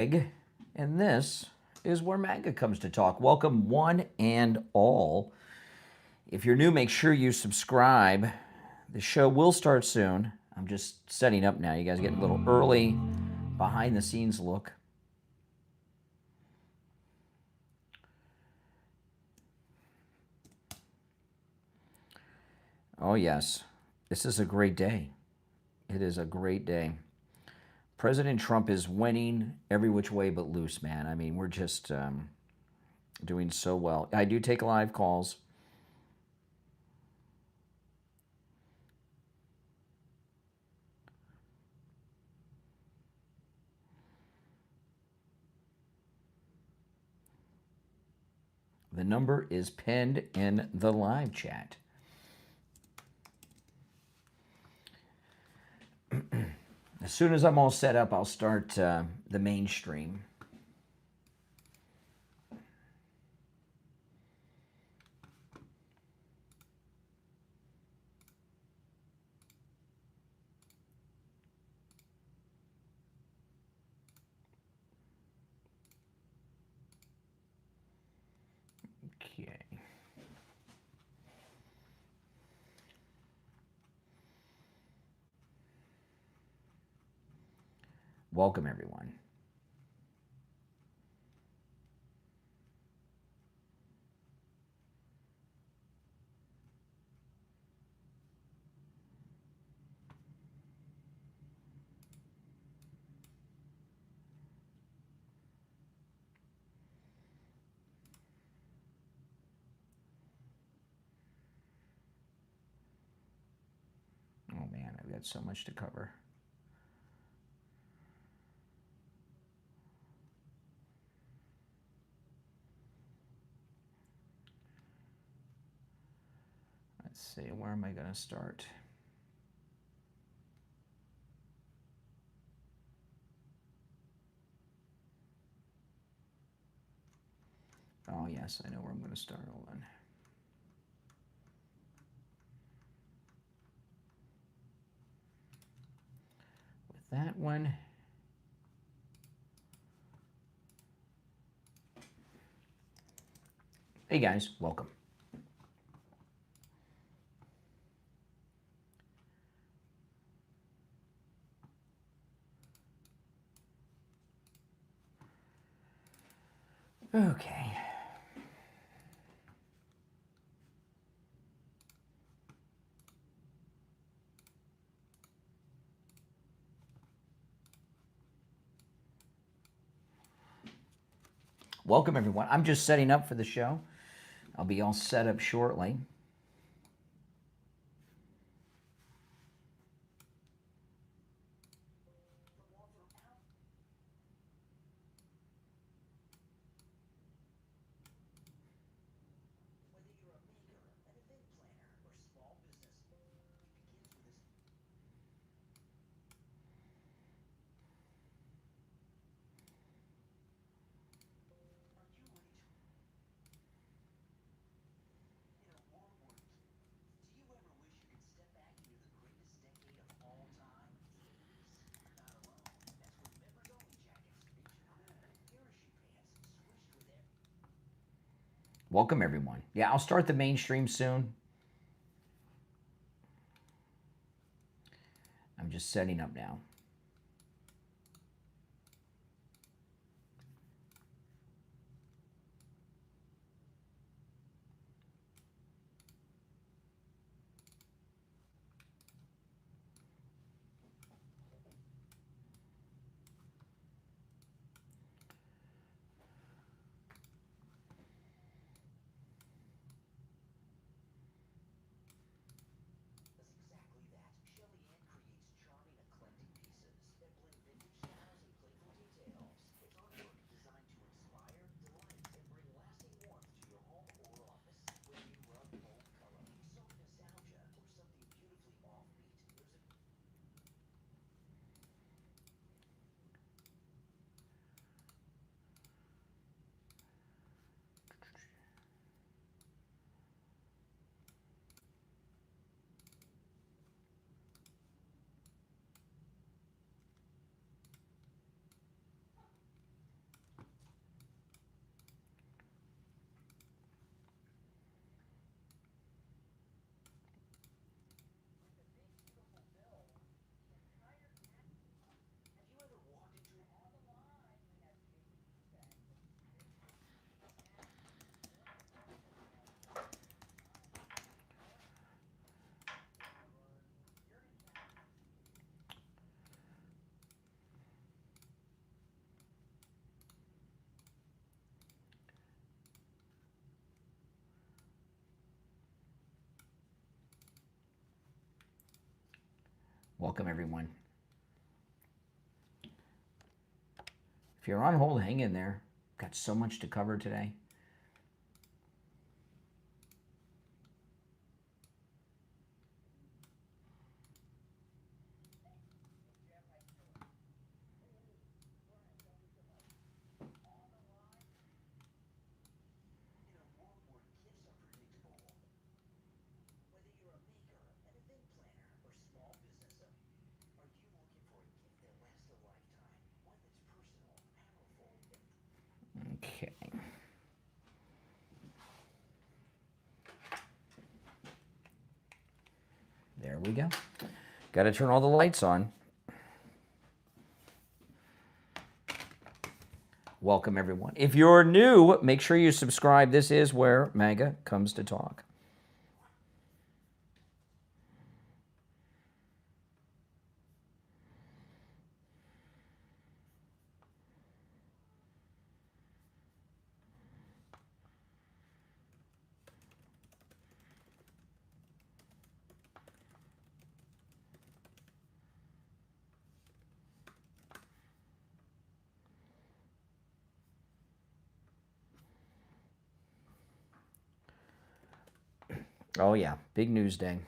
And this is where MAGA comes to talk. Welcome, one and all. If you're new, make sure you subscribe. The show will start soon. I'm just setting up now. You guys get a little early behind the scenes look. Oh, yes. This is a great day. It is a great day. President Trump is winning every which way but loose, man. I mean, we're just doing so well. I do take live calls. The number is pinned in the live chat. As soon as I'm all set up, I'll start the mainstream. Okay. Welcome, everyone. Oh, man, I've got so much to cover. Let's see, where am I going to start? Oh, yes, I know where I'm going to start. Hold on. With that one. Hey, guys, welcome. Okay. Welcome, everyone. I'm just setting up for the show. I'll be all set up shortly. Welcome, everyone. Yeah, I'll start the mainstream soon. I'm just setting up now. Welcome, everyone. If you're on hold, hang in there. Got so much to cover today. Okay. There we go. Got to turn all the lights on. Welcome, everyone. If you're new, make sure you subscribe. This is where MAGA comes to talk. Oh, yeah. Big news day.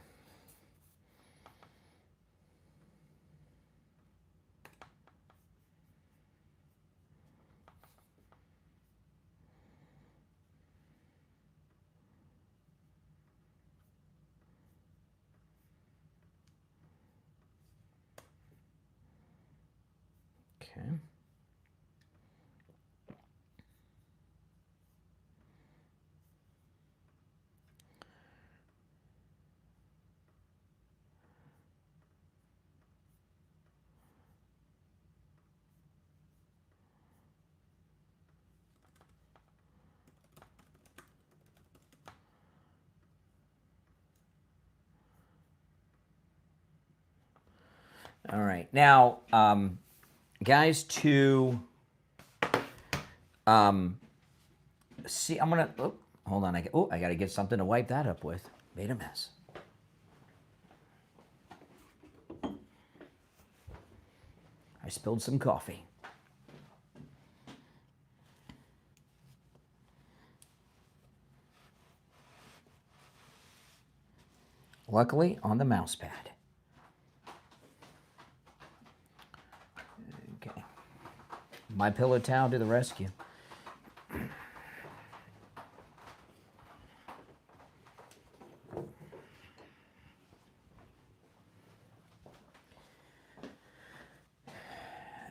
Okay. All right. Now, guys, to see, I'm going to, hold on. I got to get something to wipe that up with. Made a mess. I spilled some coffee. Luckily, on the mouse pad. Okay. My pillow towel to the rescue.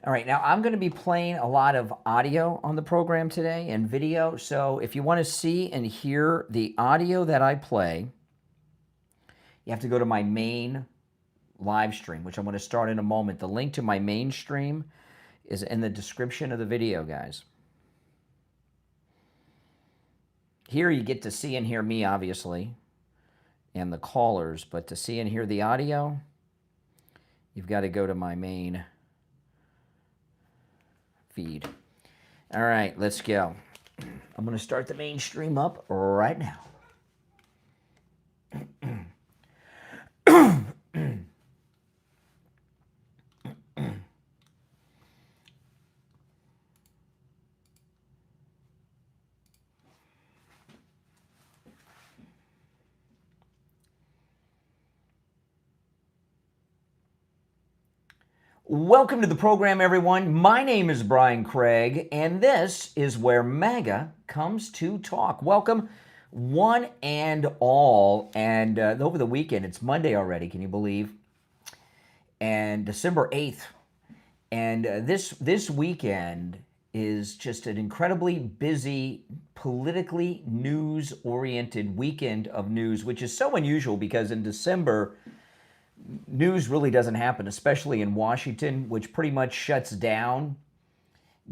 All right, now I'm going to be playing a lot of audio on the program today and video. So if you want to see and hear the audio that I play, you have to go to my main live stream, which I'm going to start in a moment. The link to my main stream is in the description of the video, guys. Here you get to see and hear me, obviously, and the callers, but to see and hear the audio, you've got to go to my main feed. All right, let's go. I'm going to start the main stream up right now. Welcome to the program, everyone. My name is Brian Craig, and this is where MAGA comes to talk. Welcome, one and all. And over the weekend, it's Monday already, can you believe? And December 8th. And this weekend is just an incredibly busy, politically news-oriented weekend of news, which is so unusual because in December, news really doesn't happen, especially in Washington, which pretty much shuts down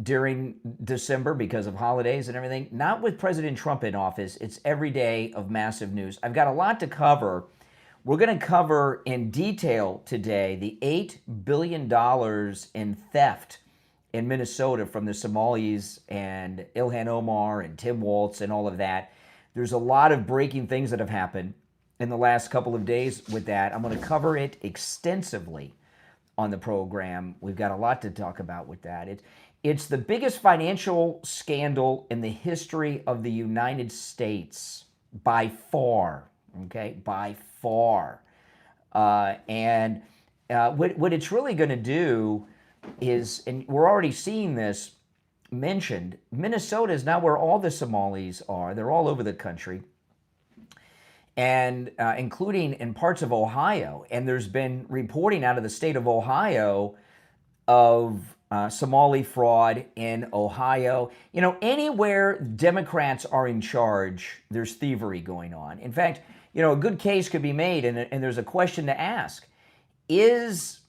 during December because of holidays and everything. Not with President Trump in office. It's every day of massive news. I've got a lot to cover. We're going to cover in detail today the $8 billion in theft in Minnesota from the Somalis and Ilhan Omar and Tim Walz and all of that. There's a lot of breaking things that have happened in the last couple of days with that. I'm going to cover it extensively on the program. We've got a lot to talk about with that. It's the biggest financial scandal in the history of the United States by far, okay, by far. And what it's really going to do is, and we're already seeing this mentioned, Minnesota is now where all the Somalis are. They're all over the country, and including in parts of Ohio. And there's been reporting out of the state of Ohio of Somali fraud in Ohio. You know, anywhere Democrats are in charge, there's thievery going on. In fact, you know, a good case could be made, and there's a question to ask. Is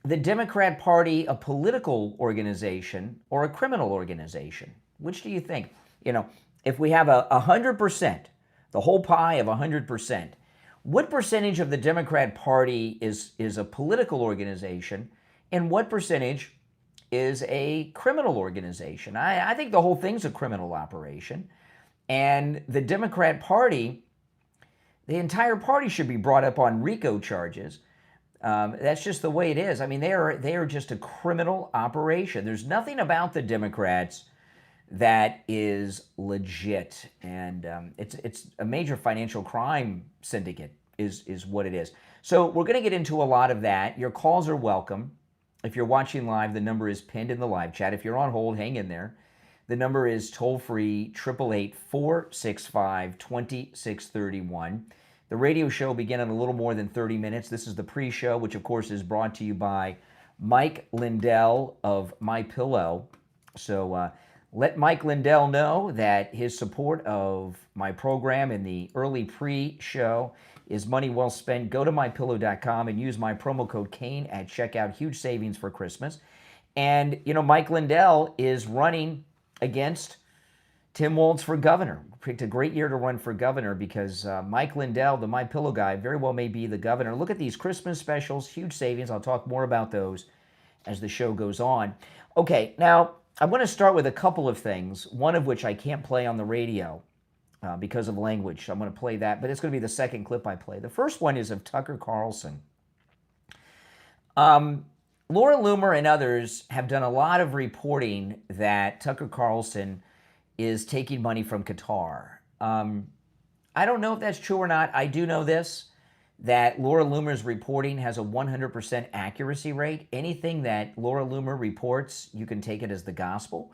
the Democrat Party a political organization or a criminal organization? Which do you think? You know, if we have 100%, the whole pie of 100%, what percentage of the Democrat Party is a political organization, and what percentage is a criminal organization? I think the whole thing's a criminal operation. And the Democrat Party, the entire party should be brought up on RICO charges. That's just the way it is. I mean, they are just a criminal operation. There's nothing about the Democrats that is legit. And it's a major financial crime syndicate is what it is. So we're going to get into a lot of that. Your calls are welcome. If you're watching live, the number is pinned in the live chat. If you're on hold, hang in there. The number is toll-free, 888-465-2631. The radio show will begin in a little more than 30 minutes. This is the pre-show, which, of course, is brought to you by Mike Lindell of MyPillow. So let Mike Lindell know that his support of my program in the early pre-show is money well spent. Go to MyPillow.com and use my promo code Kane at checkout. Huge savings for Christmas. And, you know, Mike Lindell is running against Tim Walz for governor. Picked a great year to run for governor because Mike Lindell, the MyPillow guy, very well may be the governor. Look at these Christmas specials, huge savings. I'll talk more about those as the show goes on. Okay, now I'm going to start with a couple of things, one of which I can't play on the radio because of language. I'm going to play that, but it's going to be the second clip I play. The first one is of Tucker Carlson. Laura Loomer and others have done a lot of reporting that Tucker Carlson is taking money from Qatar. I don't know if that's true or not. I do know this, that Laura Loomer's reporting has a 100% accuracy rate. Anything that Laura Loomer reports, you can take it as the gospel.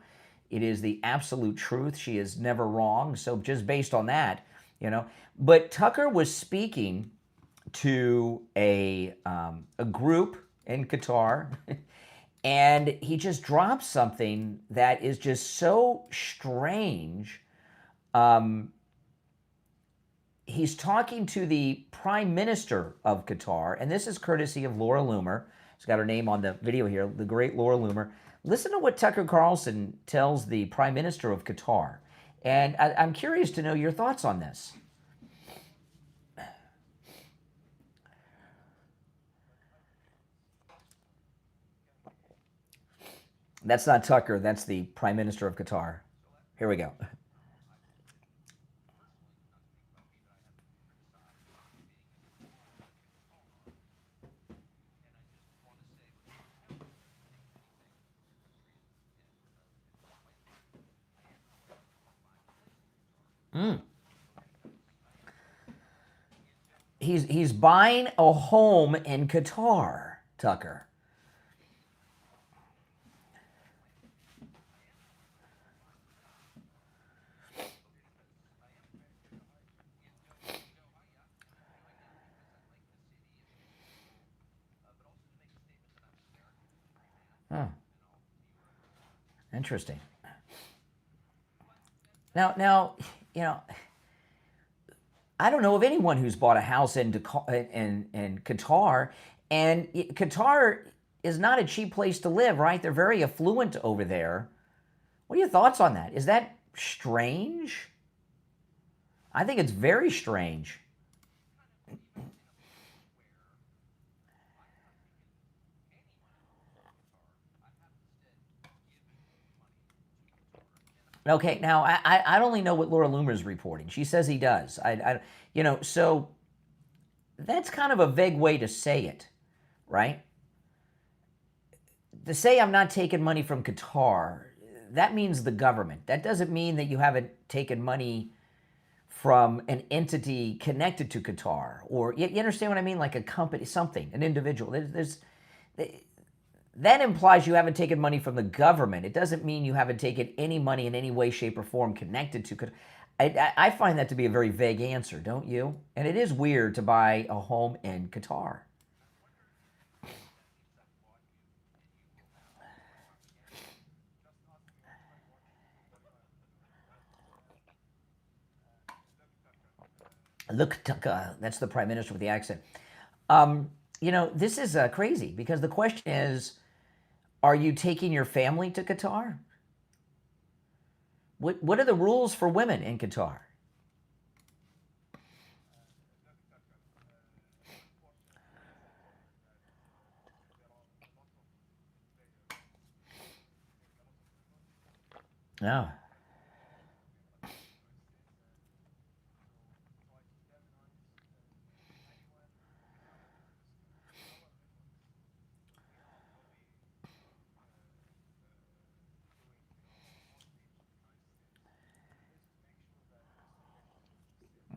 It is the absolute truth. She is never wrong. So just based on that, you know. But Tucker was speaking to a group in Qatar, and he just dropped something that is just so strange. He's talking to the Prime Minister of Qatar, and this is courtesy of Laura Loomer. She's got her name on the video here, the great Laura Loomer. Listen to what Tucker Carlson tells the Prime Minister of Qatar. And I'm curious to know your thoughts on this. That's not Tucker, that's the Prime Minister of Qatar. Here we go. He's buying a home in Qatar, Tucker. Huh. Interesting. Now, you know, I don't know of anyone who's bought a house in Qatar, and Qatar is not a cheap place to live, right? They're very affluent over there. What are your thoughts on that? Is that strange? I think it's very strange. Okay, now I only know what Laura Loomer is reporting. She says he does. You know, so that's kind of a vague way to say it, right? to say I'm not taking money from Qatar, that means the government. That doesn't mean that you haven't taken money from an entity connected to Qatar, or you understand what I mean? Like a company, something, an individual. That implies you haven't taken money from the government. It doesn't mean you haven't taken any money in any way, shape, or form connected to Qatar. I find that to be a very vague answer, don't you? And it is weird to buy a home in Qatar. Look, that's the prime minister with the accent. This is crazy because the question is, are you taking your family to Qatar? What are the rules for women in Qatar? No.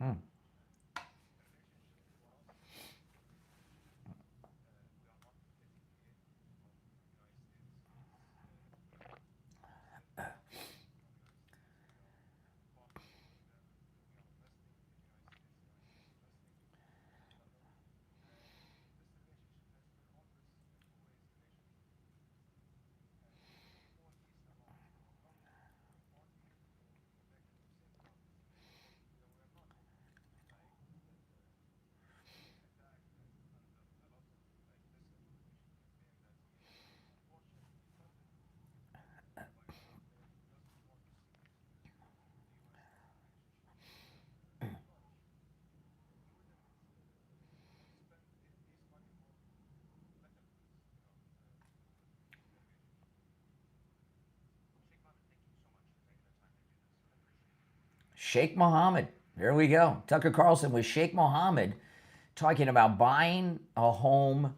Mm. Sheikh Mohammed. There we go. Tucker Carlson with Sheikh Mohammed talking about buying a home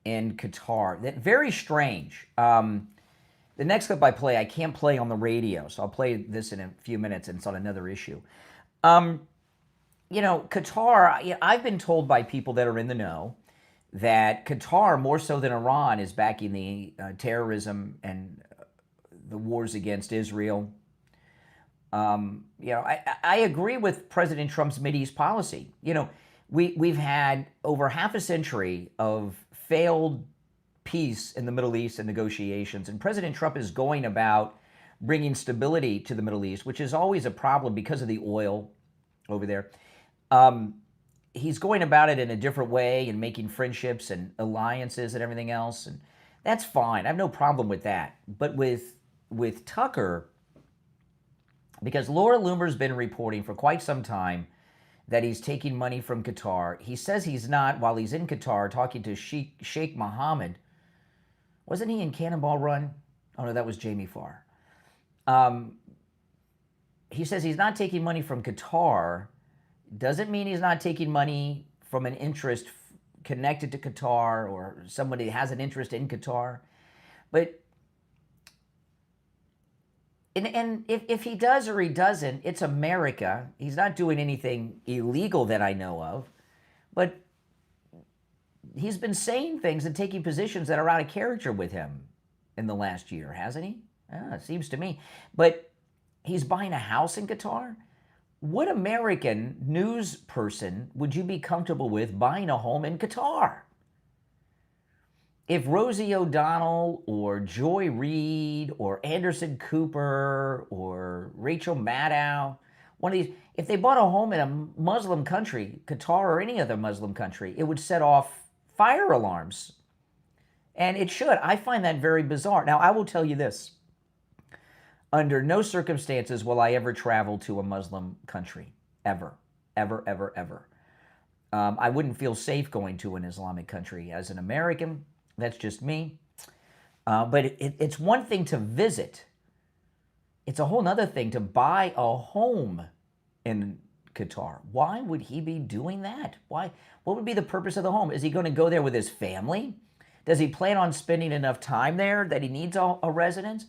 in Qatar. That very strange. The next clip I play, I can't play on the radio, so I'll play this in a few minutes, and it's on another issue. Qatar, I've been told by people that are in the know that Qatar, more so than Iran, is backing the terrorism and the wars against Israel. I agree with President Trump's Mideast policy. We've had over half a century of failed peace in the Middle East and negotiations, and President Trump is going about bringing stability to the Middle East, which is always a problem because of the oil over there. He's going about it in a different way and making friendships and alliances and everything else, and that's fine. I have no problem with that. But with Tucker, because Laura Loomer's been reporting for quite some time that he's taking money from Qatar. He says he's not while he's in Qatar talking to Sheikh Mohammed. Wasn't he in Cannonball Run? Oh, no, that was Jamie Farr. He says he's not taking money from Qatar. Doesn't mean he's not taking money from an interest connected to Qatar or somebody that has an interest in Qatar. But And if he does or he doesn't, it's America. He's not doing anything illegal that I know of. But he's been saying things and taking positions that are out of character with him in the last year, hasn't he? It seems to me. But he's buying a house in Qatar? What American news person would you be comfortable with buying a home in Qatar? If Rosie O'Donnell or Joy Reid or Anderson Cooper or Rachel Maddow, one of these, if they bought a home in a Muslim country, Qatar or any other Muslim country, it would set off fire alarms. And it should. I find that very bizarre. Now, I will tell you this. Under no circumstances will I ever travel to a Muslim country. Ever. Ever, ever, ever. I wouldn't feel safe going to an Islamic country. As an American, that's just me. But it's one thing to visit. It's a whole other thing to buy a home in Qatar. Why would he be doing that? Why? What would be the purpose of the home? Is he going to go there with his family? Does he plan on spending enough time there that he needs a residence?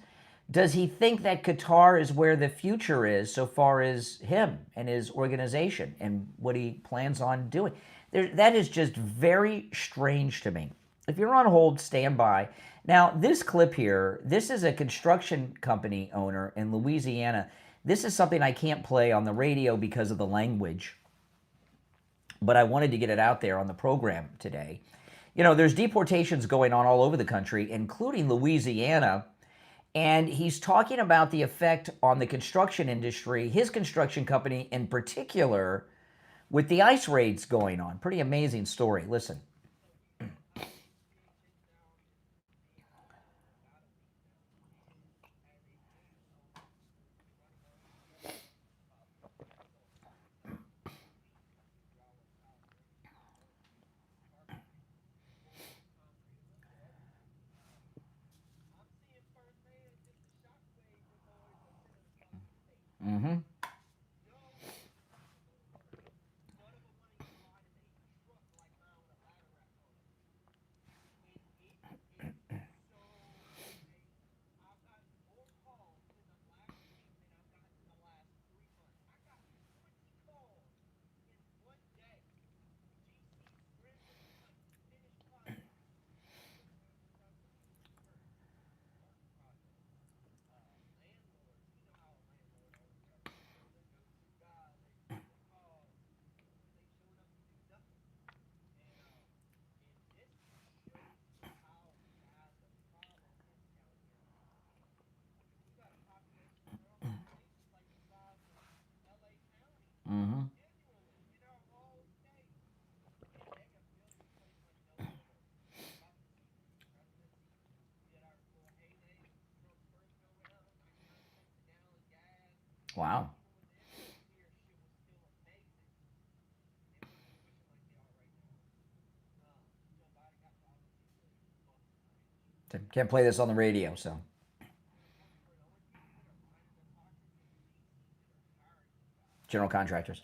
Does he think that Qatar is where the future is so far as him and his organization and what he plans on doing? That is just very strange to me. If you're on hold, stand by. Now, this clip here, this is a construction company owner in Louisiana. This is something I can't play on the radio because of the language, but I wanted to get it out there on the program today. You know, there's deportations going on all over the country, including Louisiana, and he's talking about the effect on the construction industry, his construction company in particular, with the ICE raids going on. Pretty amazing story. Listen. Mm-hmm. Mm-hmm. Wow. Can't play this on the radio, so. General contractors.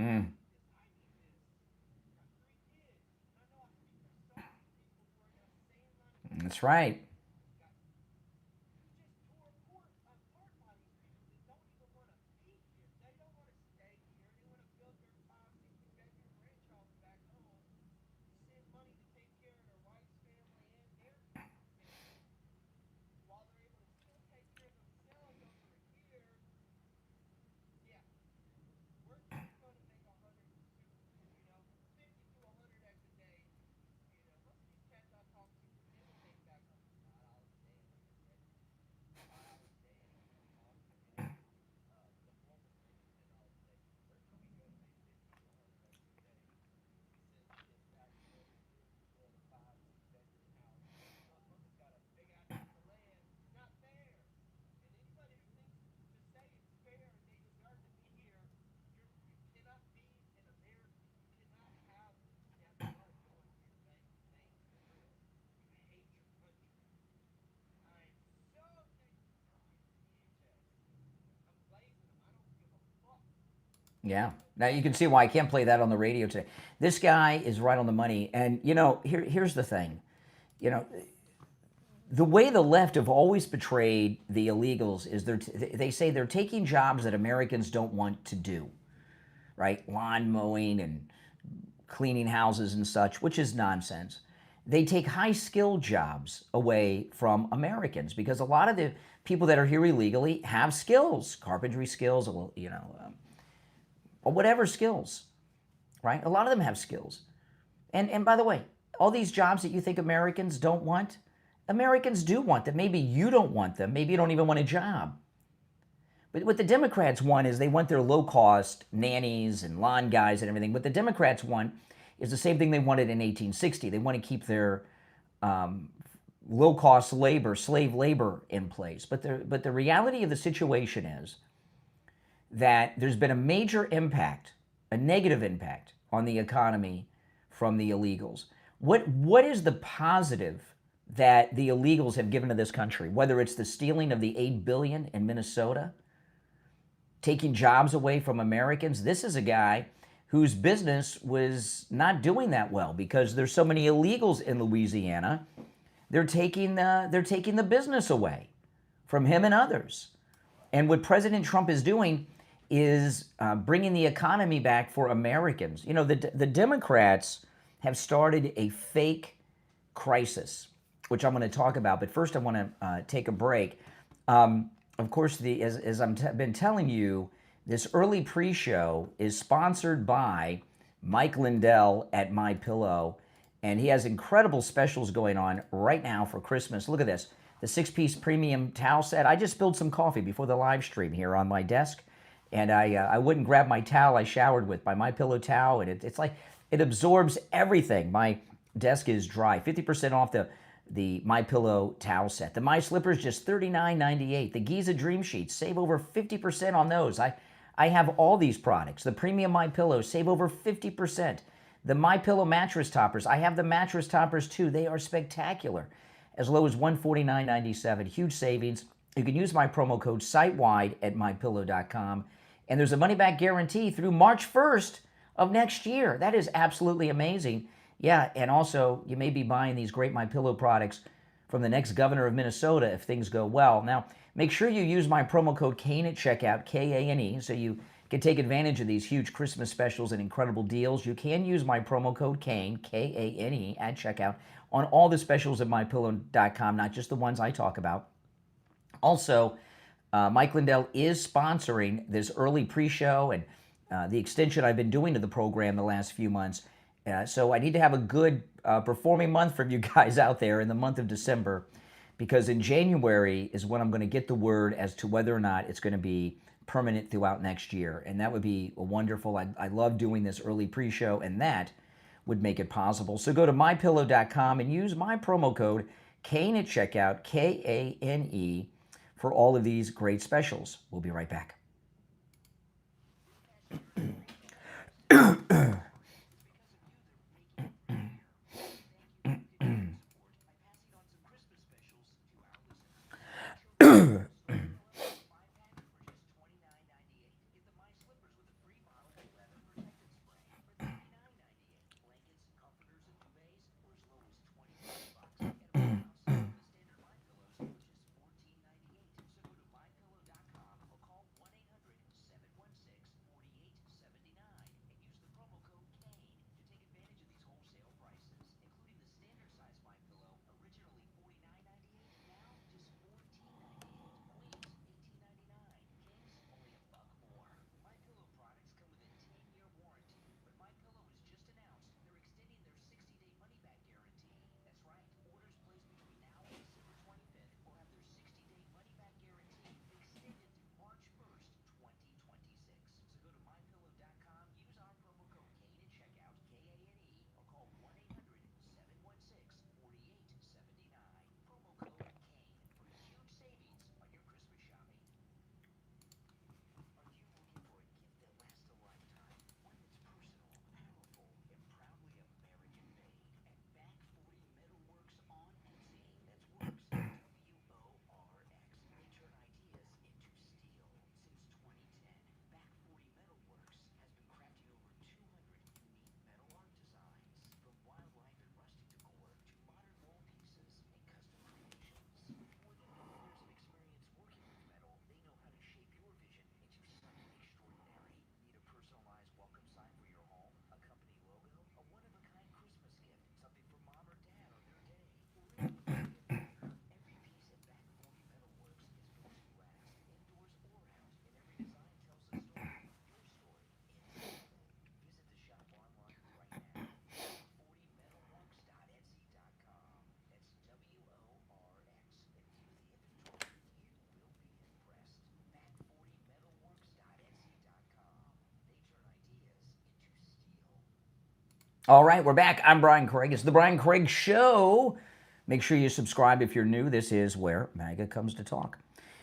Mm. That's right. Yeah. Now you can see why I can't play that on the radio today. This guy is right on the money. And, here's the thing. You know, the way the left have always portrayed the illegals is they say they're taking jobs that Americans don't want to do, right? Lawn mowing and cleaning houses and such, which is nonsense. They take high skilled jobs away from Americans because a lot of the people that are here illegally have skills, carpentry skills, or whatever skills, right? A lot of them have skills. And by the way, all these jobs that you think Americans don't want, Americans do want them. Maybe you don't want them. Maybe you don't even want a job. But what the Democrats want is they want their low-cost nannies and lawn guys and everything. What the Democrats want is the same thing they wanted in 1860. They want to keep their low-cost labor, slave labor in place. But the reality of the situation is that there's been a major impact, a negative impact on the economy from the illegals. What is the positive that the illegals have given to this country? Whether it's the stealing of the $8 billion in Minnesota, taking jobs away from Americans. This is a guy whose business was not doing that well because there's so many illegals in Louisiana. They're taking the business away from him and others. And what President Trump is doing is bringing the economy back for Americans. You know, the Democrats have started a fake crisis, which I'm going to talk about. But first, I want to take a break. Of course, as I've been telling you, this early pre-show is sponsored by Mike Lindell at My Pillow, and he has incredible specials going on right now for Christmas. Look at this, the 6-piece premium towel set. I just spilled some coffee before the live stream here on my desk, and I wouldn't grab my towel I showered with, my My Pillow towel, and it's like it absorbs everything. My desk is dry. 50% off the My Pillow towel set. The My Slippers, just $39.98. The Giza Dream Sheets, save over 50% on those. I have all these products. The premium My Pillow, save over 50%. The My Pillow mattress toppers, I have the mattress toppers too. They are spectacular. As low as $149.97. Huge savings. You can use my promo code site-wide at mypillow.com. And there's a money-back guarantee through March 1st of next year. That is absolutely amazing. Yeah, and also you may be buying these great My Pillow products from the next governor of Minnesota if things go well. Now, make sure you use my promo code KANE at checkout, K-A-N-E, so you can take advantage of these huge Christmas specials and incredible deals. You can use my promo code KANE, K-A-N-E, at checkout on all the specials at mypillow.com, not just the ones I talk about. Also, Mike Lindell is sponsoring this early pre-show and the extension I've been doing to the program the last few months. So I need to have a good performing month from you guys out there in the month of December, because in January is when I'm going to get the word as to whether or not it's going to be permanent throughout next year. And that would be wonderful. I love doing this early pre-show, and that would make it possible. So go to mypillow.com and use my promo code KANE at checkout, K-A-N-E, for all of these great specials. We'll be right back. All right, we're back. I'm Brian Craig. It's the Brian Craig Show. Make sure you subscribe if you're new. This is where MAGA comes to talk.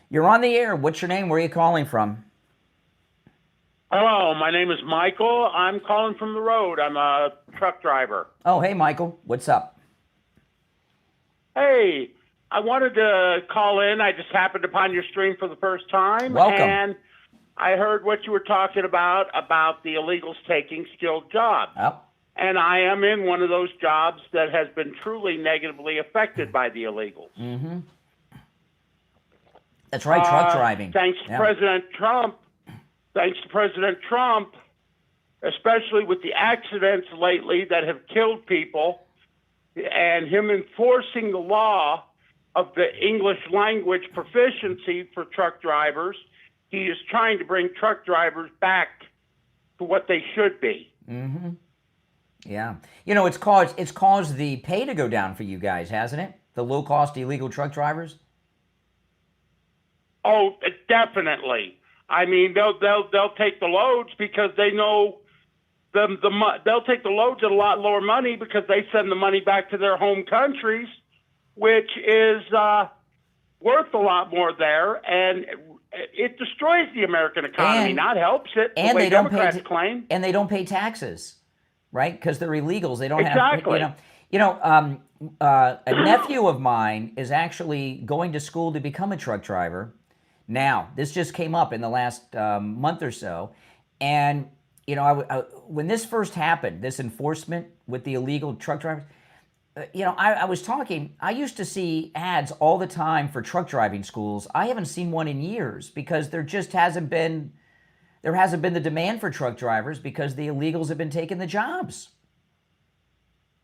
You're on the air. What's your name? Where are you calling from? Hello, my name is Michael. I'm calling from the road. I'm a truck driver. Oh, hey, Michael. What's up? Hey, I wanted to call in. I just happened upon your stream for the first time. Welcome. And I heard what you were talking about the illegals taking skilled jobs. Oh. And I am in one of those jobs that has been truly negatively affected by the illegals. Mm-hmm. That's right, truck driving. Thanks to President Trump, especially with the accidents lately that have killed people, and him enforcing the law of the English language proficiency for truck drivers, he is trying to bring truck drivers back to what they should be. Mm-hmm. Yeah. You know, it's caused the pay to go down for you guys, hasn't it? The low-cost illegal truck drivers? Oh, definitely. I mean, they'll take the loads because they know they'll take the loads at a lot lower money because they send the money back to their home countries, which is worth a lot more there, and it destroys the American economy, not helps it. And they don't claim. And they don't pay taxes, right? Because they're illegals. They don't exactly. have a nephew of mine is actually going to school to become a truck driver. Now, this just came up in the last month or so, and when this first happened, this enforcement with the illegal truck drivers, I was talking. I used to see ads all the time for truck driving schools. I haven't seen one in years because there hasn't been the demand for truck drivers because the illegals have been taking the jobs.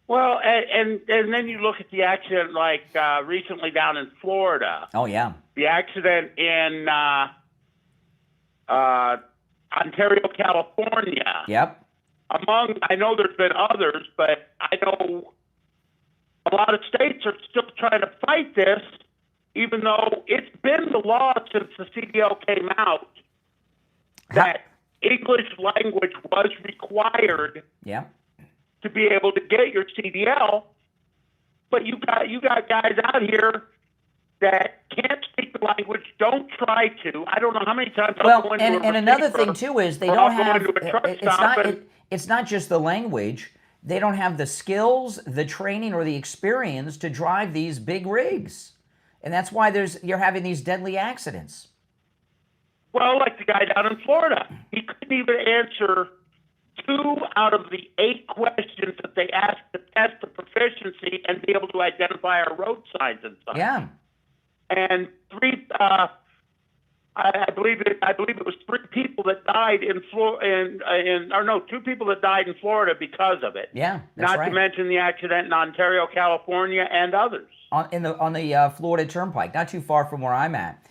Well, and then you look at the accident like recently down in Florida. Oh, yeah. The accident in Ontario, California. Yep. I know there's been others, but I know a lot of states are still trying to fight this, even though it's been the law since the CDL came out that English language was required. Yeah. To be able to get your CDL, but you got guys out here that can't speak the language, don't try to. I don't know how many times. And another thing too is they don't have. It's not just the language. They don't have the skills, the training, or the experience to drive these big rigs, and that's why you're having these deadly accidents. Well, like the guy down in Florida, he couldn't even answer 2 out of the 8 questions that they asked to test the proficiency and be able to identify our road signs and stuff. Yeah. And 3, I believe it was 3 people that died in Florida, 2 people that died in Florida because of it. Yeah, that's right. Not to mention the accident in Ontario, California, and others. On the Florida Turnpike, not too far from where I'm at.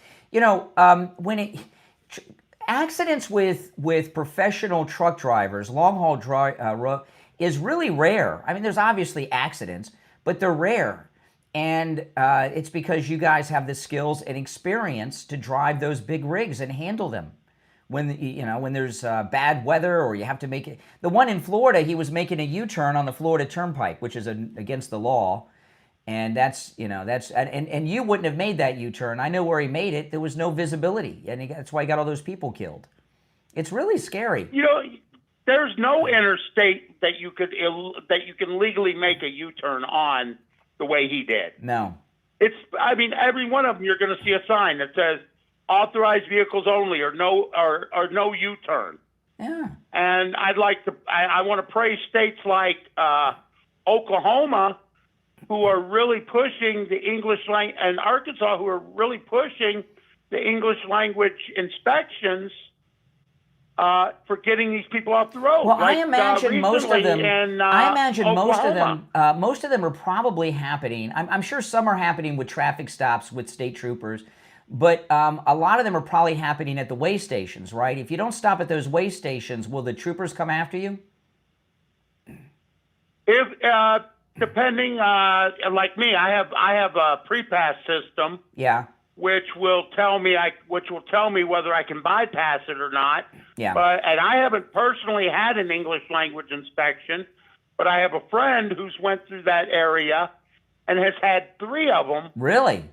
Accidents with professional truck drivers, long haul is really rare. I mean, there's obviously accidents, but they're rare, and it's because you guys have the skills and experience to drive those big rigs and handle them. When there's bad weather or you have to make it. The one in Florida, he was making a U-turn on the Florida Turnpike, which is against the law. And that's you wouldn't have made that U-turn. I know where he made it. There was no visibility, and that's why he got all those people killed. It's really scary. There's no interstate that you can legally make a U-turn on the way he did. No. Every one of them you're going to see a sign that says authorized vehicles only or no U-turn. Yeah. And I want to praise states like Oklahoma, who are really pushing the English language, and Arkansas, who are really pushing the English language inspections for getting these people off the road. Well, I imagine most of them. Most of them are probably happening. I'm sure some are happening with traffic stops with state troopers, but a lot of them are probably happening at the way stations, right? If you don't stop at those way stations, will the troopers come after you? Depending, like me, I have a pre-pass system. Yeah. Which will tell me whether I can bypass it or not. Yeah. And I haven't personally had an English language inspection, but I have a friend who's went through that area and has had 3 of them. Really?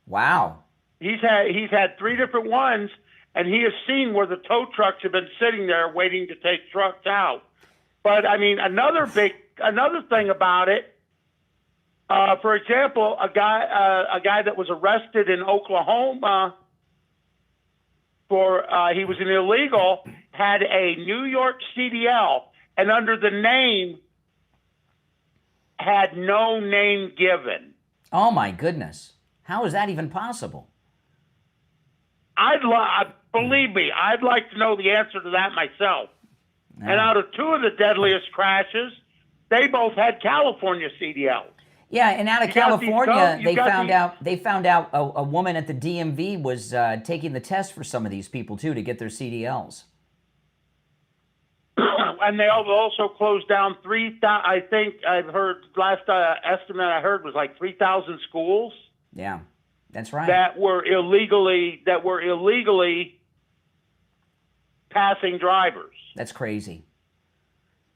Wow. He's had 3 different ones, and he has seen where the tow trucks have been sitting there waiting to take trucks out. But I mean, another thing about it, for example, a guy that was arrested in Oklahoma for he was an illegal, had a New York CDL, and under the name had no name given. Oh my goodness! How is that even possible? Believe me, I'd like to know the answer to that myself. Yeah. And out of 2 of the deadliest crashes, they both had California CDLs. Yeah, and out of California, they found out a woman at the DMV was taking the test for some of these people too to get their CDLs. And they also closed down 3,000. I think I've heard last estimate I heard was like 3,000 schools. Yeah, that's right. That were illegally passing drivers. That's crazy.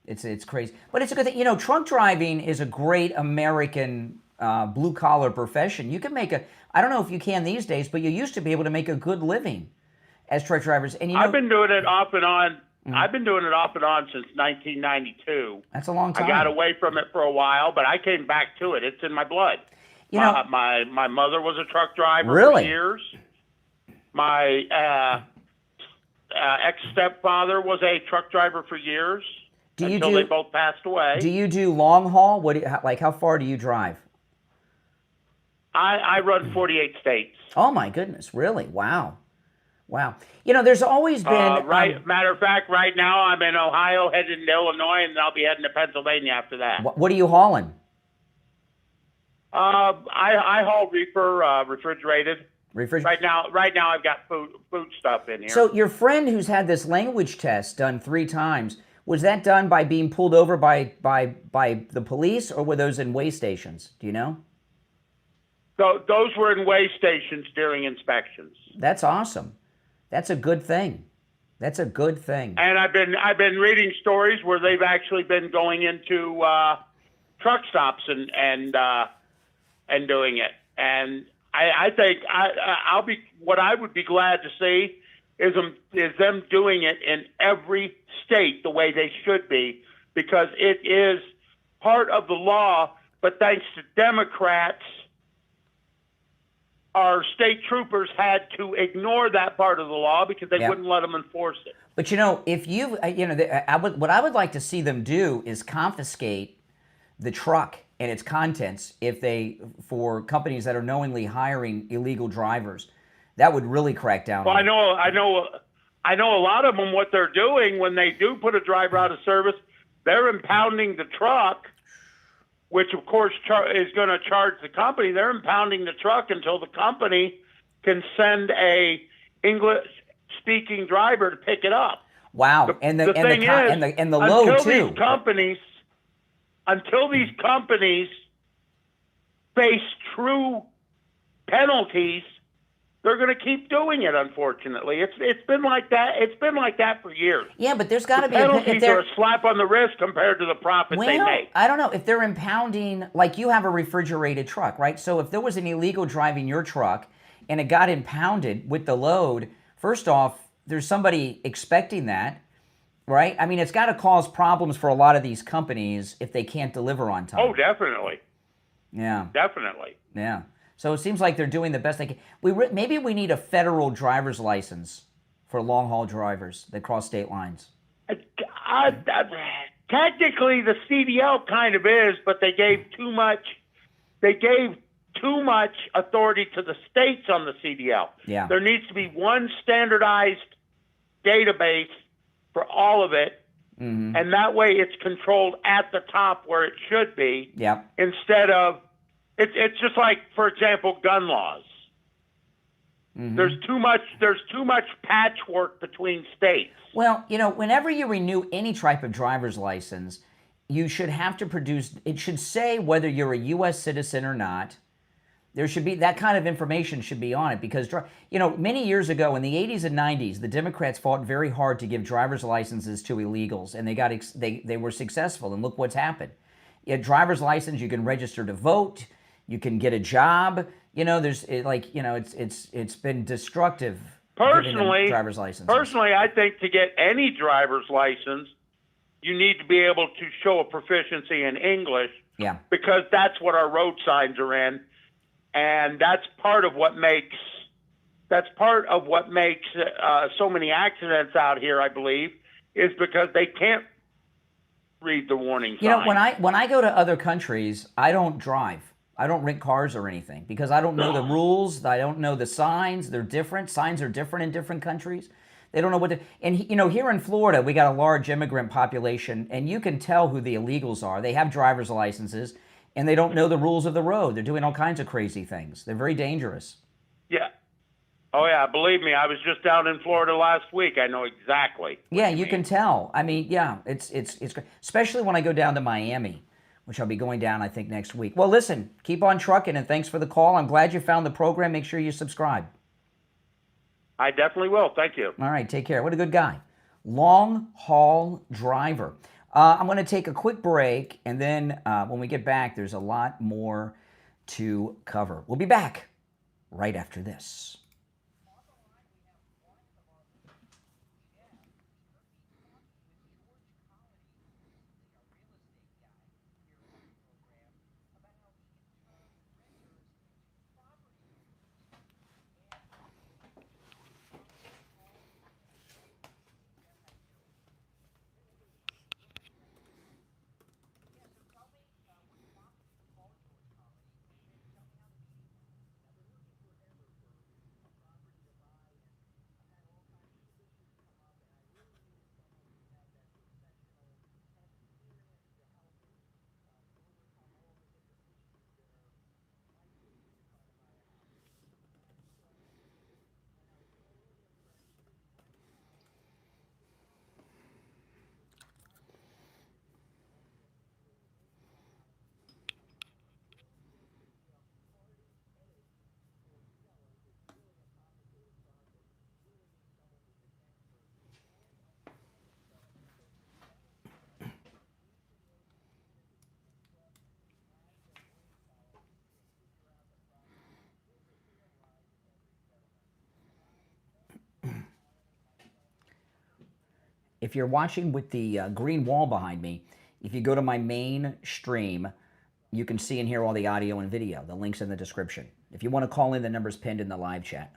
It's crazy, but it's a good thing. You know, truck driving is a great American blue collar profession. You can make I don't know if you can these days, but you used to be able to make a good living as truck drivers. And you know, I've been doing it off and on. Mm-hmm. I've been doing it off and on since 1992. That's a long time. I got away from it for a while, but I came back to it. It's in my blood. You know, my mother was a truck driver really? For years. My ex-stepfather was a truck driver for years. Until they both passed away. Do you do long haul? Like how far do you drive? I run 48 states. Oh my goodness! Really? Wow. You know, there's always been matter of fact, right now I'm in Ohio, heading to Illinois, and I'll be heading to Pennsylvania after that. What are you hauling? I haul reefer, refrigerated. Right now I've got food stuff in here. So your friend who's had this language test done 3 times. Was that done by being pulled over by the police, or were those in weigh stations? Do you know? So those were in weigh stations during inspections. That's awesome. That's a good thing. That's a good thing. And I've been reading stories where they've actually been going into truck stops and doing it. And I think what I would be glad to see is them doing it in every state the way they should be, because it is part of the law. But thanks to Democrats, our state troopers had to ignore that part of the law because they wouldn't let them enforce it. But you know, if what I would like to see them do is confiscate the truck and its contents for companies that are knowingly hiring illegal drivers. That would really crack down. Well, I know a lot of them. What they're doing when they do put a driver out of service, they're impounding the truck, which of course is going to charge the company. They're impounding the truck until the company can send a English-speaking driver to pick it up. Wow, and the load too. Until these companies face true penalties, they're going to keep doing it. Unfortunately, it's been like that. It's been like that for years. Yeah, but there's got to be penalties are a slap on the wrist compared to the profit they make. I don't know if they're impounding. Like you have a refrigerated truck, right? So if there was an illegal driving your truck and it got impounded with the load, first off, there's somebody expecting that, right? I mean, it's got to cause problems for a lot of these companies if they can't deliver on time. Oh, definitely. Yeah. Definitely. Yeah. So it seems like they're doing the best they can. Maybe we need a federal driver's license for long-haul drivers that cross state lines. Technically, the CDL kind of is, but they gave too much. They gave too much authority to the states on the CDL. Yeah. There needs to be one standardized database for all of it, and that way it's controlled at the top where it should be. Yeah. Instead of it's just like, for example, gun laws. There's too much patchwork between states. Well, you know, whenever you renew any type of driver's license, you should have to produce. It should say whether you're a U.S. citizen or not. There should be that kind of information should be on it because, many years ago in the 80s and 90s, the Democrats fought very hard to give driver's licenses to illegals, and they were successful. And look what's happened. A driver's license, you can register to vote, you can get a job. It's been destructive. Driver's licenses. Personally, I think to get any driver's license, you need to be able to show a proficiency in English. Yeah. Because that's what our road signs are in. And that's part of what makes so many accidents out here, I believe, is because they can't read the warning sign. When I go to other countries, I don't drive. I don't rent cars or anything because I don't know the rules. I don't know the signs. They're different. Signs are different in different countries. They don't know what to. And here in Florida, we got a large immigrant population, and you can tell who the illegals are. They have driver's licenses. And they don't know the rules of the road. They're doing all kinds of crazy things. They're very dangerous. Yeah. Oh, yeah. Believe me, I was just down in Florida last week. I know exactly. Yeah, you can tell. I mean, yeah, it's great. Especially when I go down to Miami, which I'll be going down, I think, next week. Well, listen, keep on trucking, and thanks for the call. I'm glad you found the program. Make sure you subscribe. I definitely will. Thank you. All right, take care. What a good guy. Long-haul driver. I'm going to take a quick break, and then when we get back, there's a lot more to cover. We'll be back right after this. If you're watching with the green wall behind me, if you go to my main stream, you can see and hear all the audio and video. The link's in the description. If you want to call in, the number's pinned in the live chat.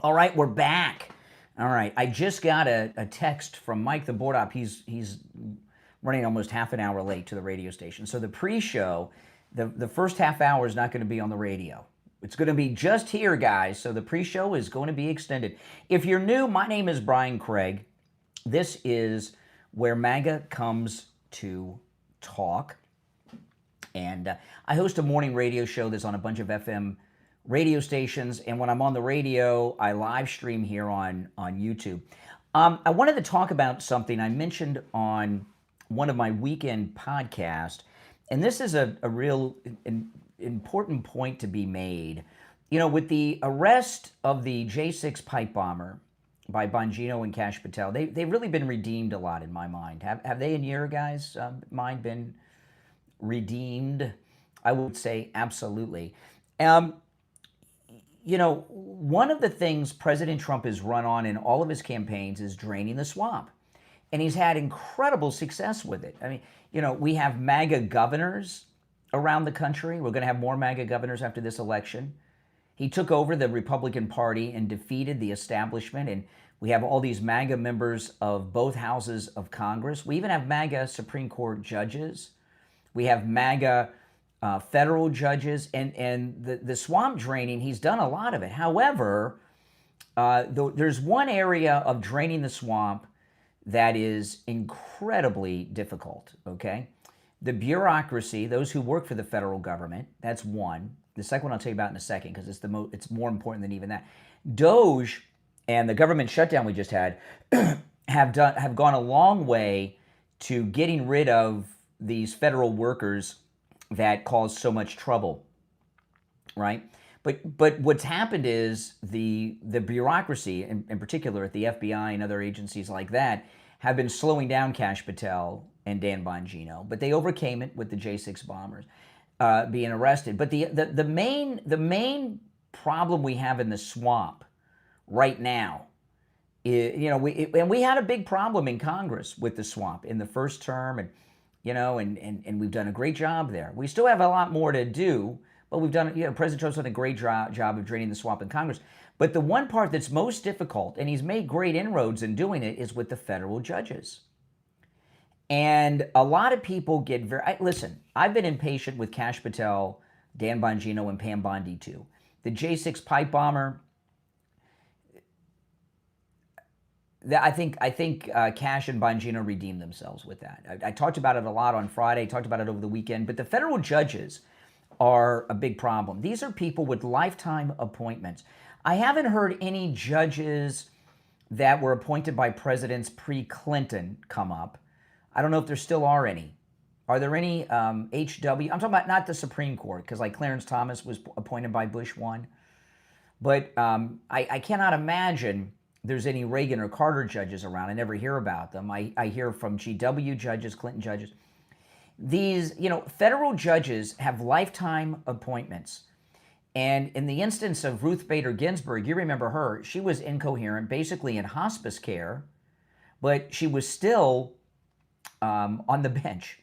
All right, we're back. All right, I just got a text from Mike the board op. He's running almost half an hour late to the radio station. So the pre-show, the first half hour is not going to be on the radio. It's going to be just here, guys. So the pre-show is going to be extended. If you're new, my name is Brian Craig. This is where MAGA comes to talk. And I host a morning radio show that's on a bunch of FM radio stations, and when I'm on the radio, I live stream here on YouTube. I wanted to talk about something I mentioned on one of my weekend podcasts, and this is a real important point to be made. You know, with the arrest of the J6 pipe bomber by Bongino and Kash Patel, they've really been redeemed a lot in my mind. Have they in your guys' mind been redeemed? I would say absolutely. You know, one of the things President Trump has run on in all of his campaigns is draining the swamp. And he's had incredible success with it. I mean, you know, we have MAGA governors around the country. We're going to have more MAGA governors after this election. He took over the Republican Party and defeated the establishment. And We have all these MAGA members of both houses of Congress. We even have MAGA Supreme Court judges. We have MAGA federal judges. And the swamp draining, he's done a lot of it. However, there's one area of draining the swamp that is incredibly difficult, okay? The bureaucracy, those who work for the federal government, that's one. The second one I'll tell you about in a second because it's more important than even that. Doge and the government shutdown we just had have gone a long way to getting rid of these federal workers that cause so much trouble, right? But what's happened is the bureaucracy, in particular at the FBI and other agencies like that, have been slowing down Kash Patel and Dan Bongino, but they overcame it with the J6 bombers being arrested. But the main problem we have in the swamp right now is, and we had a big problem in Congress with the swamp in the first term, and we've done a great job there. We still have a lot more to do. But we've done, President Trump's done a great job of draining the swamp in Congress. But the one part that's most difficult, and he's made great inroads in doing it, is with the federal judges. And a lot of people get listen, I've been impatient with Kash Patel, Dan Bongino, and Pam Bondi too. The J6 pipe bomber, I think Kash and Bongino redeemed themselves with that. I talked about it a lot on Friday, talked about it over the weekend, but the federal judges are a big problem. These are people with lifetime appointments. I haven't heard any judges that were appointed by presidents pre-Clinton come up. I don't know if there still are any. Are there any HW? I'm talking about not the Supreme Court, because like Clarence Thomas was appointed by Bush 1. But I cannot imagine there's any Reagan or Carter judges around. I never hear about them. I hear from GW judges, Clinton judges. These, federal judges have lifetime appointments. And in the instance of Ruth Bader Ginsburg, you remember her, she was incoherent, basically in hospice care, but she was still on the bench.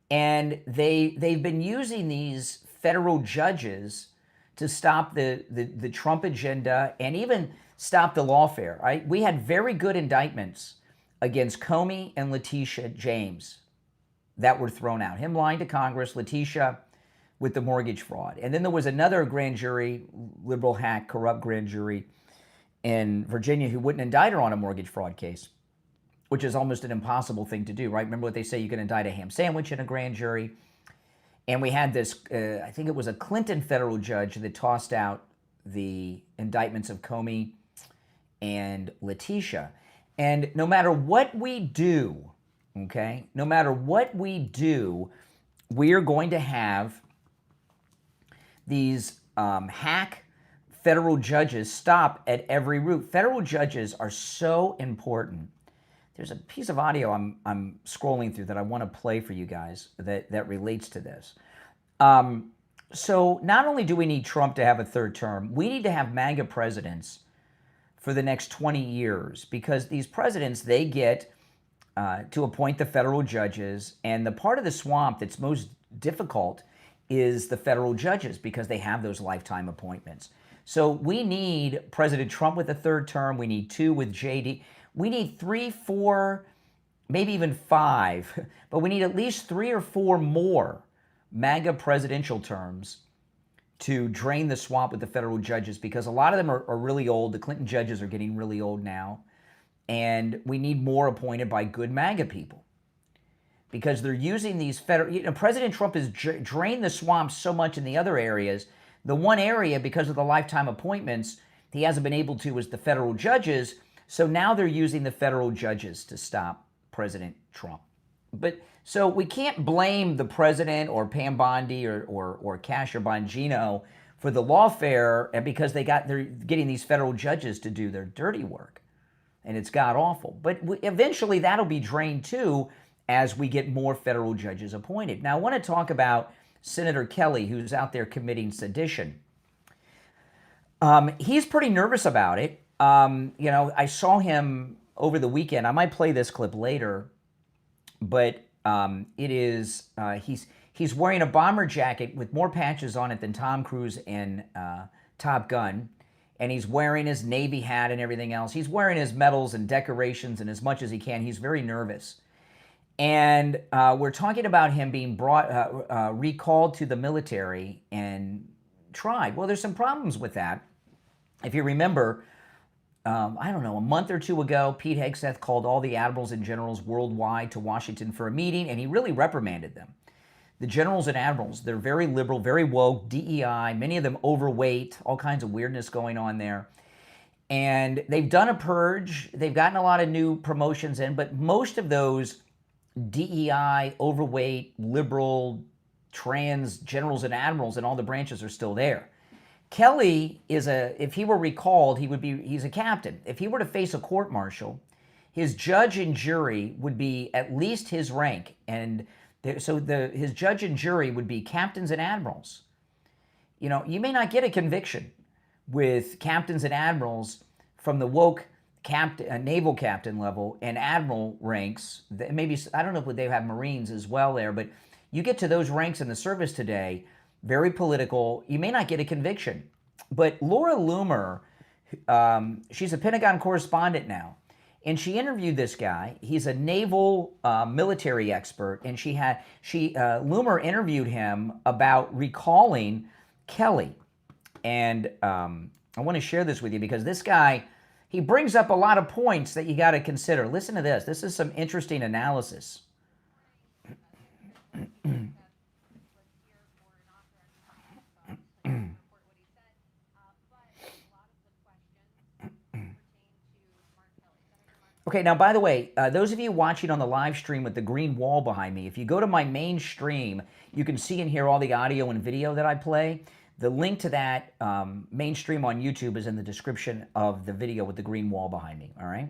And they've been using these federal judges to stop the Trump agenda and even stop the lawfare. Right? We had very good indictments against Comey and Letitia James that were thrown out. Him lying to Congress, Letitia with the mortgage fraud. And then there was another grand jury, liberal hack, corrupt grand jury in Virginia who wouldn't indict her on a mortgage fraud case, which is almost an impossible thing to do, right? Remember what they say, you can indict a ham sandwich in a grand jury. And we had this, I think it was a Clinton federal judge that tossed out the indictments of Comey and Letitia. And no matter what we do, okay, no matter what we do, we are going to have these hack federal judges stop at every route. Federal judges are so important. There's a piece of audio I'm scrolling through that I want to play for you guys that relates to this. So not only do we need Trump to have a third term, we need to have MAGA presidents for the next 20 years, because these presidents, they get to appoint the federal judges, and the part of the swamp that's most difficult is the federal judges, because they have those lifetime appointments. So we need President Trump with a third term. We need 2 with JD. We need 3, 4, maybe even 5, but we need at least 3 or 4 more MAGA presidential terms to drain the swamp with the federal judges, because a lot of them are really old. The Clinton judges are getting really old now. And we need more appointed by good MAGA people, because they're using these federal, President Trump has drained the swamp so much in the other areas. The one area, because of the lifetime appointments, he hasn't been able to is the federal judges. So now they're using the federal judges to stop President Trump. But so we can't blame the president or Pam Bondi or Kash or Bongino for the lawfare, and because they're getting these federal judges to do their dirty work. And it's god awful. But eventually that'll be drained too as we get more federal judges appointed. Now I want to talk about Senator Kelly, who's out there committing sedition. He's pretty nervous about it. I saw him over the weekend. I might play this clip later, but it is he's wearing a bomber jacket with more patches on it than Tom Cruise in Top Gun. and he's wearing his Navy hat and everything else. He's wearing his medals and decorations and as much as he can. He's very nervous. And we're talking about him being recalled to the military and tried. Well, there's some problems with that. If you remember, I don't know, a month or two ago, Pete Hegseth called all the admirals and generals worldwide to Washington for a meeting, and he really reprimanded them. The generals and admirals, they're very liberal, very woke, DEI, many of them overweight, all kinds of weirdness going on there. And they've done a purge. They've gotten a lot of new promotions in, but most of those DEI, overweight, liberal, trans generals and admirals and all the branches are still there. Kelly if he were recalled, he's a captain. If he were to face a court martial, his judge and jury would be at least his rank. And his judge and jury would be captains and admirals. You know, you may not get a conviction with captains and admirals from the woke naval captain level and admiral ranks. Maybe, I don't know if they have Marines as well there, but you get to those ranks in the service today, very political, you may not get a conviction. But Laura Loomer, she's a Pentagon correspondent now, and she interviewed this guy. He's a naval military expert, and Loomer interviewed him about recalling Kelly. And I want to share this with you because this guy, he brings up a lot of points that you got to consider. Listen to this. This is some interesting analysis. Okay, now, by the way, those of you watching on the live stream with the green wall behind me, if you go to my main stream, you can see and hear all the audio and video that I play. The link to that main stream on YouTube is in the description of the video with the green wall behind me, all right?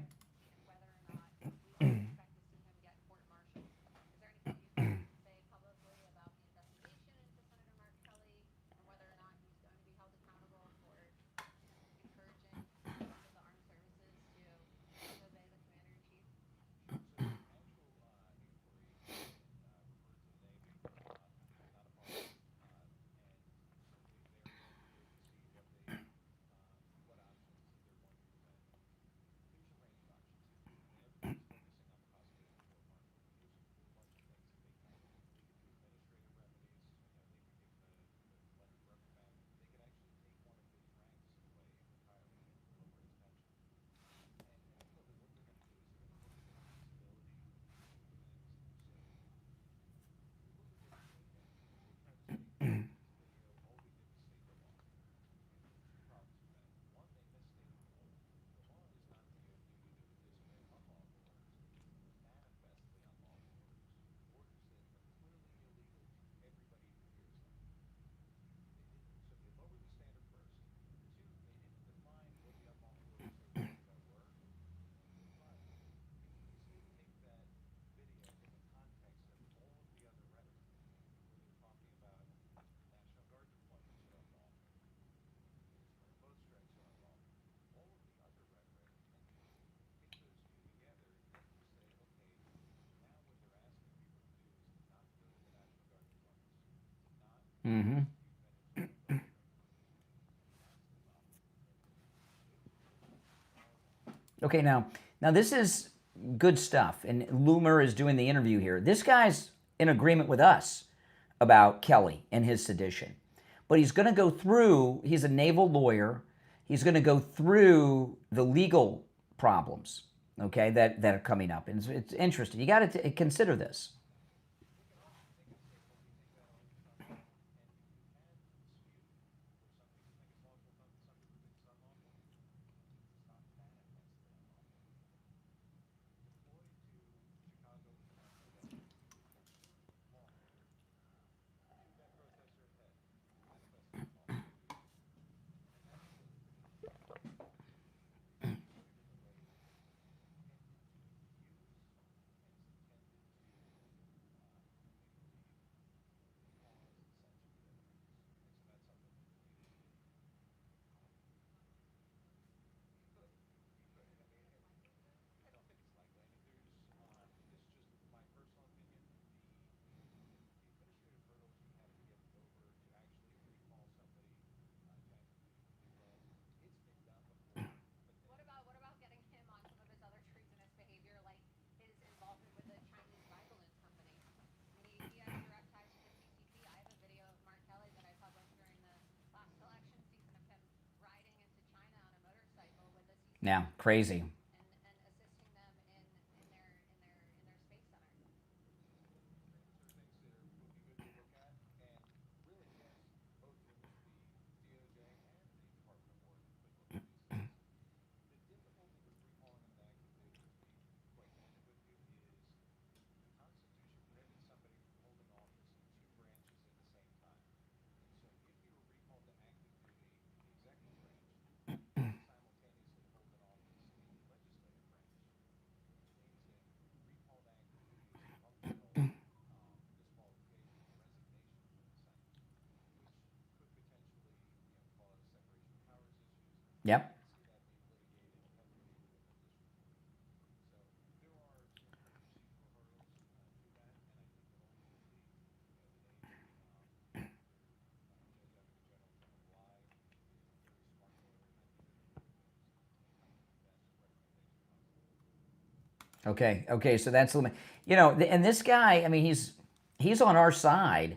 Mm-hmm. Okay, now this is good stuff, and Loomer is doing the interview here. This guy's in agreement with us about Kelly and his sedition, but he's going to go through, he's a naval lawyer, he's going to go through the legal problems, okay, that are coming up, and it's interesting. You got to consider this. Yeah, crazy. Yep. Okay. Okay. So that's and this guy. I mean, he's on our side,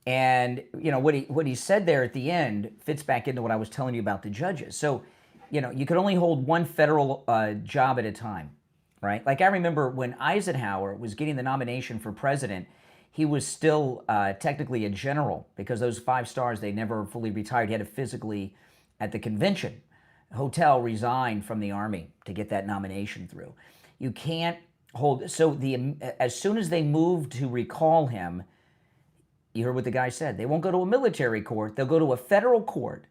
and what he said there at the end fits back into what I was telling you about the judges. So, you could only hold one federal job at a time, right? Like I remember when Eisenhower was getting the nomination for president, he was still technically a general because those 5 stars, they never fully retired. He had to physically, at the convention hotel, resign from the Army to get that nomination through. You can't hold. So as soon as they moved to recall him, you heard what the guy said. They won't go to a military court. They'll go to a federal court.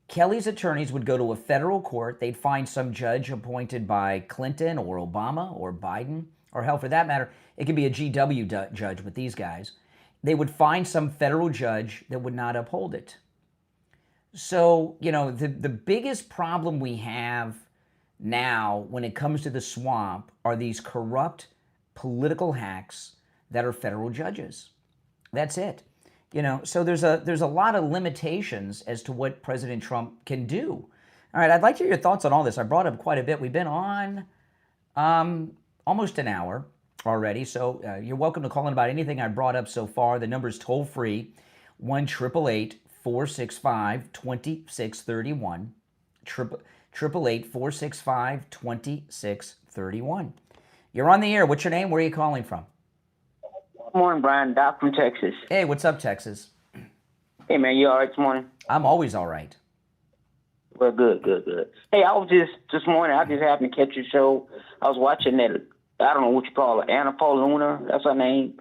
Kelly's attorneys would go to a federal court. They'd find some judge appointed by Clinton or Obama or Biden, or hell, for that matter, it could be a GW judge with these guys. They would find some federal judge that would not uphold it. So, the biggest problem we have now when it comes to the swamp are these corrupt political hacks that are federal judges. That's it. So there's a lot of limitations as to what President Trump can do. All right, I'd like to hear your thoughts on all this. I brought up quite a bit. We've been on almost an hour already, so you're welcome to call in about anything I brought up so far. The number's toll free, 1-888-465-2631. 888-465-2631. You're on the air. What's your name? Where are you calling from? Good morning, Brian. Doc from Texas. Hey, what's up, Texas? Hey, man, you all right this morning? I'm always all right. Well, good. Hey, I was this morning, I just happened to catch your show. I was watching that, I don't know what you call it, Anna Pauluna, that's her name.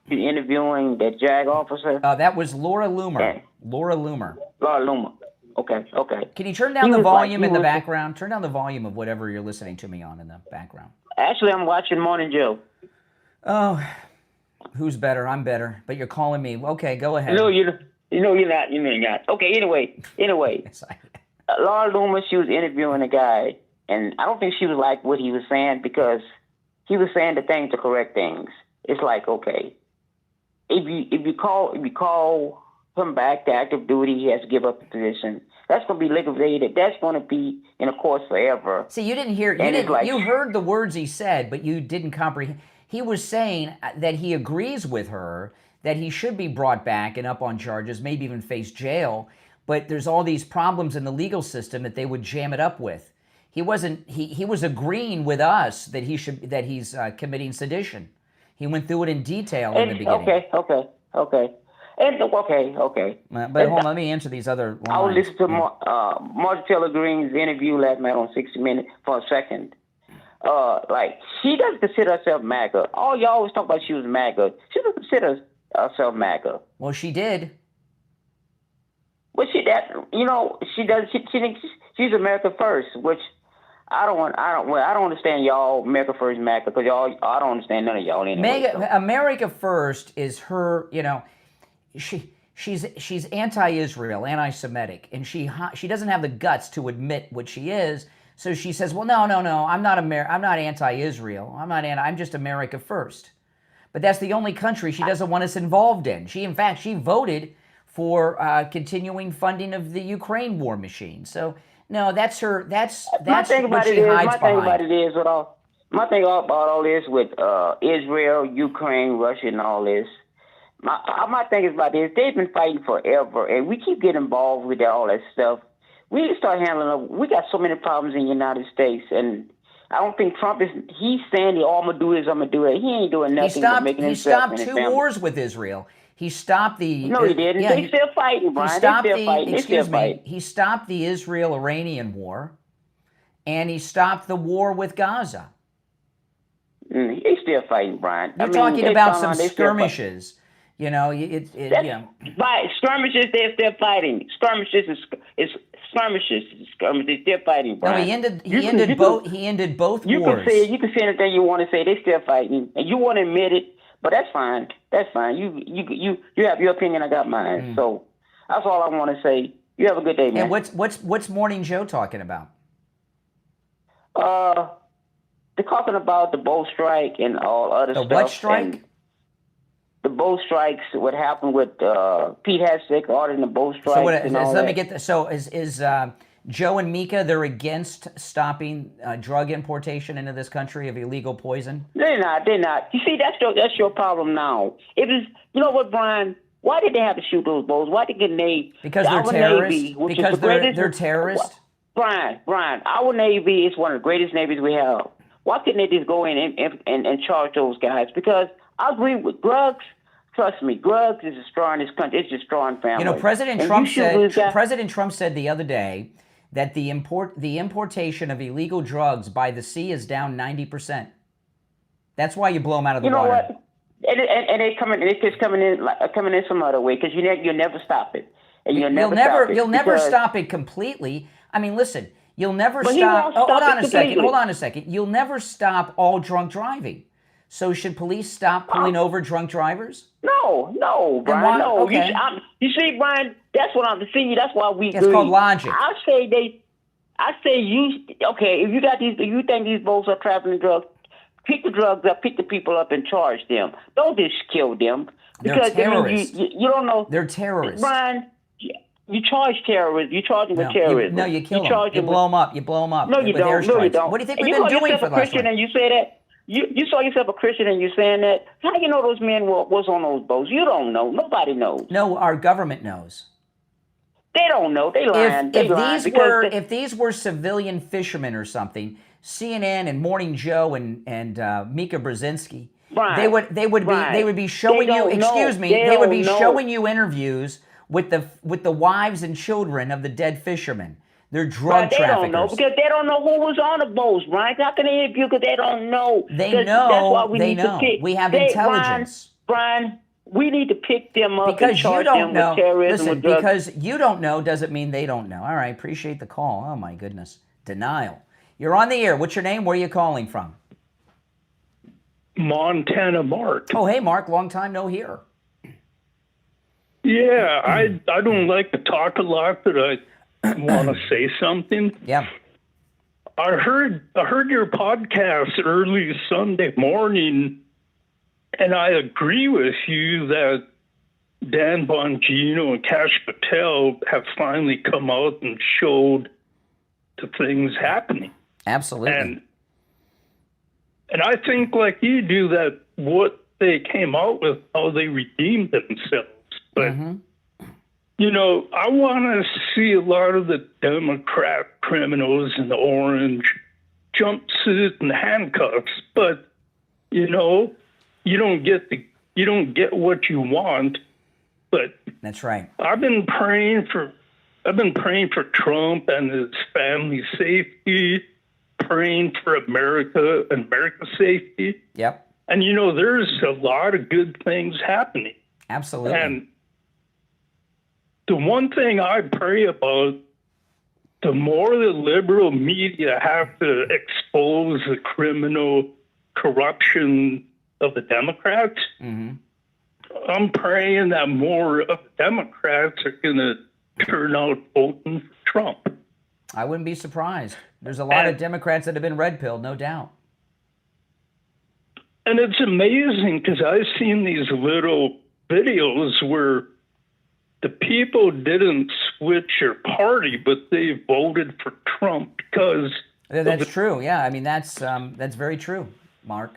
She's interviewing that JAG officer. That was Laura Loomer. Yeah. Laura Loomer. Okay. Can you turn down the volume in the background? Turn down the volume of whatever you're listening to me on in the background. Actually, I'm watching Morning Joe. Oh, who's better? I'm better, but you're calling me. Okay, go ahead. No, you're not. Okay, anyway. Yes, Laura Loomer, she was interviewing a guy, and I don't think she was like what he was saying because he was saying the things to correct things. It's like, okay, if you call him back to active duty, he has to give up the position. That's going to be liquidated. That's going to be in the courts forever. See, you didn't hear. You heard the words he said, but you didn't comprehend. He was saying that he agrees with her that he should be brought back and up on charges, maybe even face jail. But there's all these problems in the legal system that they would jam it up with. He wasn't. He was agreeing with us that he's committing sedition. He went through it in detail in the beginning. Okay. But hold on, let me answer these other lines. I was listening to Marjorie Taylor Greene's interview last night on 60 Minutes for a second. She doesn't consider herself MAGA. All y'all always talk about she was MAGA. She doesn't consider herself MAGA. Well, she did. Well, she does. She thinks she's America first, which I don't understand y'all America first MAGA because I don't understand none of y'all anyway. America first is her. She's anti-Israel, anti-Semitic, and she doesn't have the guts to admit what she is. So she says, "Well, no, I'm not anti-Israel. I'm just America first." But that's the only country she doesn't want us involved in. She voted for continuing funding of the Ukraine war machine. So no, that's her. That's what she hides behind. My thing about all this with Israel, Ukraine, Russia, and all this. My thing is about this. They've been fighting forever, and we keep getting involved with all that stuff. We need to start handling it. We got so many problems in the United States, and I don't think Trump is. He's saying, "All I'm gonna do is I'm gonna do it." He ain't doing nothing but making He himself stopped and his 2 family. wars with Israel. He stopped the. No, he didn't. Yeah, they still fighting, Brian. They still fighting. Excuse me. He stopped the Israel-Iranian war, and he stopped the war with Gaza. They still fighting, Brian. You're talking about some skirmishes. You know, By skirmishes, they're still fighting. Skirmishes is skirmishes. They're still fighting, Brian. No, he ended both wars. You can say anything you want to say. They still fighting, and you want to admit it, but that's fine. That's fine. You have your opinion. I got mine. So that's all I want to say. You have a good day, man. And what's Morning Joe talking about? They're talking about the boat strike and all other stuff. The what strike? The boat strikes. What happened with Pete Hessick ordering the boat strikes. Let me get this. So is Joe and Mika, they're against stopping drug importation into this country of illegal poison? They're not. You see, that's your problem now. It is. You know what, Brian? Why did they have to shoot those boats? Why did they? Because they're terrorists. Because they're terrorists. Brian, our Navy is one of the greatest navies we have. Why couldn't they just go in and charge those guys? Because I agree with drugs. Trust me, drugs is destroying this country. It's destroying families. You know, President Trump said the other day that the importation of illegal drugs by the sea is down 90%. That's why you blow them out of the water. You know what? And it's just coming in some other way because you'll never stop it, and you'll never stop it completely. I mean, listen, you'll never stop. Hold on a second. You'll never stop all drunk driving. So should police stop pulling over drunk drivers? No, Brian. No. Okay. You see, Brian, that's what I'm seeing. That's why we. It's called logic. I say you. Okay, if you think these boats are traveling drugs, pick the drugs up, pick the people up, and charge them. Don't just kill them because they're terrorists. You don't know. They're terrorists, Brian. You charge terrorists. You charge them with terrorism. You kill them. You blow them up. You blow them up. No, you don't. No, you don't. What do you think we've been doing for the last Christian, and you say that. You saw yourself a Christian and you're saying that. How do you know those men was on those boats? You don't know. Nobody knows. No, our government knows. They don't know. They lying. If these were civilian fishermen or something, CNN and Morning Joe and Mika Brzezinski, they would be showing you. Excuse me. They would be showing you interviews with the wives and children of the dead fishermen. They're drug traffickers. They don't know because they don't know who was on the boats, Brian. How can they interview because they don't know? They know. That's why we need to pick. We have intelligence. Brian, we need to pick them up because and charge them with terrorism. Listen, because you don't know doesn't mean they don't know. All right, appreciate the call. Oh, my goodness. Denial. You're on the air. What's your name? Where are you calling from? Montana Mark. Oh, hey, Mark. Long time no hear. Yeah, I don't like to talk a lot, but I want to say something. Yeah. I heard your podcast early Sunday morning, and I agree with you that Dan Bongino and Kash Patel have finally come out and showed the things happening. Absolutely. And I think, like you do, that what they came out with, how they redeemed themselves. But you know, I want to see a lot of the Democrat criminals in the orange jumpsuit and handcuffs, but you know, you don't get what you want. But that's right. I've been praying for Trump and his family's safety, praying for America's safety. Yep. And you know, there's a lot of good things happening. Absolutely. And the one thing I pray about, the more the liberal media have to expose the criminal corruption of the Democrats, I'm praying that more of the Democrats are going to turn out voting for Trump. I wouldn't be surprised. There's a lot of Democrats that have been red-pilled, no doubt. And it's amazing because I've seen these little videos where the people didn't switch their party, but they voted for Trump because... That's true, yeah. I mean, that's very true, Mark.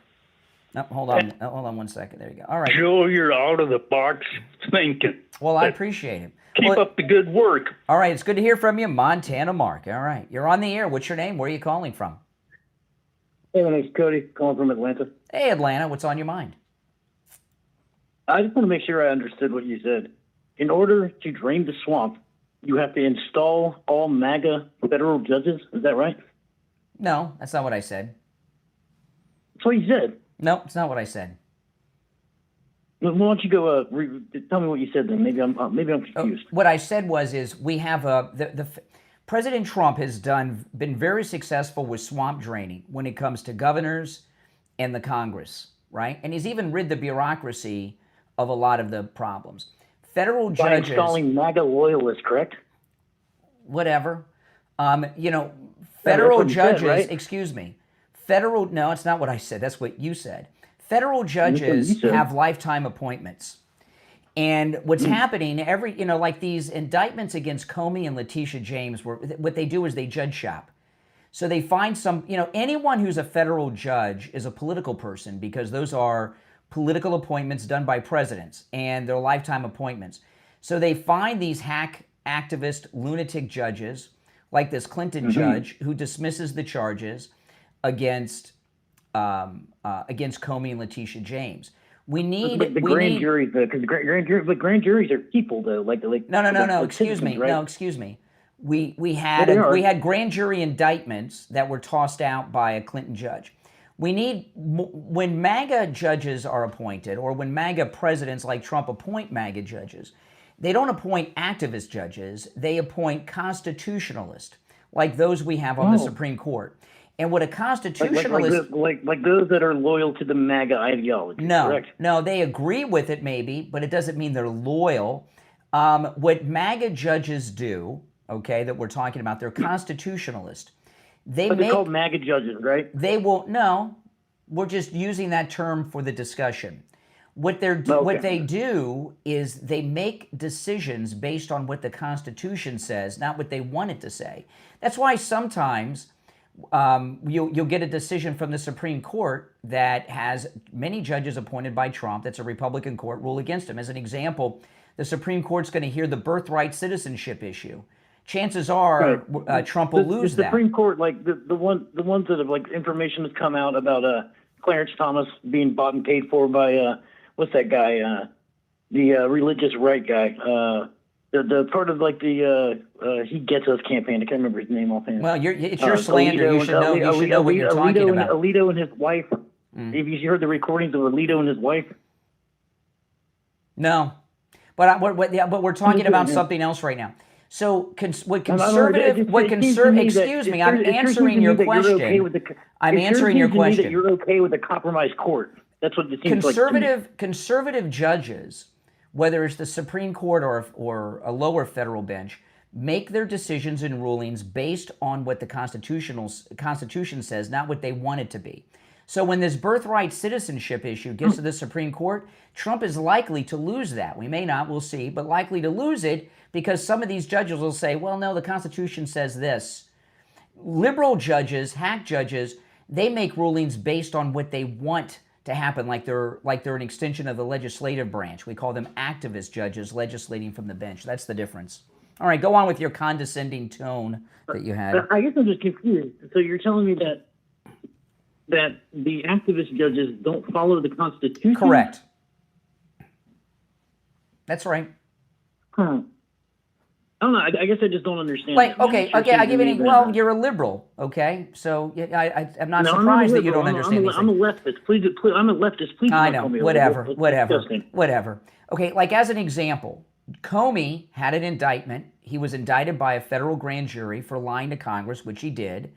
No, hold on 1 second. There you go. All right. Joe, you're out of the box thinking. Well, I appreciate it. Keep up the good work. All right, it's good to hear from you, Montana Mark. All right, you're on the air. What's your name? Where are you calling from? Hey, my name's Cody, calling from Atlanta. Hey, Atlanta, what's on your mind? I just want to make sure I understood what you said. In order to drain the swamp, you have to install all MAGA federal judges. Is that right? No, that's not what I said. That's what you said. No, it's not what I said. Well, why don't you go tell me what you said then? Maybe I'm confused. What I said is we have President Trump has been very successful with swamp draining when it comes to governors and the Congress, right? And he's even rid the bureaucracy of a lot of the problems. Federal By judges installing MAGA loyalists, correct? whatever. Federal that's what you judges, said, right? excuse me. No, it's not what I said. That's what you said. Federal judges said. have lifetime appointments. And what's happening, like these indictments against Comey and Letitia James, what they do is they judge shop. So they find anyone who's a federal judge is a political person because those are political appointments done by presidents and they're lifetime appointments. So they find these hack activist lunatic judges like this Clinton judge who dismisses the charges against Comey and Letitia James. We need the grand juries, because grand juries are people though. No. Excuse me. Right? No, excuse me. We had grand jury indictments that were tossed out by a Clinton judge. We need, when MAGA judges are appointed, or when MAGA presidents like Trump appoint MAGA judges, they don't appoint activist judges. They appoint constitutionalists, like those we have on the Supreme Court. And what a constitutionalist... Like those that are loyal to the MAGA ideology, correct? No, they agree with it maybe, but it doesn't mean they're loyal. What MAGA judges do, okay, that we're talking about, they're constitutionalists. They're called MAGA judges, right? No, we're just using that term for the discussion. What they do is they make decisions based on what the Constitution says, not what they want it to say. That's why sometimes you'll get a decision from the Supreme Court that has many judges appointed by Trump, that's a Republican court, rule against him. As an example, the Supreme Court's going to hear the birthright citizenship issue. Chances are Trump will lose that. The Supreme Court, like the ones that have information has come out about Clarence Thomas being bought and paid for by what's that guy? The religious right guy. The part of He Gets Us campaign. I can't remember his name offhand. Well, it's your slander. You should know what you're talking about. Alito and his wife. Have you heard the recordings of Alito and his wife? No, but we're talking about something else right now. So excuse me, I'm answering your question. I'm answering your question. That you're okay with a compromised court. That's what it seems like to me. Conservative judges, whether it's the Supreme Court or a lower federal bench, make their decisions and rulings based on what the Constitution says, not what they want it to be. So when this birthright citizenship issue gets to the Supreme Court, Trump is likely to lose that. We may not, we'll see, but likely to lose it because some of these judges will say, well, no, the Constitution says this. Liberal judges, hack judges, they make rulings based on what they want to happen, like they're an extension of the legislative branch. We call them activist judges legislating from the bench. That's the difference. All right, go on with your condescending tone that you had. I guess I'm just confused. So you're telling me that the activist judges don't follow the Constitution? Correct. That's right. Huh. I don't know. I guess I just don't understand. Okay. I give you well, you're a liberal. Okay, so I'm not surprised that you don't understand these things. I'm a leftist. Please, I'm a leftist. Please. I know. Whatever. Okay, like as an example, Comey had an indictment. He was indicted by a federal grand jury for lying to Congress, which he did.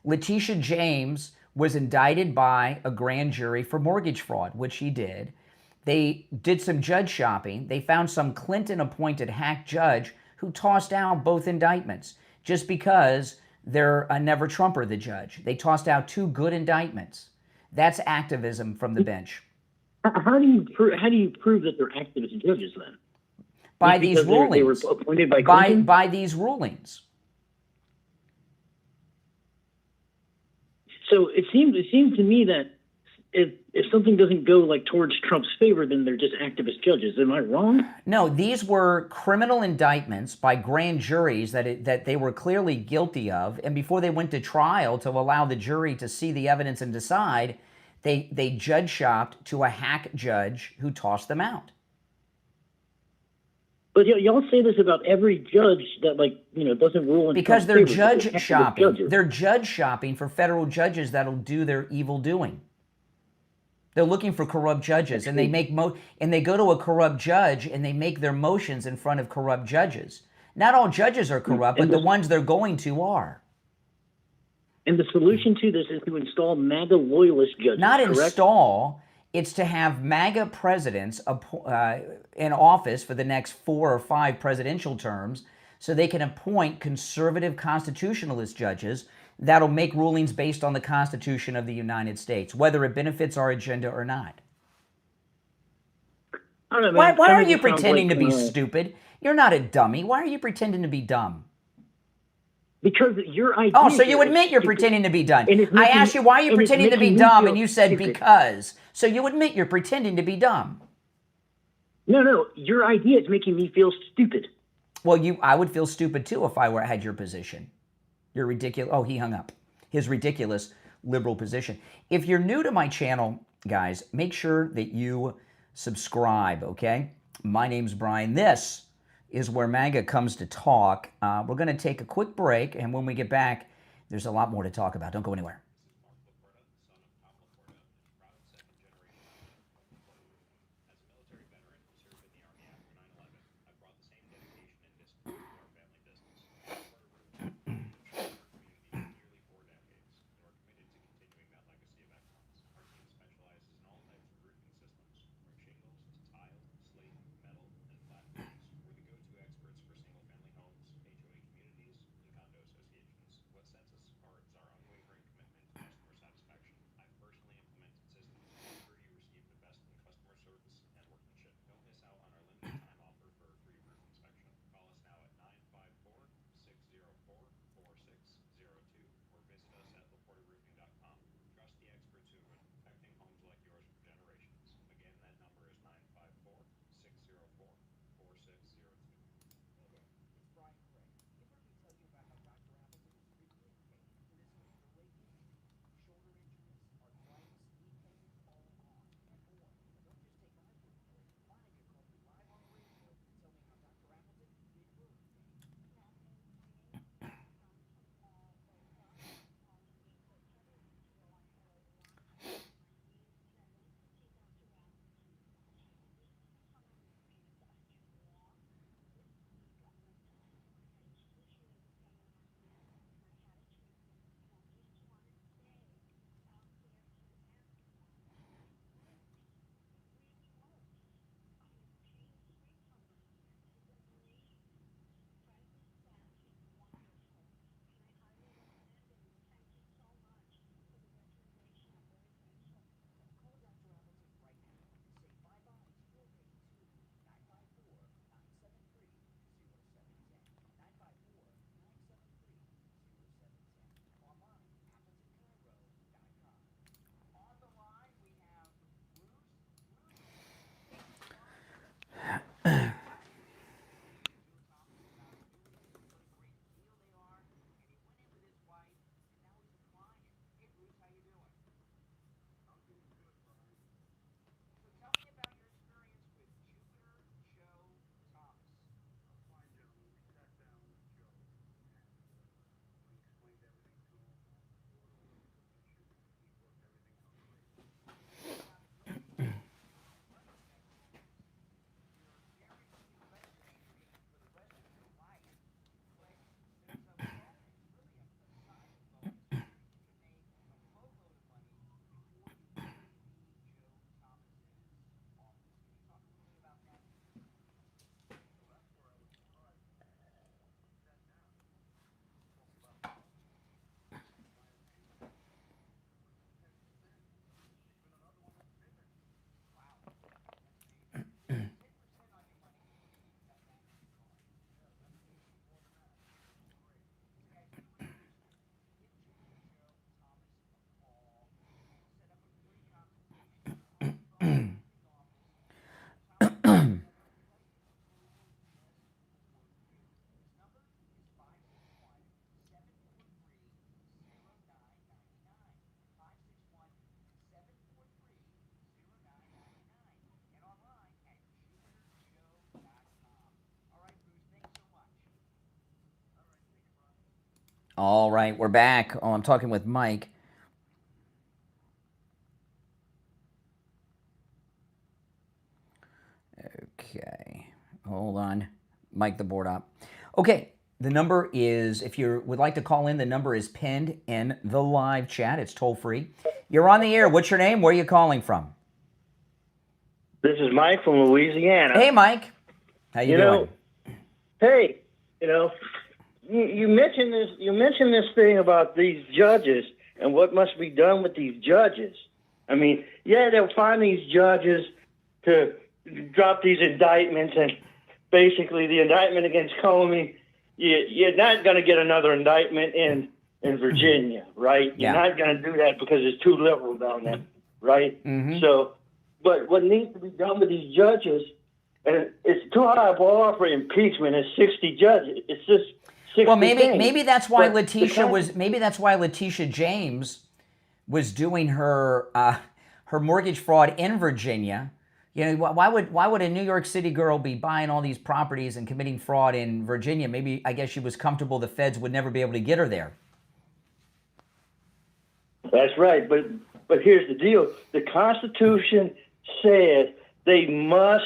Letitia James was indicted by a grand jury for mortgage fraud, which he did. They did some judge shopping. They found some Clinton-appointed hack judge who tossed out both indictments just because they're a never-Trumper, the judge. They tossed out two good indictments. That's activism from the bench. How do you prove that they're activist judges then? By these rulings. They were appointed by Clinton? By these rulings. So it seems to me that if something doesn't go like towards Trump's favor, then they're just activist judges. Am I wrong? No, these were criminal indictments by grand juries that they were clearly guilty of, and before they went to trial to allow the jury to see the evidence and decide, they judge shopped to a hack judge who tossed them out. But y'all say this about every judge that doesn't rule in because Trump's they're favor, judge activist shopping. judges. They're judge shopping for federal judges that'll do their evil doing. They're looking for corrupt judges, and they go to a corrupt judge and they make their motions in front of corrupt judges. Not all judges are corrupt, but the ones they're going to are. And the solution to this is to install MAGA loyalist judges. Not correct? install. It's to have MAGA presidents in office for the next 4 or 5 presidential terms, so they can appoint conservative constitutionalist judges that'll make rulings based on the Constitution of the United States, whether it benefits our agenda or not. I don't know, Why man. are Some you of it sounds pretending like, to be stupid? You're not a dummy. Why are you pretending to be dumb? Because your idea. Oh, so you admit you're pretending to be dumb. And it's I making- asked you, why are you and it's pretending to be making me dumb? feel And you said, stupid. because. So you admit you're pretending to be dumb. No, your idea is making me feel stupid. Well, I would feel stupid too if I had your position. You're ridiculous. Oh, he hung up. His ridiculous liberal position. If you're new to my channel, guys, make sure that you subscribe, okay? My name's Brian. This is where MAGA comes to talk. We're going to take a quick break, and when we get back, there's a lot more to talk about. Don't go anywhere. All right, we're back. Oh, I'm talking with Mike. Okay, hold on. Mic the board up. Okay, the number is, if you would like to call in, the number is pinned in the live chat. It's toll free. You're on the air. What's your name? Where are you calling from? This is Mike from Louisiana. Hey, Mike. How you doing? Hey, you mentioned this. You mentioned this thing about these judges and what must be done with these judges. I mean, yeah, they'll find these judges to drop these indictments, and basically the indictment against Comey, you're not going to get another indictment in Virginia, right? You're not going to do that because it's too liberal down there, right? Mm-hmm. So, but what needs to be done with these judges, and it's too high a bar for impeachment. It's 60 judges. It's just 60 Well, maybe things. that's why But Letitia James was doing her her mortgage fraud in Virginia. You know, why would a New York City girl be buying all these properties and committing fraud in Virginia? Maybe, I guess she was comfortable the feds would never be able to get her there. That's right. But here's the deal. The Constitution says they must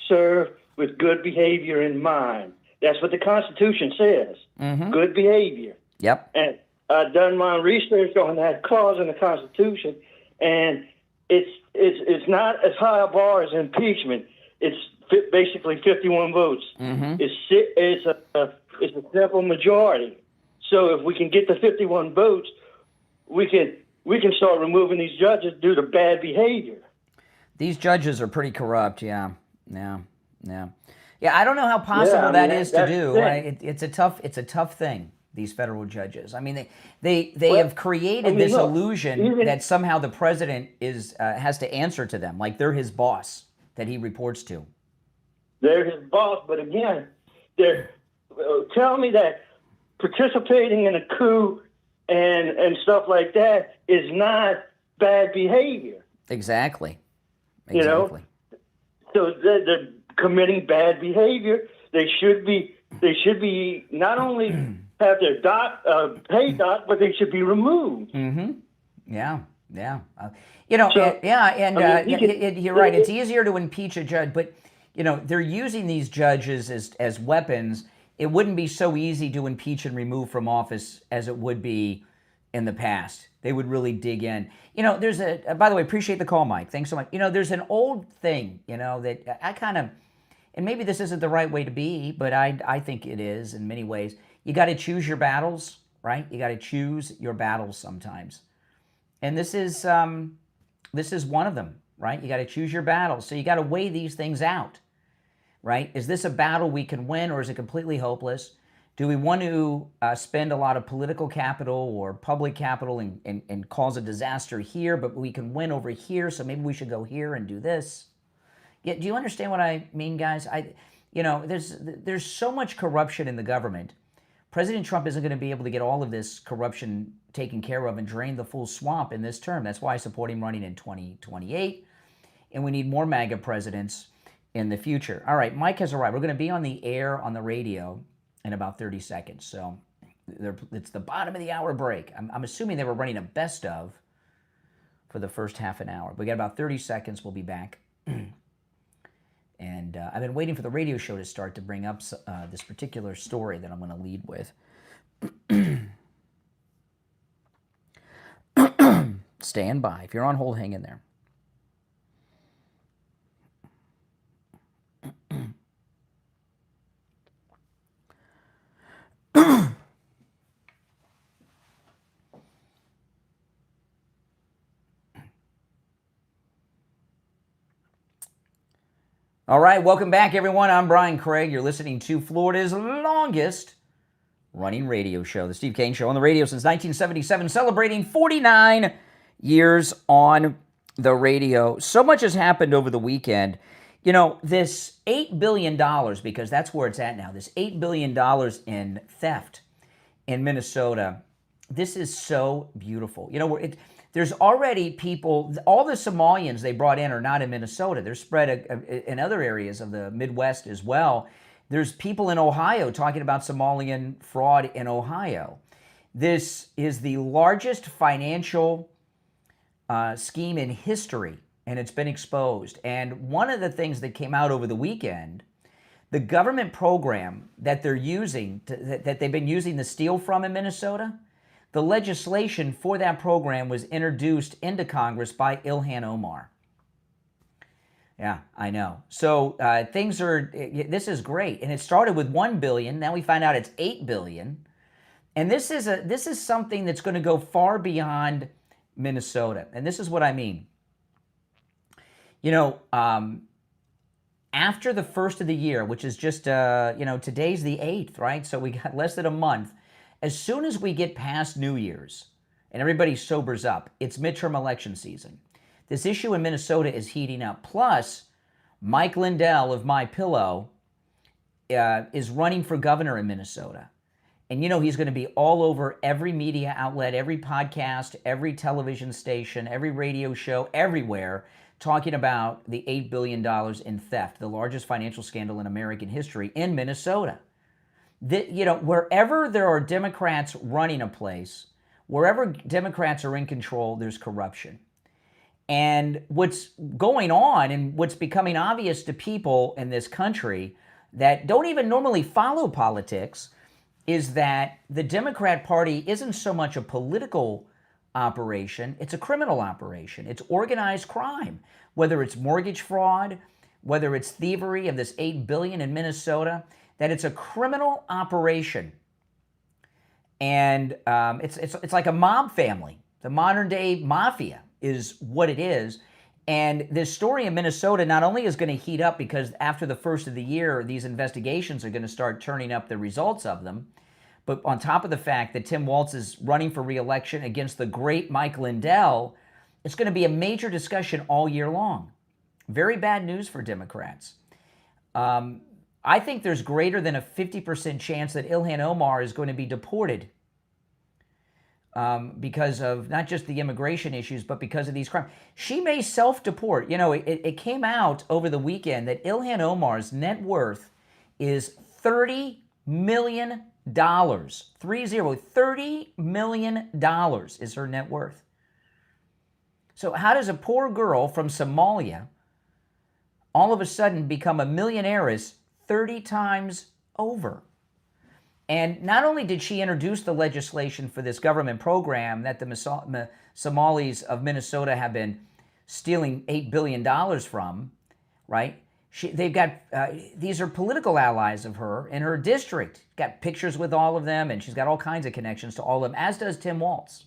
serve with good behavior in mind. That's what the Constitution says. Mm-hmm. Good behavior. Yep. And I've done my research on that clause in the Constitution, and it's not as high a bar as impeachment. It's basically 51 votes. Mm-hmm. It's a simple majority. So if we can get the 51 votes, we can start removing these judges due to bad behavior. These judges are pretty corrupt. Yeah. I don't know how possible that is to do. Right? It's a tough thing. These federal judges. I mean, they have created this illusion that somehow the president has to answer to them, like they're his boss that he reports to. They're his boss, but again, they're tell me that participating in a coup and stuff like that is not bad behavior. Exactly. You know, so they're committing bad behavior. They should be not only have their pay docked, but they should be removed. Mm-hmm. Yeah. You're right. It's easier to impeach a judge, but they're using these judges as weapons. It wouldn't be so easy to impeach and remove from office as it would be in the past. They would really dig in. There's by the way, appreciate the call, Mike. Thanks so much. There's an old thing, that I kind of, and maybe this isn't the right way to be, but I think it is in many ways. You got to choose your battles, right? You got to choose your battles sometimes. And this is one of them, right? You got to choose your battles. So you got to weigh these things out, right? Is this a battle we can win, or is it completely hopeless? Do we want to spend a lot of political capital or public capital and cause a disaster here, but we can win over here, so maybe we should go here and do this? Yeah, do you understand what I mean, guys? There's so much corruption in the government. President Trump isn't going to be able to get all of this corruption taken care of and drain the full swamp in this term. That's why I support him running in 2028. And we need more MAGA presidents in the future. All right, Mike has arrived. We're going to be on the air on the radio in about 30 seconds. So it's the bottom of the hour break. I'm assuming they were running a best of for the first half an hour. We got about 30 seconds. We'll be back. And I've been waiting for the radio show to start to bring up this particular story that I'm going to lead with. Stand by. If you're on hold, hang in there. All right, welcome back, everyone. I'm Brian Craig. You're listening to Florida's longest running radio show, The Steve Kane Show, on the radio since 1977, celebrating 49 years on the radio. So much has happened over the weekend. This $8 billion, because that's where it's at now, this $8 billion in theft in Minnesota, this is so beautiful. There's already people, all the Somalians they brought in are not in Minnesota. They're spread in other areas of the Midwest as well. There's people in Ohio talking about Somalian fraud in Ohio. This is the largest financial scheme in history, and it's been exposed. And one of the things that came out over the weekend, the government program that they're using, that they've been using to steal from in Minnesota, the legislation for that program was introduced into Congress by Ilhan Omar. Yeah, I know. So this is great. And it started with $1 billion. Now we find out it's $8 billion. And this is something that's going to go far beyond Minnesota. And this is what I mean. You know, after the first of the year, which is just, today's the 8th, right? So we got less than a month. As soon as we get past New Year's and everybody sobers up, it's midterm election season. This issue in Minnesota is heating up. Plus, Mike Lindell of My Pillow is running for governor in Minnesota. And you know he's going to be all over every media outlet, every podcast, every television station, every radio show, everywhere, talking about the $8 billion in theft, the largest financial scandal in American history in Minnesota. Wherever there are Democrats running a place, wherever Democrats are in control, there's corruption. And what's going on and what's becoming obvious to people in this country that don't even normally follow politics is that the Democrat Party isn't so much a political operation, it's a criminal operation. It's organized crime, whether it's mortgage fraud, whether it's thievery of this $8 billion in Minnesota, that it's a criminal operation. And it's like a mob family. The modern day mafia is what it is. And this story in Minnesota not only is going to heat up because after the first of the year, these investigations are going to start turning up the results of them, but on top of the fact that Tim Walz is running for re-election against the great Mike Lindell, it's going to be a major discussion all year long. Very bad news for Democrats. I think there's greater than a 50% chance that Ilhan Omar is going to be deported because of not just the immigration issues, but because of these crimes. She may self-deport. You know, it came out over the weekend that Ilhan Omar's net worth is $30 million. $30 million is her net worth. So how does a poor girl from Somalia all of a sudden become a millionaire 30 times over? And not only did she introduce the legislation for this government program that the Somalis of Minnesota have been stealing $8 billion from, right? They've got, these are political allies of her in her district. Got pictures with all of them, and she's got all kinds of connections to all of them, as does Tim Walz.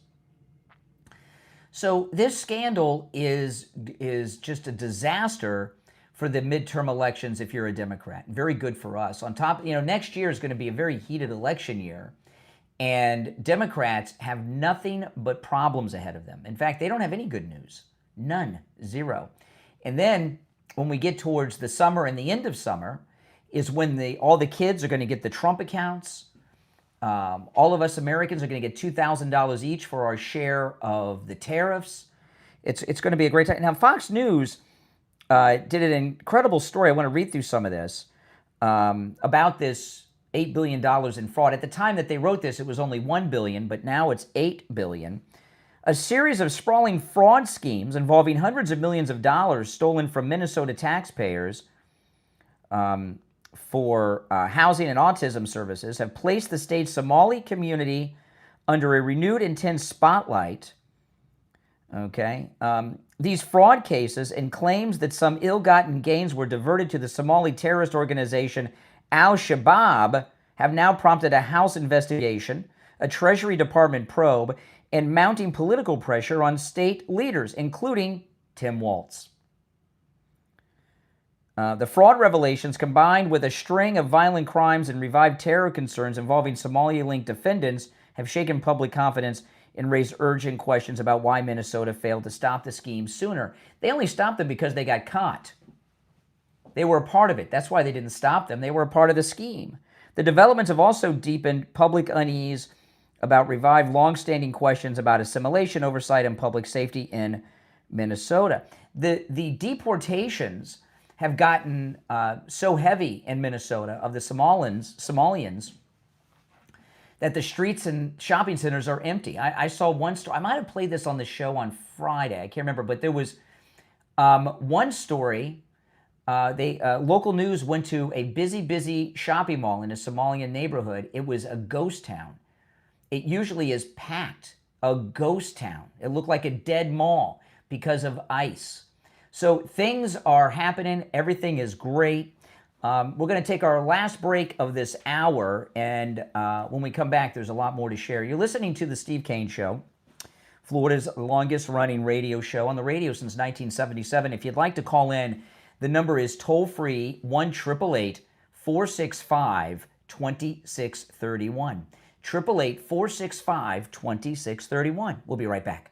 So this scandal is just a disaster for the midterm elections if you're a Democrat. Very good for us. On top, next year is going to be a very heated election year, and Democrats have nothing but problems ahead of them. In fact, they don't have any good news. None. Zero. And then when we get towards the summer and the end of summer is when all the kids are going to get the Trump accounts. All of us Americans are going to get $2,000 each for our share of the tariffs. It's going to be a great time. Now, Fox News did an incredible story. I want to read through some of this about this $8 billion in fraud. At the time that they wrote this, it was only $1 billion, but now it's $8 billion. A series of sprawling fraud schemes involving hundreds of millions of dollars stolen from Minnesota taxpayers for housing and autism services have placed the state's Somali community under a renewed intense spotlight. Okay. These fraud cases and claims that some ill-gotten gains were diverted to the Somali terrorist organization Al-Shabaab have now prompted a House investigation, a Treasury Department probe, and mounting political pressure on state leaders, including Tim Walz. The fraud revelations, combined with a string of violent crimes and revived terror concerns involving Somalia-linked defendants, have shaken public confidence and raised urgent questions about why Minnesota failed to stop the scheme sooner. They only stopped them because they got caught. They were a part of it. That's why they didn't stop them. They were a part of the scheme. The developments have also deepened public unease about revived long-standing questions about assimilation, oversight, and public safety in Minnesota. The deportations have gotten so heavy in Minnesota of the Somalians that the streets and shopping centers are empty. I saw one story. I might have played this on the show on Friday. I can't remember, but there was one story. Local news went to a busy shopping mall in a Somalian neighborhood. It was a ghost town. It usually is packed. A ghost town. It looked like a dead mall because of ice. So things are happening. Everything is great. We're going to take our last break of this hour, and when we come back, there's a lot more to share. You're listening to The Steve Kane Show, Florida's longest-running radio show, on the radio since 1977. If you'd like to call in, the number is toll-free, 1-888-465-2631. 888-465-2631. We'll be right back.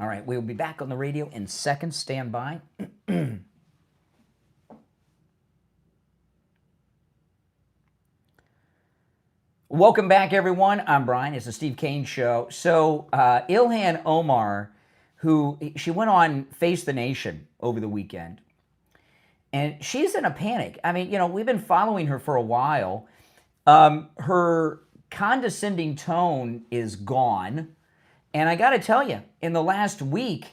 All right, we'll be back on the radio in seconds. Stand by. Welcome back, everyone. I'm Brian. It's the Steve Kane Show. So, Ilhan Omar, she went on Face the Nation over the weekend, And she's in a panic. I mean, we've been following her for a while. Her condescending tone is gone. And I got to tell you, in the last week,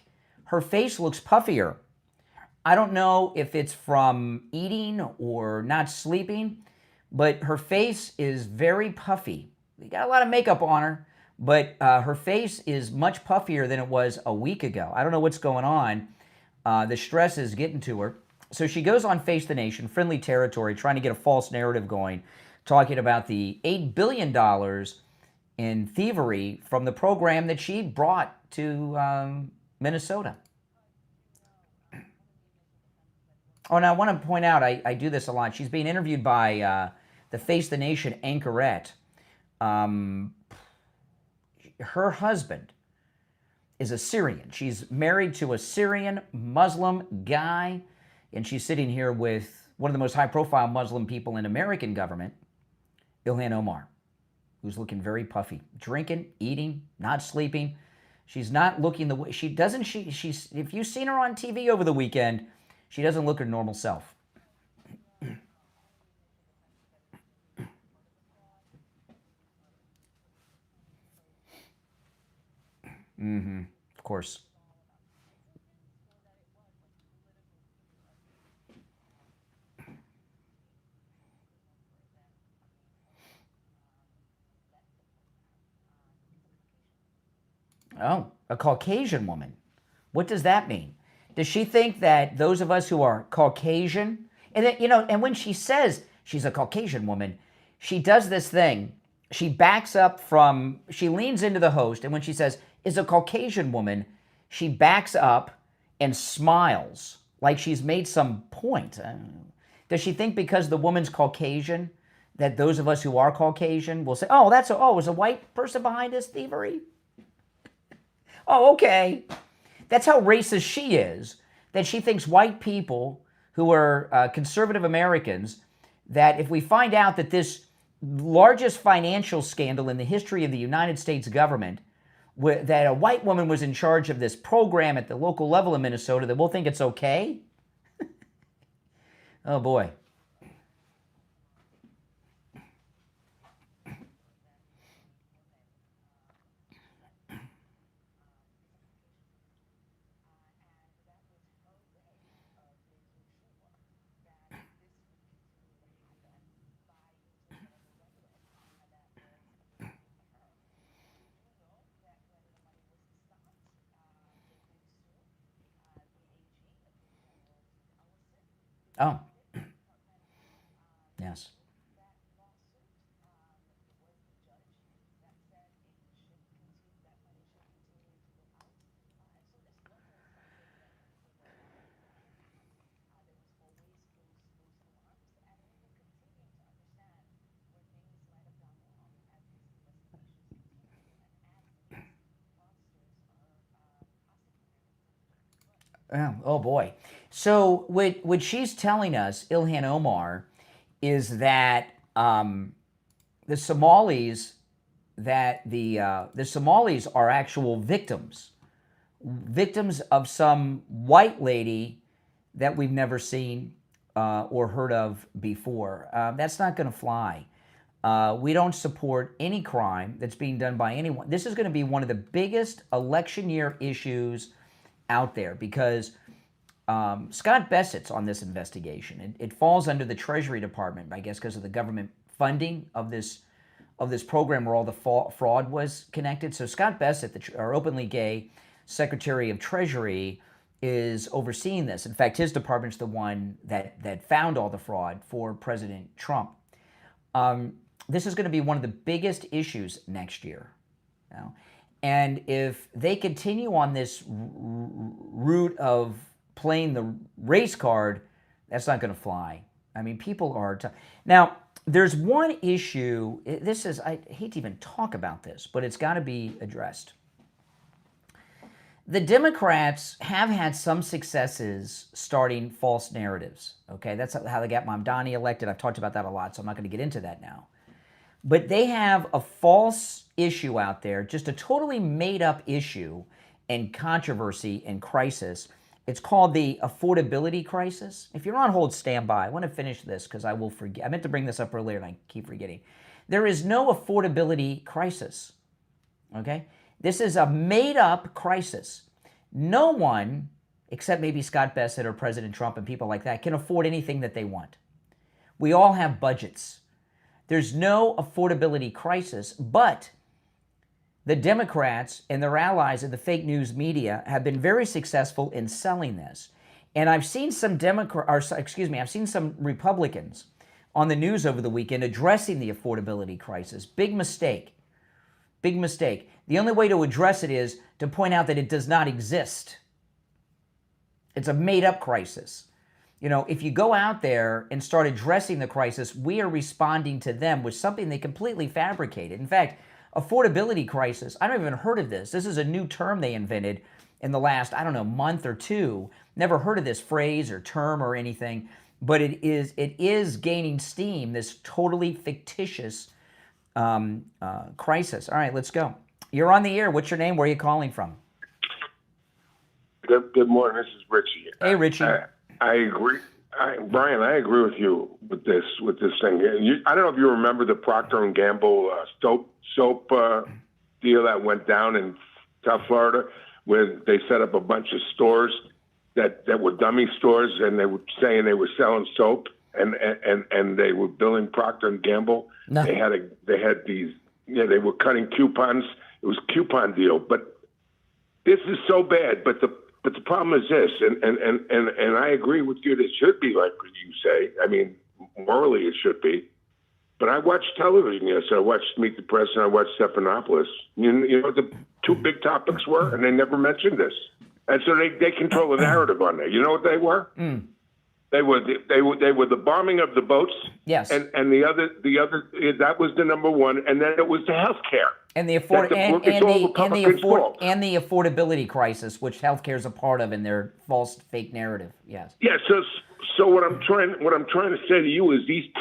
her face looks puffier. I don't know if it's from eating or not sleeping, but her face is very puffy. We got a lot of makeup on her, but her face is much puffier than it was a week ago. I don't know what's going on. The stress is getting to her. So she goes on Face the Nation, friendly territory, trying to get a false narrative going, talking about the $8 billion in thievery from the program that she brought to Minnesota. Oh, and I want to point out, I do this a lot. She's being interviewed by the Face the Nation anchorette. Her husband is a Syrian. She's married to a Syrian Muslim guy, and she's sitting here with one of the most high-profile Muslim people in American government, Ilhan Omar, who's looking very puffy, drinking, eating, not sleeping. She's not looking the way she's. If you've seen her on TV over the weekend, she doesn't look her normal self. Of course. Oh, a Caucasian woman. What does that mean? Does she think that those of us who are Caucasian, and then, and when she says she's a Caucasian woman, she does this thing. She backs up she leans into the host, and when she says, is a Caucasian woman, she backs up and smiles like she's made some point. Does she think because the woman's Caucasian that those of us who are Caucasian will say, it was a white person behind this thievery? Oh, okay. That's how racist she is, that she thinks white people who are conservative Americans, that if we find out that this largest financial scandal in the history of the United States government, that a white woman was in charge of this program at the local level in Minnesota, that we'll think it's okay? Oh, boy. Oh, yes. Oh boy. So what she's telling us, Ilhan Omar, is that the Somalis are actual victims of some white lady that we've never seen or heard of before. That's not going to fly. We don't support any crime that's being done by anyone. This is going to be one of the biggest election year issues out there because Scott Bessett's on this investigation. It falls under the Treasury Department, I guess, because of the government funding of this program where all the fraud was connected. So Scott Bessett, our openly gay Secretary of Treasury, is overseeing this. In fact, his department's the one that found all the fraud for President Trump. This is going to be one of the biggest issues next year. And if they continue on this route of playing the race card, that's not going to fly. I mean, people are... Now, there's one issue. I hate to even talk about this, but it's got to be addressed. The Democrats have had some successes starting false narratives. Okay, that's how they got Mamdani elected. I've talked about that a lot, so I'm not going to get into that now. But they have a false issue out there, just a totally made-up issue and controversy and crisis. It's called the affordability crisis. If you're on hold, stand by. I want to finish this because I will forget. I meant to bring this up earlier and I keep forgetting. There is no affordability crisis, okay? This is a made-up crisis. No one, except maybe Scott Bassett or President Trump and people like that, can afford anything that they want. We all have budgets. There's no affordability crisis, but the Democrats and their allies in the fake news media have been very successful in selling this. And I've seen some I've seen some Republicans on the news over the weekend addressing the affordability crisis. Big mistake. Big mistake. The only way to address it is to point out that it does not exist. It's a made-up crisis. You know, if you go out there and start addressing the crisis, we are responding to them with something they completely fabricated. In fact, affordability crisis, I don't even heard of this. This is a new term they invented in the last, I don't know, month or two. Never heard of this phrase or term or anything, but it is gaining steam, this totally fictitious crisis. All right, let's go. You're on the air. What's your name? Where are you calling from? Good morning. This is Richie. Hey, Richie. I agree. Brian, I agree with you with this thing. I don't know if you remember the Procter & Gamble soap deal that went down in South Florida, where they set up a bunch of stores that were dummy stores, and they were saying they were selling soap, and they were billing Procter & Gamble. No. They had these, they were cutting coupons. It was a coupon deal, but this is so bad. But the problem is this, and I agree with you that it should be like what you say. I mean, morally it should be. But I watched television yesterday. I watched Meet the President. I watched Stephanopoulos. You know what the two big topics were? And they never mentioned this. And so they control the narrative on there. You know what they were? Mm. They were the bombing of the boats. Yes. And the other that was the number one. And then it was the health care. And the affordability crisis, which healthcare is a part of in their false fake narrative. Yes. Yeah. So what I'm trying to say to you is these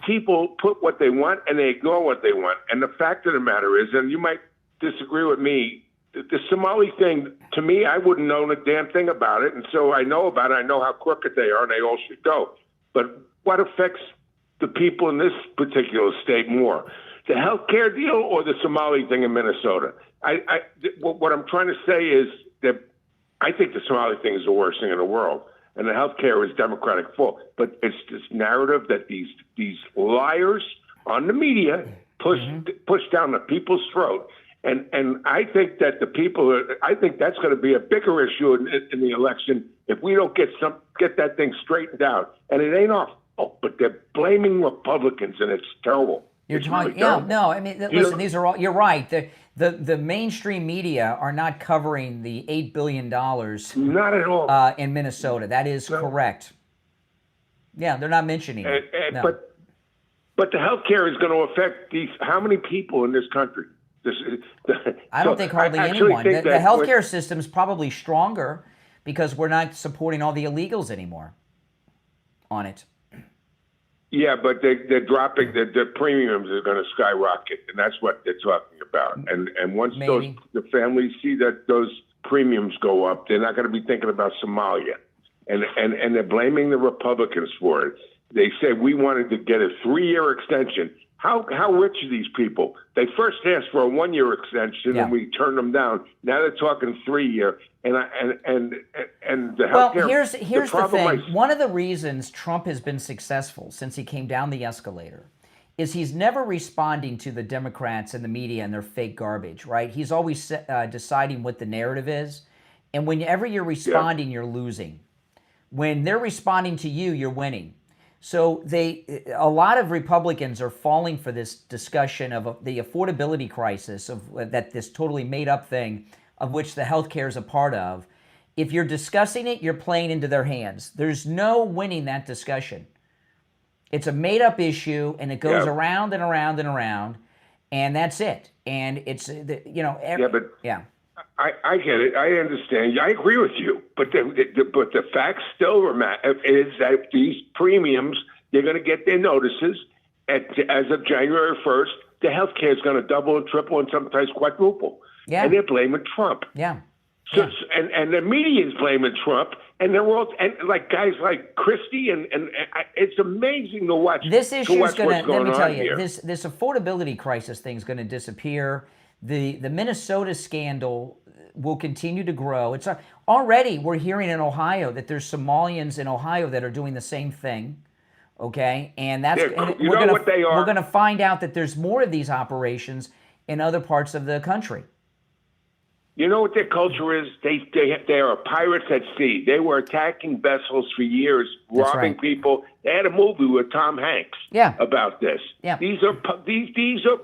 people put what they want and they ignore what they want. And the fact of the matter is, and you might disagree with me, the Somali thing, to me, I wouldn't know a damn thing about it. And so I know about it. I know how crooked they are, and they all should go. But what affects the people in this particular state more? The healthcare deal or the Somali thing in Minnesota? What I'm trying to say is that I think the Somali thing is the worst thing in the world, and the healthcare is Democratic fault. But it's this narrative that these liars on the media push down the people's throat, and I think that I think that's going to be a bigger issue in the election if we don't get that thing straightened out. And it ain't our fault, but they're blaming Republicans, and it's terrible. You're talking, yeah, no, I mean, listen, these are all, you're right. The mainstream media are not covering the $8 billion. Not at all. In Minnesota. That is correct. Yeah, they're not mentioning it. No. But the healthcare is going to affect how many people in this country? I don't think hardly anyone. The healthcare system is probably stronger because we're not supporting all the illegals anymore on it. Yeah, but they're dropping the premiums are going to skyrocket, and that's what they're talking about. And once the families see that those premiums go up, they're not going to be thinking about Somalia, and they're blaming the Republicans for it. They said we wanted to get a 3-year extension. How rich are these people? They first asked for a 1-year extension, and we turned them down. Now they're talking 3-year, and the healthcare. Well, here's the thing. One of the reasons Trump has been successful since he came down the escalator is he's never responding to the Democrats and the media and their fake garbage. Right? He's always deciding what the narrative is, and whenever you're responding, you're losing. When they're responding to you, you're winning. So a lot of Republicans are falling for this discussion of the affordability crisis of that this totally made up thing of which the healthcare is a part of. If you're discussing it, you're playing into their hands. There's no winning that discussion. It's a made up issue, and it goes around and around and around, and that's it. And it's I get it. I understand. I agree with you. But the fact still is that these premiums, they're going to get their notices as of January 1st. The health care is going to double and triple and sometimes quadruple. Yeah. And they're blaming Trump. Yeah. So, and the media's blaming Trump, and they're all and like guys like Christie, and it's amazing to watch. This issue is going to, let me tell you, here. this affordability crisis thing is going to disappear. The Minnesota scandal will continue to grow. It's already, we're hearing in Ohio that there's Somalians in Ohio that are doing the same thing. Okay, and that's you know what they are. We're going to find out that there's more of these operations in other parts of the country. You know what their culture is? They are pirates at sea. They were attacking vessels for years, robbing people. They had a movie with Tom Hanks about this. Yeah. These are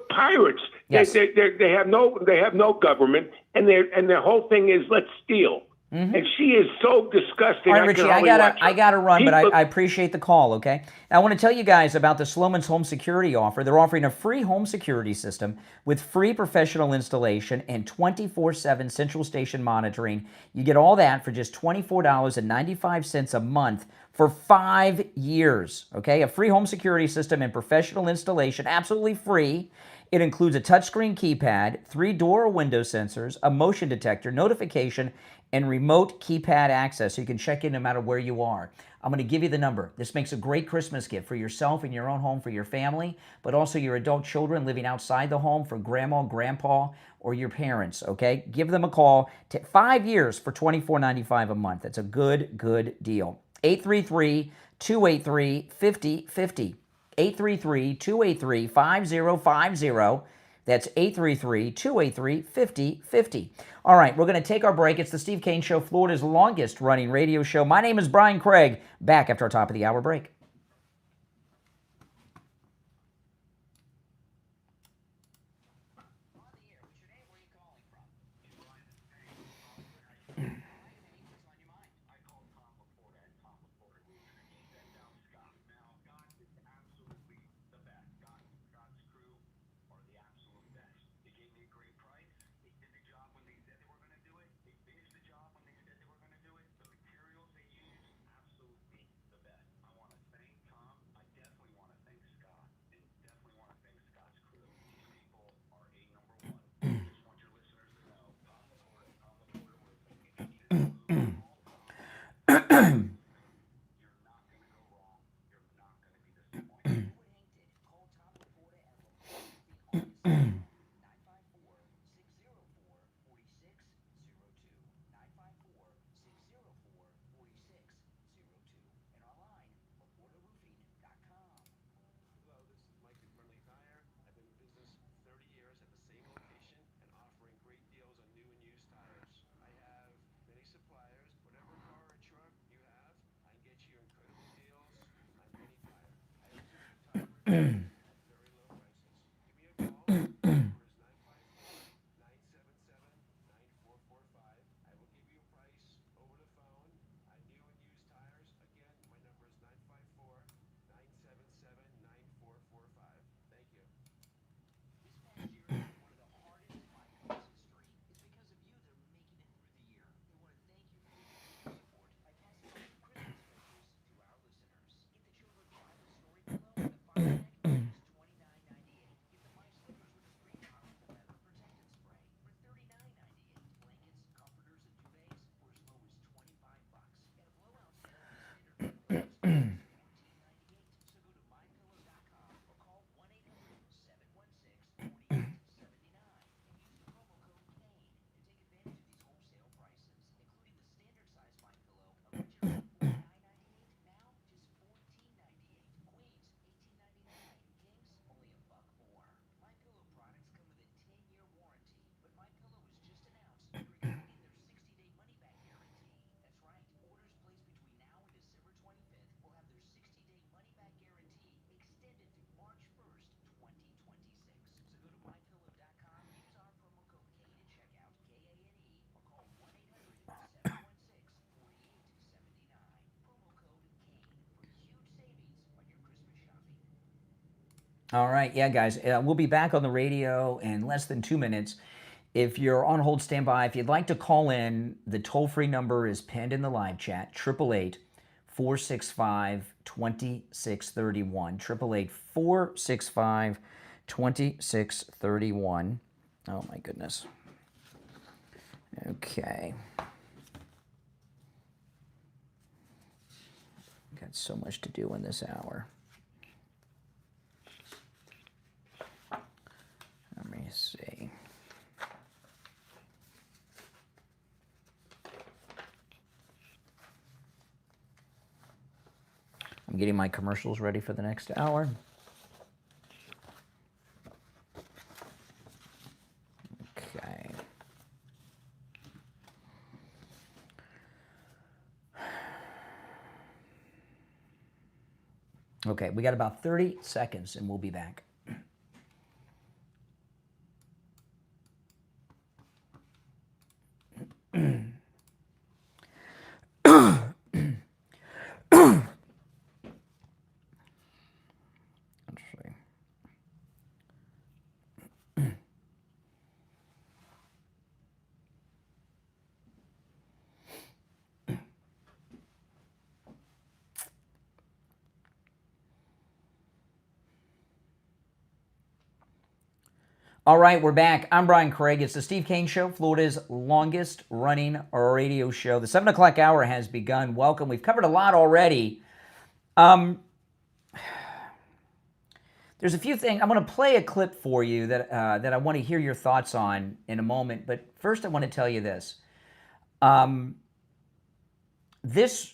pirates. Yes. They have no government, and their whole thing is let's steal. And she is so disgusting. All right, Richie, I gotta run, but I appreciate the call, okay? I want to tell you guys about the Sloman's Home Security offer. They're offering a free home security system with free professional installation and 24/7 central station monitoring. You get all that for just $24.95 a month for 5 years, okay? A free home security system and professional installation, absolutely free. It includes a touchscreen keypad, 3 door or window sensors, a motion detector, notification, and remote keypad access so you can check in no matter where you are. I'm going to give you the number. This makes a great Christmas gift for yourself in your own home, for your family, but also your adult children living outside the home, for grandma, grandpa, or your parents, okay? Give them a call. 5 years for $24.95 a month. That's a good deal. 833-283-5050. 833-283-5050. That's 833-283-5050. All right, we're going to take our break. It's the Steve Kane Show, Florida's longest running radio show. My name is Brian Craig. Back after our top of the hour break. All right, yeah, guys, we'll be back on the radio in less than 2 minutes. If you're on hold, stand by. If you'd like to call in, the toll-free number is pinned in the live chat, 888-465-2631, 888-465-2631. Oh, my goodness. Okay. Got so much to do in this hour. Let me see. I'm getting my commercials ready for the next hour. Okay. Okay, we got about 30 seconds and we'll be back. All right, we're back. I'm Brian Craig. It's the Steve Kane Show, Florida's longest running radio show. The 7 o'clock hour has begun. Welcome. We've covered a lot already. There's a few things. I'm going to play a clip for you that I want to hear your thoughts on in a moment. But first, I want to tell you this. This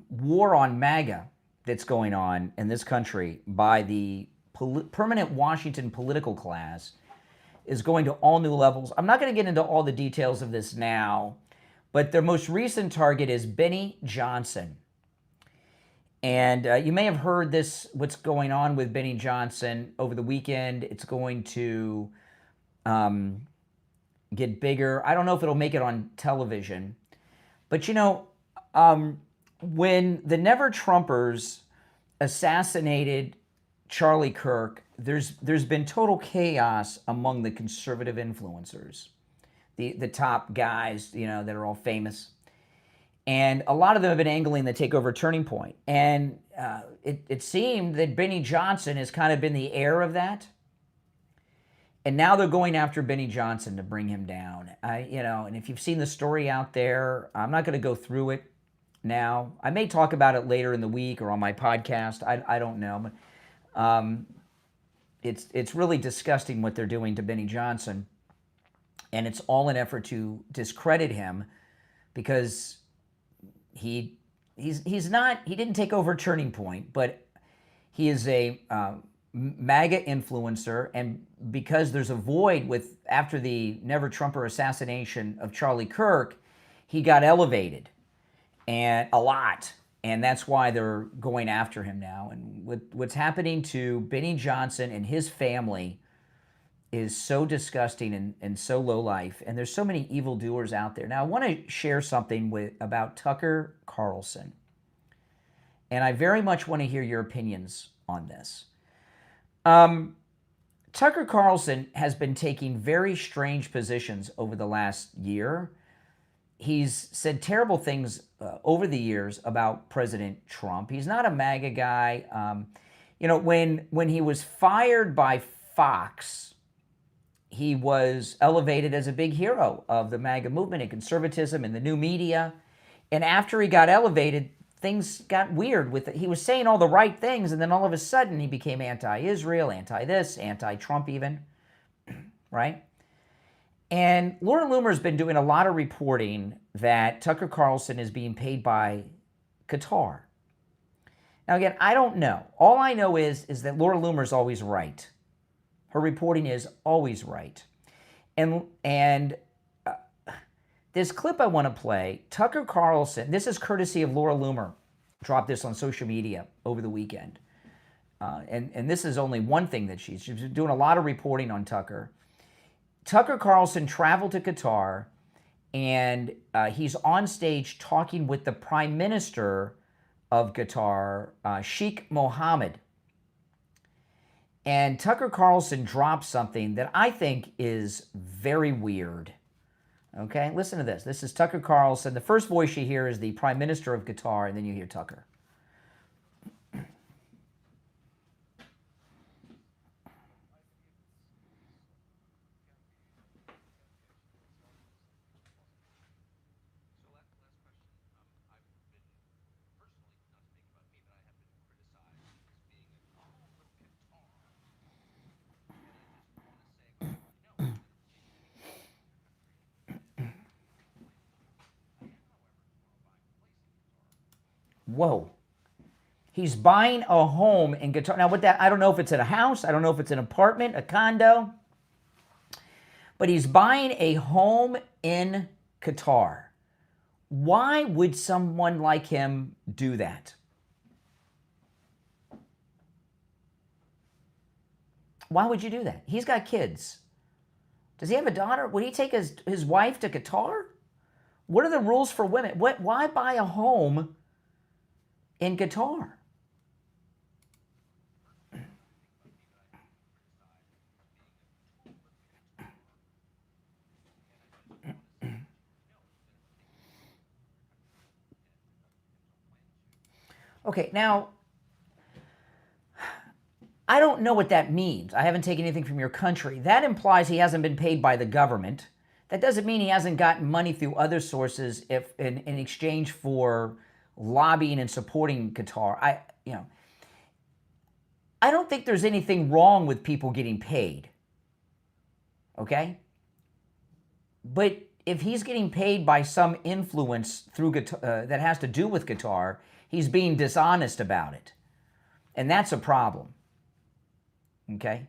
war on MAGA that's going on in this country by the permanent Washington political class is going to all new levels. I'm not going to get into all the details of this now, but their most recent target is Benny Johnson. And you may have heard this, what's going on with Benny Johnson over the weekend. It's going to get bigger. I don't know if it'll make it on television. But, you know, when the Never Trumpers assassinated Charlie Kirk, there's been total chaos among the conservative influencers, the top guys, you know, that are all famous. And a lot of them have been angling the takeover turning point. And it seemed that Benny Johnson has kind of been the heir of that. And now they're going after Benny Johnson to bring him down. And if you've seen the story out there, I'm not going to go through it now. I may talk about it later in the week or on my podcast. I don't know. But it's really disgusting what they're doing to Benny Johnson. And it's all an effort to discredit him because he didn't take over Turning Point, but he is a MAGA influencer, and because there's a void after the Never Trumper assassination of Charlie Kirk, he got elevated and a lot, and that's why they're going after him now. And what's happening to Benny Johnson and his family is so disgusting and so low life, and there's so many evildoers out there. Now, I want to share something about Tucker Carlson, and I very much want to hear your opinions on this. Tucker Carlson has been taking very strange positions over the last year. He's said terrible things over the years about President Trump. He's not a MAGA guy. When he was fired by Fox, he was elevated as a big hero of the MAGA movement and conservatism and the new media. And after he got elevated, things got weird with it. He was saying all the right things, and then all of a sudden he became anti-Israel, anti-this, anti-Trump even, right? And Laura Loomer's been doing a lot of reporting that Tucker Carlson is being paid by Qatar. Now again, I don't know. All I know is that Laura Loomer's always right. Her reporting is always right. And this clip I want to play, Tucker Carlson, this is courtesy of Laura Loomer, dropped this on social media over the weekend. And this is only one thing that she's doing a lot of reporting on Tucker. Tucker Carlson traveled to Qatar, and he's on stage talking with the Prime Minister of Qatar, Sheikh Mohammed. And Tucker Carlson dropped something that I think is very weird. Okay, listen to this. This is Tucker Carlson. The first voice you hear is the Prime Minister of Qatar, and then you hear Tucker. Whoa. He's buying a home in Qatar. Now, I don't know if it's in a house. I don't know if it's an apartment, a condo. But he's buying a home in Qatar. Why would someone like him do that? Why would you do that? He's got kids. Does he have a daughter? Would he take his wife to Qatar? What are the rules for women? Why buy a home in Qatar? Okay, now, I don't know what that means. I haven't taken anything from your country. That implies he hasn't been paid by the government. That doesn't mean he hasn't gotten money through other sources if in exchange for lobbying and supporting Qatar. I don't think there's anything wrong with people getting paid. Okay? But if he's getting paid by some influence through that has to do with Qatar, he's being dishonest about it. And that's a problem. Okay?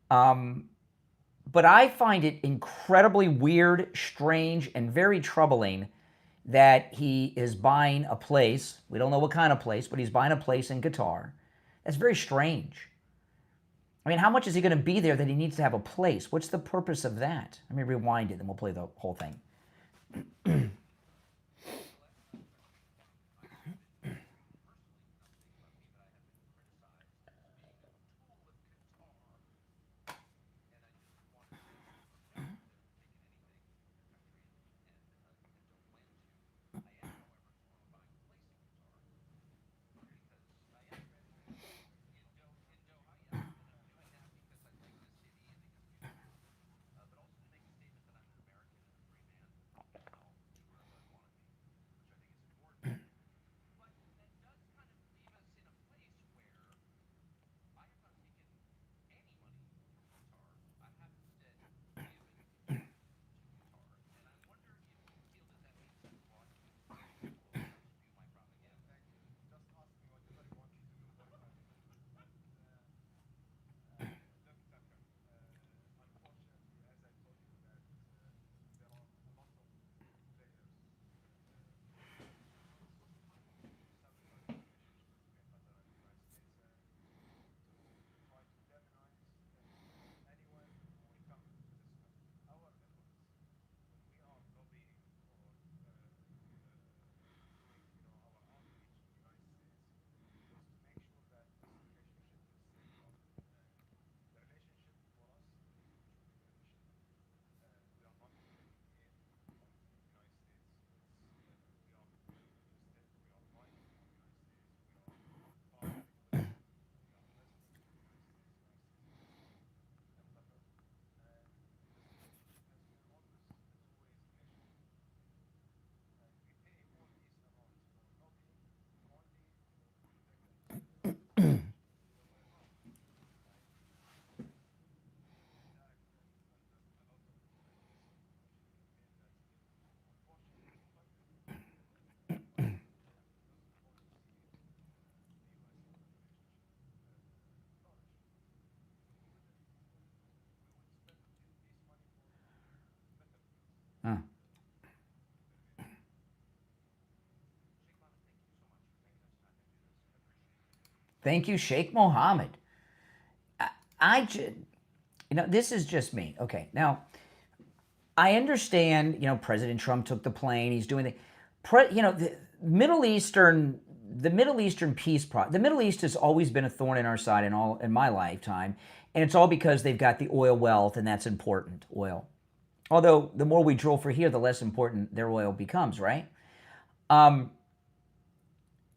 But I find it incredibly weird, strange, and very troubling that he is buying a place. We don't know what kind of place, but he's buying a place in Qatar. That's very strange. I mean, how much is he going to be there that he needs to have a place? What's the purpose of that? Let me rewind it, then we'll play the whole thing. Thank you, Sheikh Mohammed. This is just me. Okay, now, I understand, President Trump took the plane. He's doing the Middle Eastern peace process. The Middle East has always been a thorn in our side in my lifetime, and it's all because they've got the oil wealth, and that's important, oil. Although the more we drill for here, the less important their oil becomes, right?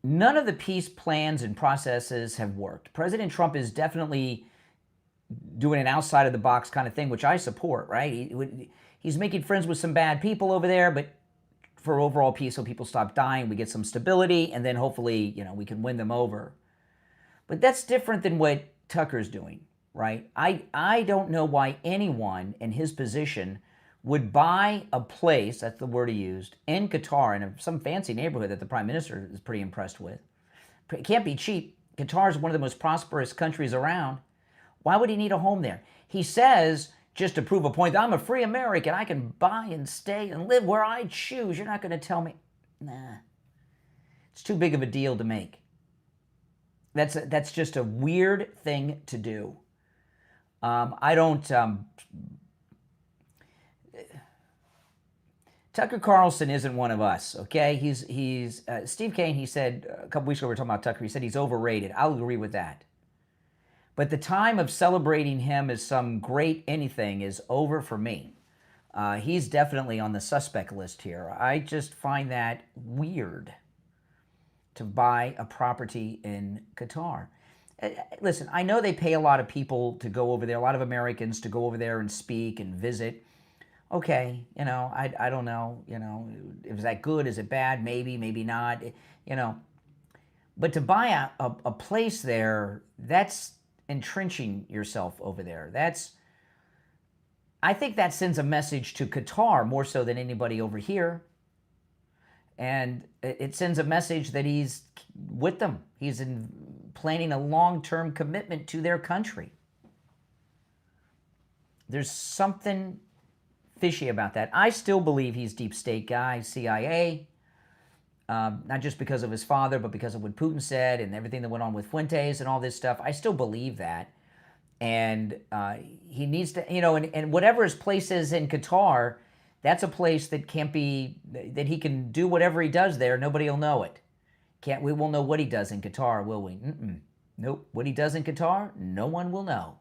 None of the peace plans and processes have worked. President Trump is definitely doing an outside of the box kind of thing, which I support, right? He's making friends with some bad people over there, but for overall peace, so people stop dying, we get some stability, and then hopefully, we can win them over. But that's different than what Tucker's doing, right? I don't know why anyone in his position would buy a place, that's the word he used, in Qatar, in some fancy neighborhood that the Prime Minister is pretty impressed with. It can't be cheap. Qatar is one of the most prosperous countries around. Why would he need a home there? He says, just to prove a point, that I'm a free American. I can buy and stay and live where I choose. You're not going to tell me. Nah. It's too big of a deal to make. That's just a weird thing to do. I don't... Tucker Carlson isn't one of us, okay? He's Steve Kane, he said, a couple weeks ago we were talking about Tucker, he said he's overrated. I'll agree with that. But the time of celebrating him as some great anything is over for me. He's definitely on the suspect list here. I just find that weird to buy a property in Qatar. Listen, I know they pay a lot of people to go over there, a lot of Americans to go over there and speak and visit. Okay, I don't know, is that good, is it bad, maybe, maybe not, But to buy a place there, that's entrenching yourself over there. I think that sends a message to Qatar more so than anybody over here. And it sends a message that he's with them. He's planning a long-term commitment to their country. There's something fishy about that. I still believe he's deep state guy, CIA, not just because of his father, but because of what Putin said and everything that went on with Fuentes and all this stuff. I still believe that. And he needs to, and whatever his place is in Qatar, that's a place that can't be, that he can do whatever he does there. Nobody will know it. We won't know what he does in Qatar, will we? Nope. What he does in Qatar, no one will know.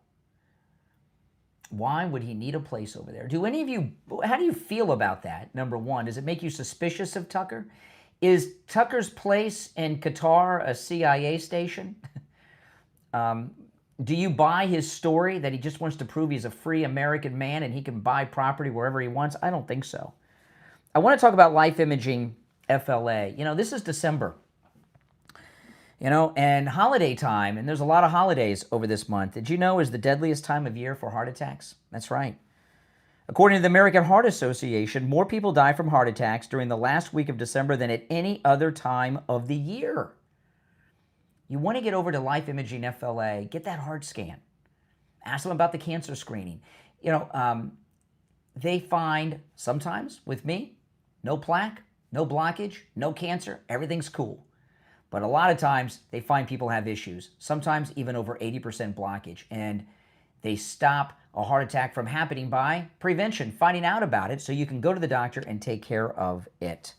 Why would he need a place over there? Do any of you, how do you feel about that? Number one, does it make you suspicious of Tucker? Is Tucker's place in Qatar a CIA station? Do you buy his story that he just wants to prove he's a free American man and he can buy property wherever he wants? I don't think so. I want to talk about life imaging FLA. This is December. And holiday time, and there's a lot of holidays over this month. Did you know is the deadliest time of year for heart attacks? That's right. According to the American Heart Association, more people die from heart attacks during the last week of December than at any other time of the year. You want to get over to Life Imaging FLA, get that heart scan. Ask them about the cancer screening. They find, sometimes with me, no plaque, no blockage, no cancer, everything's cool. But a lot of times they find people have issues, sometimes even over 80% blockage. And they stop a heart attack from happening by prevention, finding out about it so you can go to the doctor and take care of it.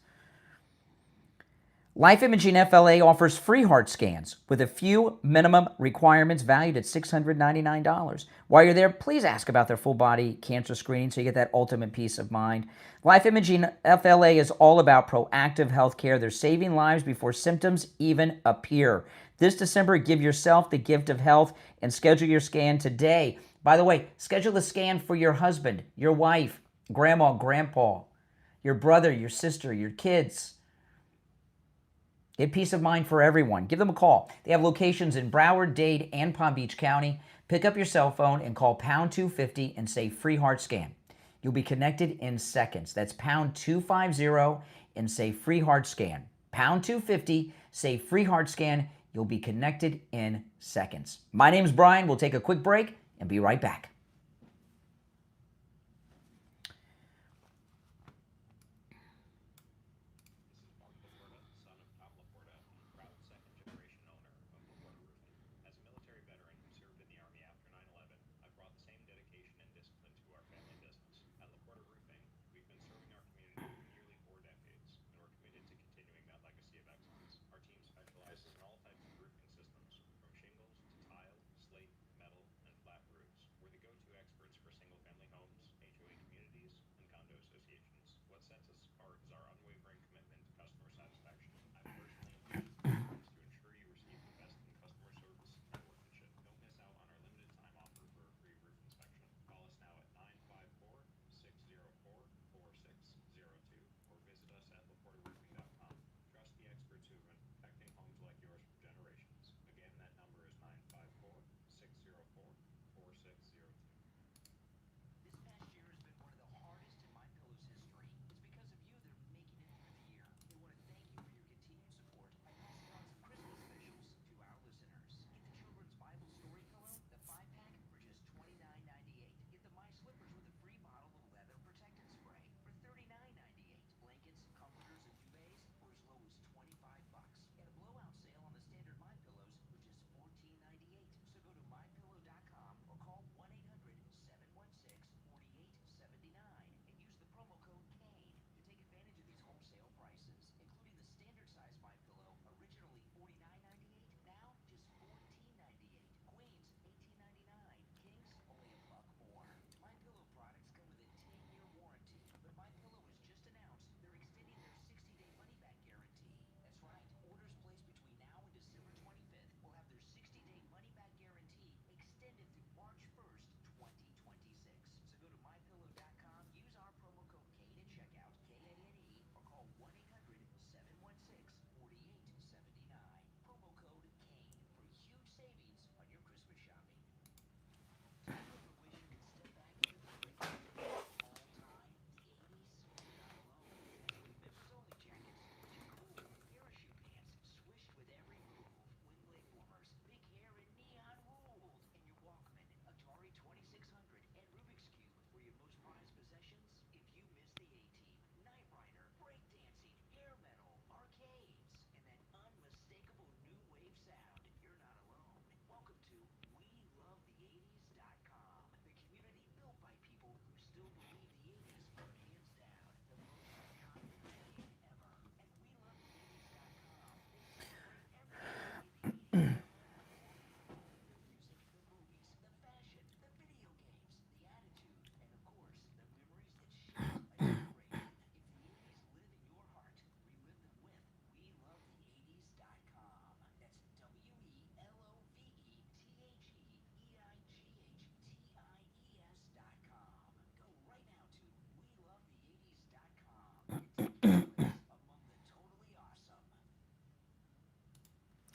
Life Imaging FLA offers free heart scans with a few minimum requirements valued at $699. While you're there, please ask about their full body cancer screening so you get that ultimate peace of mind. Life Imaging FLA is all about proactive health care. They're saving lives before symptoms even appear. This December, give yourself the gift of health and schedule your scan today. By the way, schedule the scan for your husband, your wife, grandma, grandpa, your brother, your sister, your kids. Get peace of mind for everyone. Give them a call. They have locations in Broward, Dade, and Palm Beach County. Pick up your cell phone and call pound 250 and say free heart scan. You'll be connected in seconds. That's pound 250 and say free heart scan. Pound 250, say free heart scan. You'll be connected in seconds. My name's Brian. We'll take a quick break and be right back.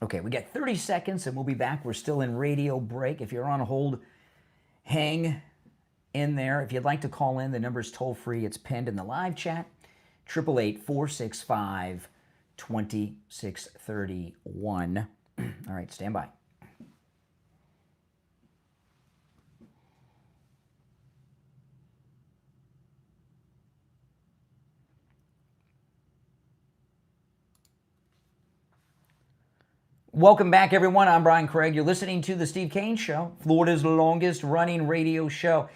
Okay, we got 30 seconds and we'll be back. We're still in radio break. If you're on hold, hang in there. If you'd like to call in, the number's toll free. It's pinned in the live chat. 888-465-2631. All right, stand by. Welcome back, everyone. I'm Brian Craig. You're listening to The Steve Kane Show, Florida's longest-running radio show.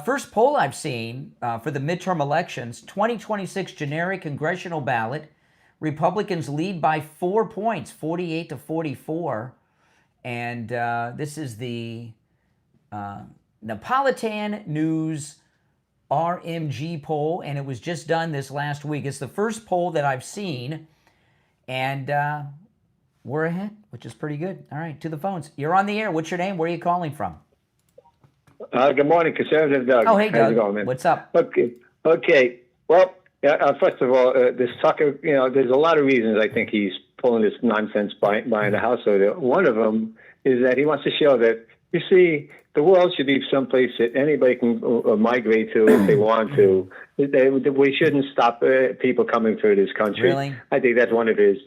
First poll I've seen for the midterm elections, 2026 generic congressional ballot. Republicans lead by 4 points, 48 to 44. And this is the Napolitan News RMG poll, and it was just done this last week. It's the first poll that I've seen, and we're ahead, which is pretty good. All right, to the phones. You're on the air. What's your name? Where are you calling from? Good morning, Conservative Doug. Oh, hey, Doug. How's it going, man? What's up? Okay. Well, first of all, this Tucker, there's a lot of reasons I think he's pulling this nonsense buying the house over there. One of them is that he wants to show that, you see, the world should be someplace that anybody can migrate to if they want to. We shouldn't stop people coming through this country. Really? I think that's one of his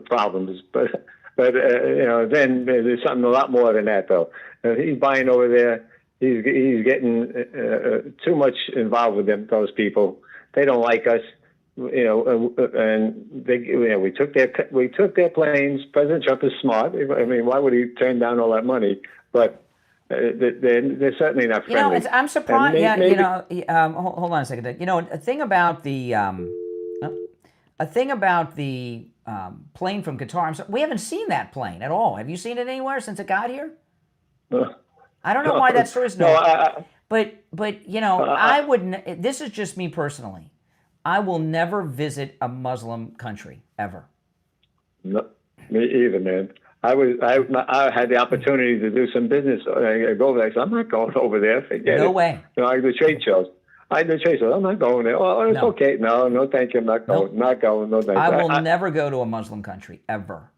problems. But then there's something a lot more than that, though. He's buying over there. He's getting too much involved with those people. They don't like us, and we took their planes. President Trump is smart. I mean, why would he turn down all that money? But they're certainly not friendly. I'm surprised. Hold on a second. A thing about the plane from Qatar. We haven't seen that plane at all. Have you seen it anywhere since it got here? I don't know why that story's not. But I wouldn't. This is just me personally. I will never visit a Muslim country ever. No, me either, man. I had the opportunity to do some business. I go there. I said, I'm not going over there. Forget No it. way. I do trade shows. I'm not going there. Oh, it's okay. No, thank you. I'm not going. Not going. No, thank you. I will never go to a Muslim country ever,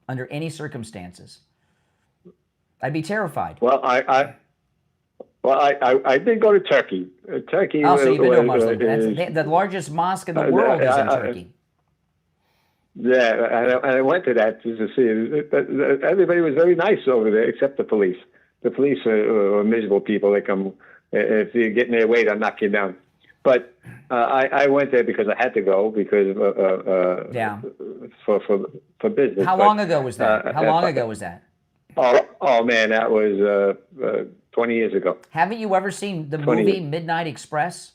under any circumstances. I'd be terrified. Well, I did go to Turkey. Turkey. Oh, so you've been to a Muslim. The largest mosque in the world is in Turkey. Yeah, and I went to that just to see it. Everybody was very nice over there, except the police. The police are miserable people. They come, if you get in their way, they'll knock you down. But I went there because I had to go because for business. How long ago was that? How long ago was that? Oh man, that was 20 years ago. Haven't you ever seen the movie Midnight Express?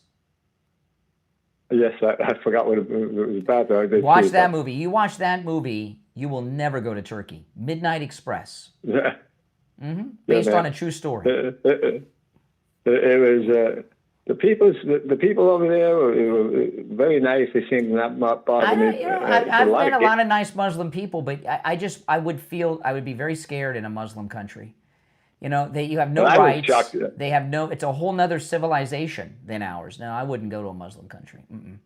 Yes, I forgot what it was about. Watch that movie. You watch that movie, you will never go to Turkey. Midnight Express. Yeah. Mm-hmm. Based on a true story. It was the people over there were very nice. They seemed not bothered me. I've met a lot of nice Muslim people, but I would be very scared in a Muslim country. You have no rights. They have no. It's a whole nother civilization than ours. No, I wouldn't go to a Muslim country. Mm-mm.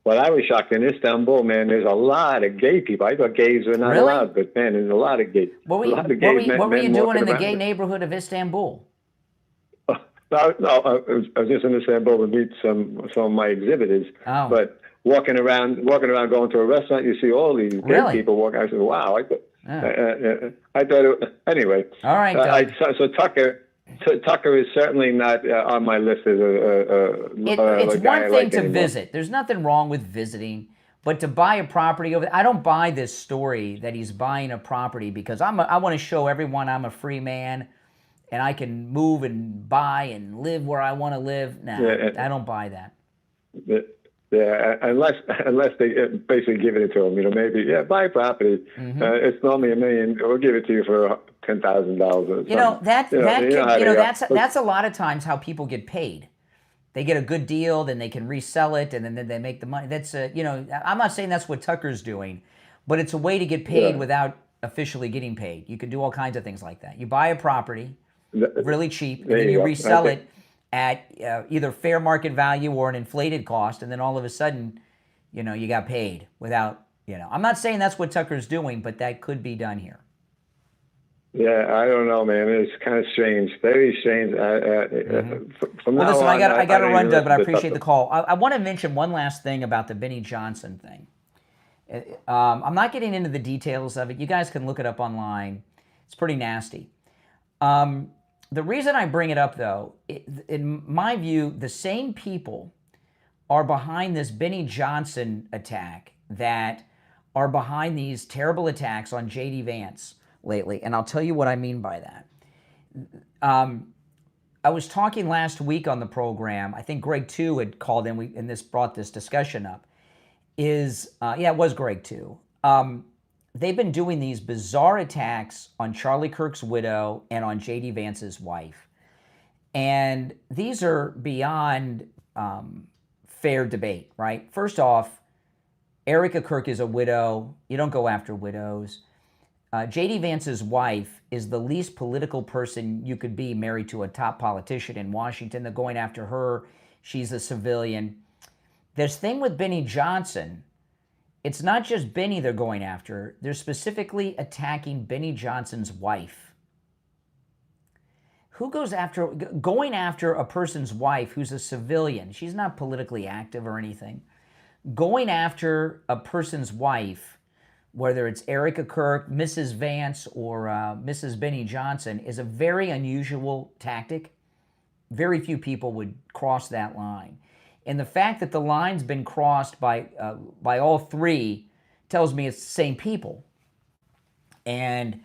Well, I was shocked in Istanbul, man. There's a lot of gay people. I thought gays were not allowed, but man, there's a lot of gays. What were you doing in the gay neighborhood of Istanbul? No, I was just in Istanbul to meet some of my exhibitors. Oh. But walking around, going to a restaurant, you see all these gay people walking. I said, "Wow!" I thought anyway. All right. So Tucker is certainly not on my list as it's one thing to visit. There's nothing wrong with visiting, but to buy a property over. I don't buy this story that he's buying a property because I want to show everyone I'm a free man. And I can move and buy and live where I want to live. Nah, I don't buy that. Yeah, unless they basically give it to him, maybe buy a property. Mm-hmm. It's normally $1 million. We'll give it to you for $10,000. That's a lot of times how people get paid. They get a good deal, then they can resell it, and then they make the money. That's I'm not saying that's what Tucker's doing, but it's a way to get paid without officially getting paid. You can do all kinds of things like that. You buy a property really cheap, and then you resell it at either fair market value or an inflated cost, and then all of a sudden, you got paid without I'm not saying that's what Tucker's doing, but that could be done here. Yeah, I don't know, man. It's kind of strange, very strange. From Well, now listen, on, I got to don't run, even Doug, but I listen to appreciate the Tucker. call. I want to mention one last thing about the Benny Johnson thing. I'm not getting into the details of it. You guys can look it up online. It's pretty nasty. The reason I bring it up, though, in my view, the same people are behind this Benny Johnson attack that are behind these terrible attacks on J.D. Vance lately. And I'll tell you what I mean by that. I was talking last week on the program. I think Greg, too, had called in, and this brought this discussion up. It was Greg, too. They've been doing these bizarre attacks on Charlie Kirk's widow and on J.D. Vance's wife. And these are beyond fair debate, right? First off, Erica Kirk is a widow. You don't go after widows. J.D. Vance's wife is the least political person you could be, married to a top politician in Washington. They're going after her. She's a civilian. This thing with Benny Johnson, it's not just Benny they're going after. They're specifically attacking Benny Johnson's wife. Who goes after, going after a person's wife who's a civilian? She's not politically active or anything. Going after a person's wife, whether it's Erica Kirk, Mrs. Vance, or Mrs. Benny Johnson, is a very unusual tactic. Very few people would cross that line. And the fact that the line's been crossed by all three tells me it's the same people. And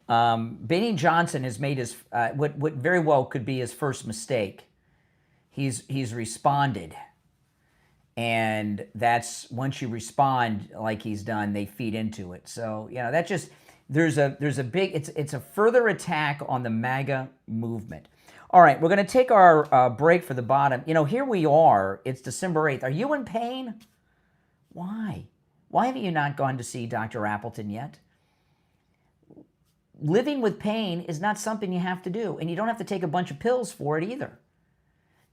Benny Johnson has made his what very well could be his first mistake. He's responded, and that's once you respond like he's done, they feed into it. So that just there's a big it's a further attack on the MAGA movement. All right, we're going to take our break for the bottom. Here we are. It's December 8th. Are you in pain? Why? Why haven't you not gone to see Dr. Appleton yet? Living with pain is not something you have to do, and you don't have to take a bunch of pills for it either.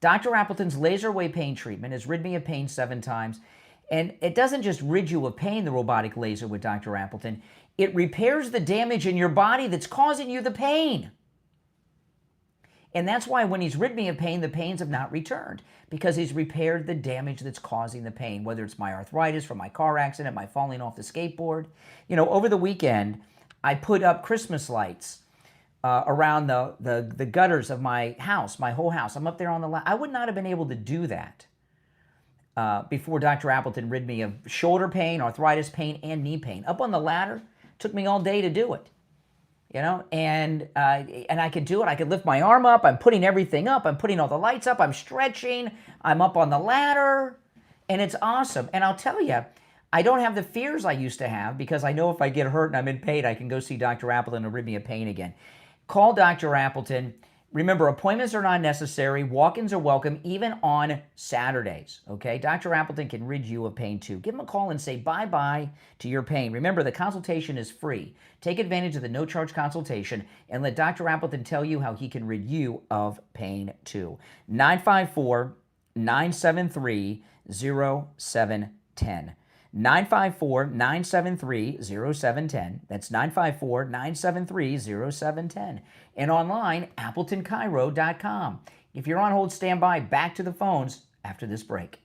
Dr. Appleton's laser wave pain treatment has rid me of pain 7 times, and it doesn't just rid you of pain, the robotic laser with Dr. Appleton. It repairs the damage in your body that's causing you the pain. And that's why when he's rid me of pain, the pains have not returned, because he's repaired the damage that's causing the pain, whether it's my arthritis from my car accident, my falling off the skateboard. Over the weekend, I put up Christmas lights around the gutters of my house, my whole house. I'm up there on the I would not have been able to do that before Dr. Appleton rid me of shoulder pain, arthritis pain, and knee pain. Up on the ladder, took me all day to do it. And I could do it. I could lift my arm up. I'm putting everything up. I'm putting all the lights up. I'm stretching. I'm up on the ladder, and it's awesome. And I'll tell you, I don't have the fears I used to have, because I know if I get hurt and I'm in pain, I can go see Dr. Appleton and rid me of pain again. Call Dr. Appleton. Remember, appointments are not necessary. Walk-ins are welcome, even on Saturdays, okay? Dr. Appleton can rid you of pain, too. Give him a call and say bye-bye to your pain. Remember, the consultation is free. Take advantage of the no-charge consultation and let Dr. Appleton tell you how he can rid you of pain, too. 954-973-0710. 954-973-0710. That's 954-973-0710. And online, AppletonCairo.com. If you're on hold, stand by. Back to the phones after this break.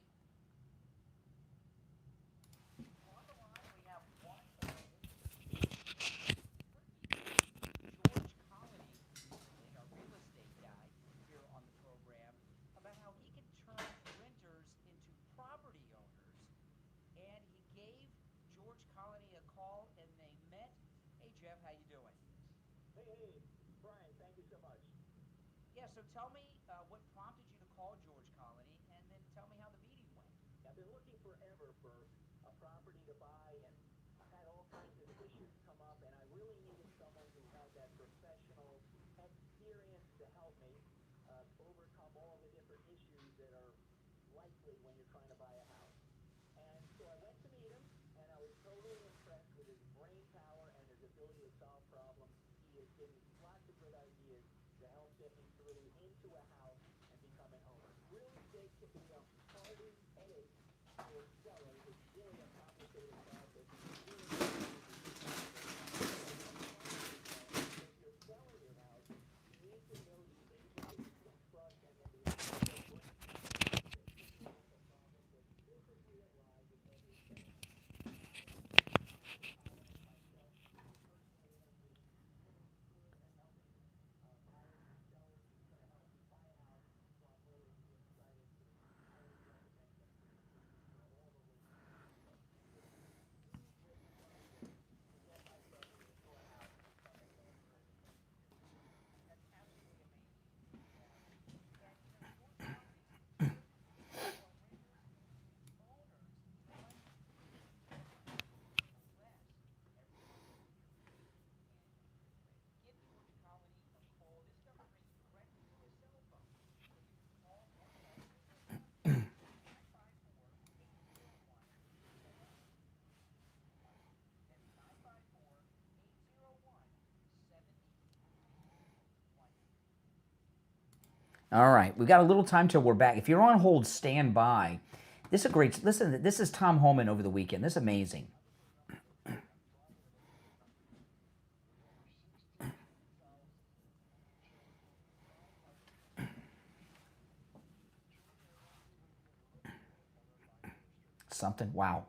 So tell me what prompted you to call George Colony, and then tell me how the meeting went. I've been looking forever for a property to buy, and I had all kinds of issues come up, and I really needed someone who had that professional experience to help me overcome all the different issues that are likely when you're trying to buy a house. And so I went to meet him, and I was totally impressed with his brain power and his ability to solve problems. He has given me lots of good ideas to help get me through into a house and become an owner. Real estate can be a harder headache for sellers. It's really a complicated process. All right, we've got a little time till we're back. If you're on hold, stand by. This is a great, listen, this is Tom Homan over the weekend. This is amazing. Something, wow.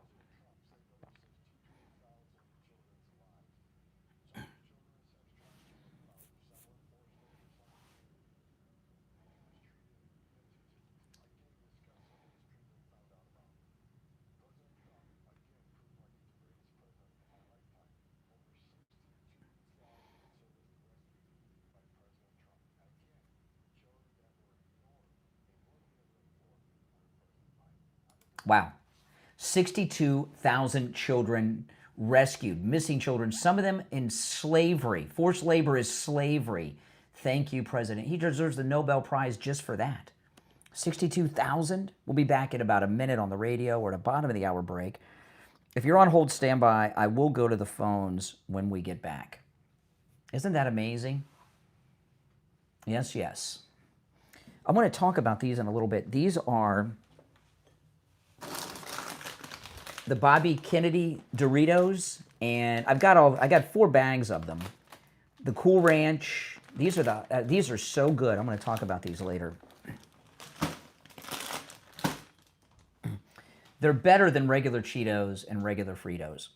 Wow. 62,000 children rescued, missing children, some of them in slavery. Forced labor is slavery. Thank you, President. He deserves the Nobel Prize just for that. 62,000? We'll be back in about a minute on the radio or at the bottom of the hour break. If you're on hold, stand by. I will go to the phones when we get back. Isn't that amazing? Yes, yes. I want to talk about these in a little bit. These are the Bobby Kennedy Doritos, and I got 4 bags of them. The Cool Ranch. These are so good. I'm going to talk about these later. They're better than regular Cheetos and regular Fritos.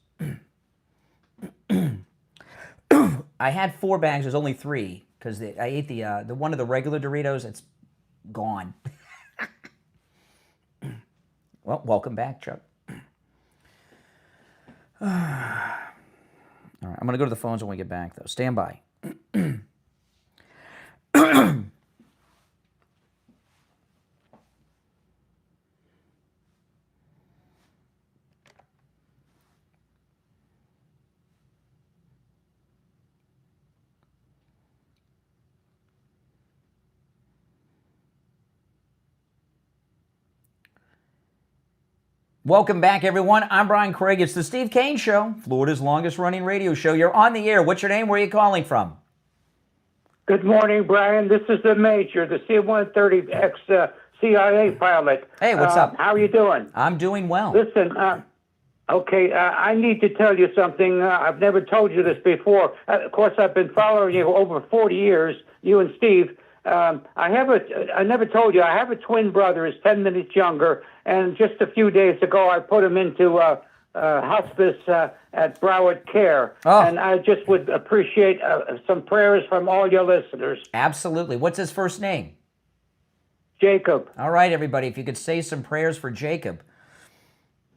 I had 4 bags. There's only 3 because I ate the one of the regular Doritos. It's gone. Well, welcome back, Chuck. All right, I'm going to go to the phones when we get back, though. Stand by. Welcome back, everyone. I'm Brian Craig. It's the Steve Kane Show, Florida's longest-running radio show. You're on the air. What's your name? Where are you calling Good morning, Brian. This is the Major, the C-130 ex-CIA pilot. Hey, what's up? How are you doing? I'm doing well. Listen, I need to tell you something. I've never told you this before. Of course, I've been following you over 40 years, you and Steve. I never told you, I have a twin brother, who's 10 minutes younger, and just a few days ago, I put him into hospice at Broward Care. Oh. And I just would appreciate some prayers from all your listeners. Absolutely. What's his first name? Jacob. All right, everybody, if you could say some prayers for Jacob.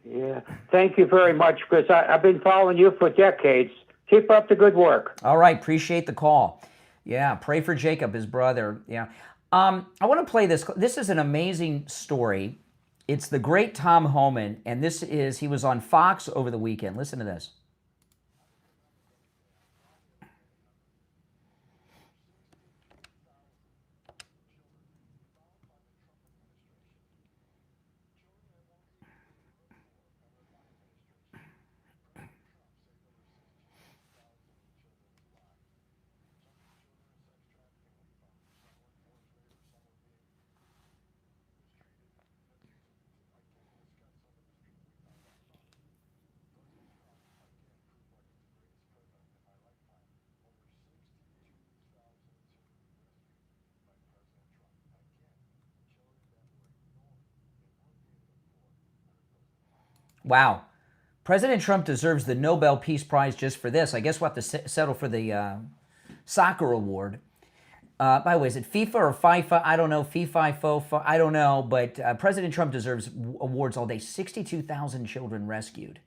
Yeah, thank you very much, because I've been following you for decades. Keep up the good work. All right, appreciate the call. Yeah, pray for Jacob, his brother. Yeah. I want to play this. This is an amazing story. It's the great Tom Homan, and he was on Fox over the weekend. Listen to this. Wow. President Trump deserves the Nobel Peace Prize just for this. I guess we'll have to settle for the soccer award. By the way, is it FIFA or FIFA? I don't know. FIFA, FOFA, I don't know. But President Trump deserves awards all day. 62,000 children rescued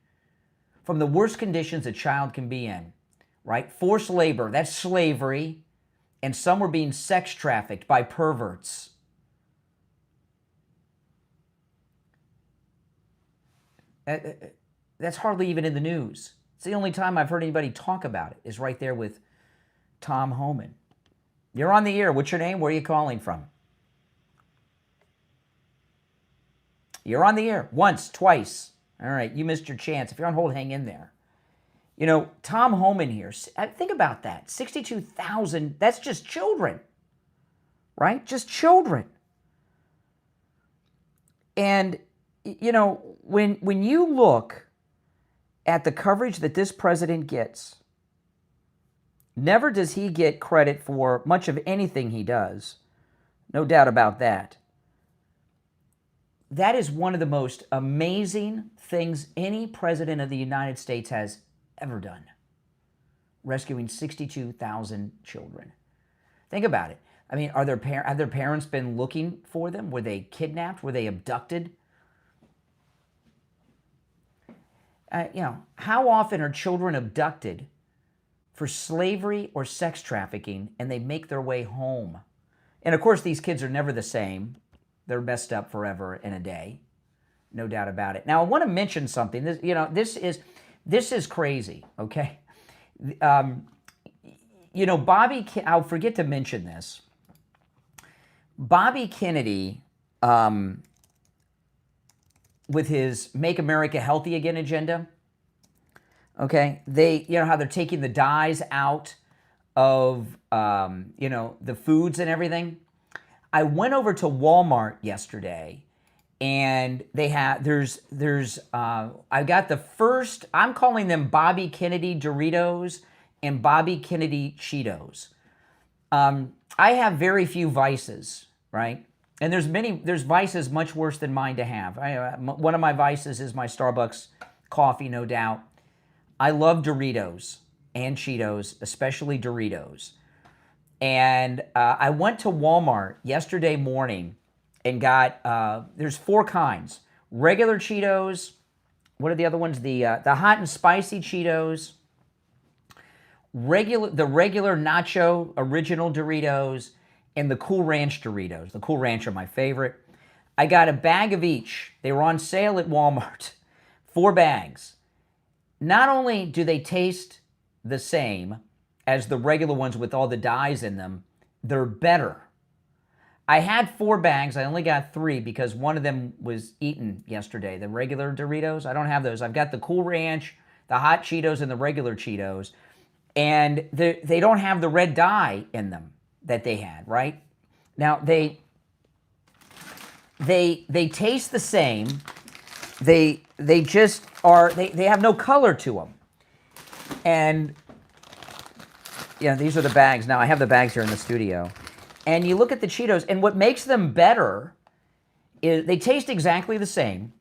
from the worst conditions a child can be in, right? Forced labor, that's slavery. And some were being sex trafficked by perverts. That's hardly even in the news. It's the only time I've heard anybody talk about it is right there with Tom Homan. You're on the air. What's your name? Where are you calling from? You're on the air. Once, twice. All right, you missed your chance. If you're on hold, hang in there. You know, Tom Homan here, think about that. 62,000, that's just children. right? Just children. And, you know, when you look at the coverage that this president gets, never does he get credit for much of anything he does. No doubt about that. That is one of the most amazing things any president of the United States has ever done. Rescuing 62,000 children. Think about it. I mean, have their parents been looking for them? Were they kidnapped? Were they abducted? You know, how often are children abducted for slavery or sex trafficking and they make their way home? And of course, these kids are never the same. They're messed up forever in a day. No doubt about it. Now, I want to mention something. This is crazy, okay? You know, I'll forget to mention this. Bobby Kennedy, with his Make America Healthy Again agenda, okay, you know how they're taking the dyes out of, you know, the foods and everything. I went over to Walmart yesterday, and they have, I got the first, I'm calling them Bobby Kennedy Doritos and Bobby Kennedy Cheetos. I have very few vices, right? And there's vices much worse than mine to have. One of my vices is my Starbucks coffee, no doubt. I love Doritos and Cheetos, especially Doritos. And I went to Walmart yesterday morning and got, there's 4 kinds. Regular Cheetos, what are the other ones? The hot and spicy Cheetos, the regular nacho original Doritos, and the Cool Ranch Doritos. The Cool Ranch are my favorite. I got a bag of each. They were on sale at Walmart. 4 bags. Not only do they taste the same as the regular ones with all the dyes in them, they're better. I had 4 bags. I only got 3 because one of them was eaten yesterday. The regular Doritos, I don't have those. I've got the Cool Ranch, the hot Cheetos, and the regular Cheetos. And they don't have the red dye in them that they had, right? Now, they taste the same. They just are, they have no color to them. And, yeah, these are the bags. Now, I have the bags here in the studio. And you look at the Cheetos, and what makes them better is they taste exactly the same,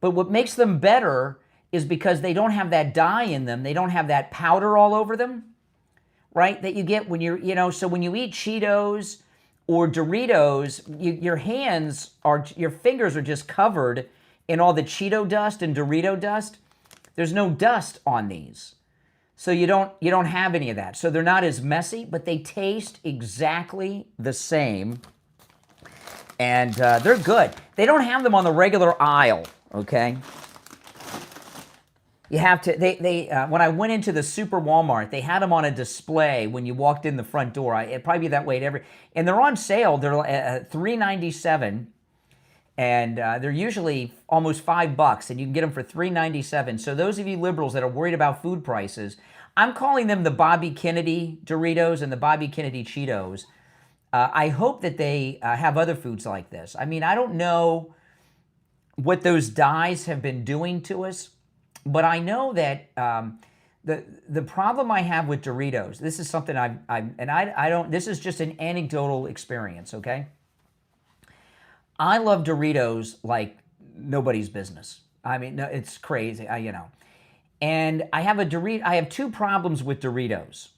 but what makes them better is because they don't have that dye in them. They don't have that powder all over them, right? That you get when you're, so when you eat Cheetos or Doritos, your fingers are just covered in all the Cheeto dust and Dorito dust. There's no dust on these. So you don't have any of that. So they're not as messy, but they taste exactly the same. And they're good. They don't have them on the regular aisle, okay? You have to, when I went into the Super Walmart, they had them on a display when you walked in the front door. It'd probably be that way at and they're on sale. They're $3.97, and they're usually almost $5, and you can get them for $3.97. So those of you liberals that are worried about food prices, I'm calling them the Bobby Kennedy Doritos and the Bobby Kennedy Cheetos. I hope that they have other foods like this. I mean, I don't know what those dyes have been doing to us, but I know that the problem I have with Doritos, this is something this is just an anecdotal experience, okay? I love Doritos like nobody's business. I mean, no, it's crazy, And I have 2 problems with Doritos.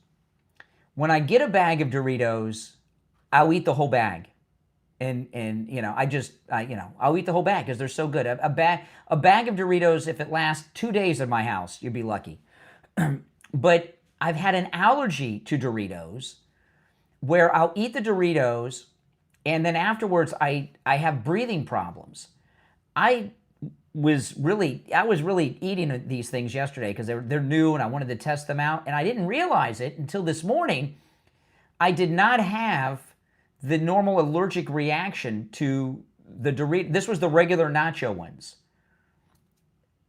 When I get a bag of Doritos, I'll eat the whole bag. And I'll eat the whole bag because they're so good. A bag of Doritos, if it lasts 2 days in my house, you'd be lucky. But I've had an allergy to Doritos where I'll eat the Doritos and then afterwards I have breathing problems. I was really eating these things yesterday because they're new and I wanted to test them out, and I didn't realize it until this morning. I did not have the normal allergic reaction to the Doritos. This was the regular nacho ones.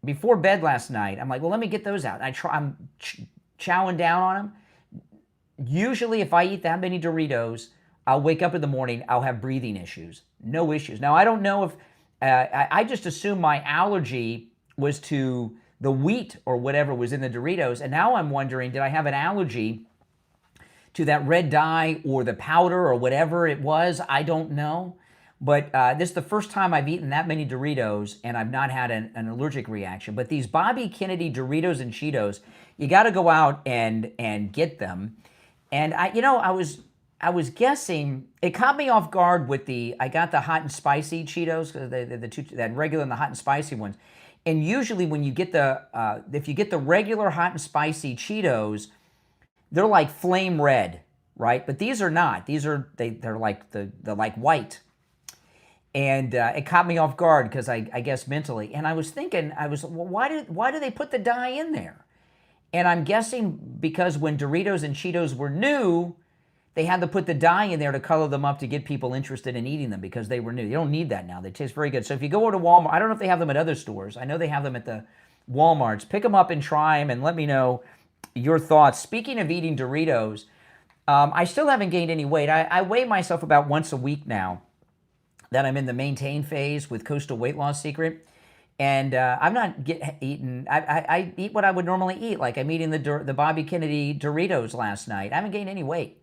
Before bed last night, I'm like, well, let me get those out. I'm chowing down on them. Usually if I eat that many Doritos, I'll wake up in the morning, I'll have breathing issues. No issues. Now, I don't know if, I just assumed my allergy was to the wheat or whatever was in the Doritos, and now I'm wondering, did I have an allergy to that red dye or the powder or whatever it was? I don't know. But this is the first time I've eaten that many Doritos and I've not had an allergic reaction. But these Bobby Kennedy Doritos and Cheetos, you got to go out and get them. And I was guessing, it caught me off guard with I got the hot and spicy Cheetos, the two, that regular and the hot and spicy ones. And usually when you get if you get the regular hot and spicy Cheetos, they're like flame red, right? But these are not. They're like they're like white. And it caught me off guard because I guess mentally. And I was thinking, well, why do they put the dye in there? And I'm guessing because when Doritos and Cheetos were new, they had to put the dye in there to color them up to get people interested in eating them because they were new. You don't need that now. They taste very good. So if you go to Walmart, I don't know if they have them at other stores. I know they have them at the Walmarts. Pick them up and try them and let me know your thoughts. Speaking of eating Doritos, I still haven't gained any weight. I weigh myself about once a week now that I'm in the maintain phase with Coastal Weight Loss Secret. And I'm not eating, I eat what I would normally eat. Like I'm eating the Bobby Kennedy Doritos last night. I haven't gained any weight.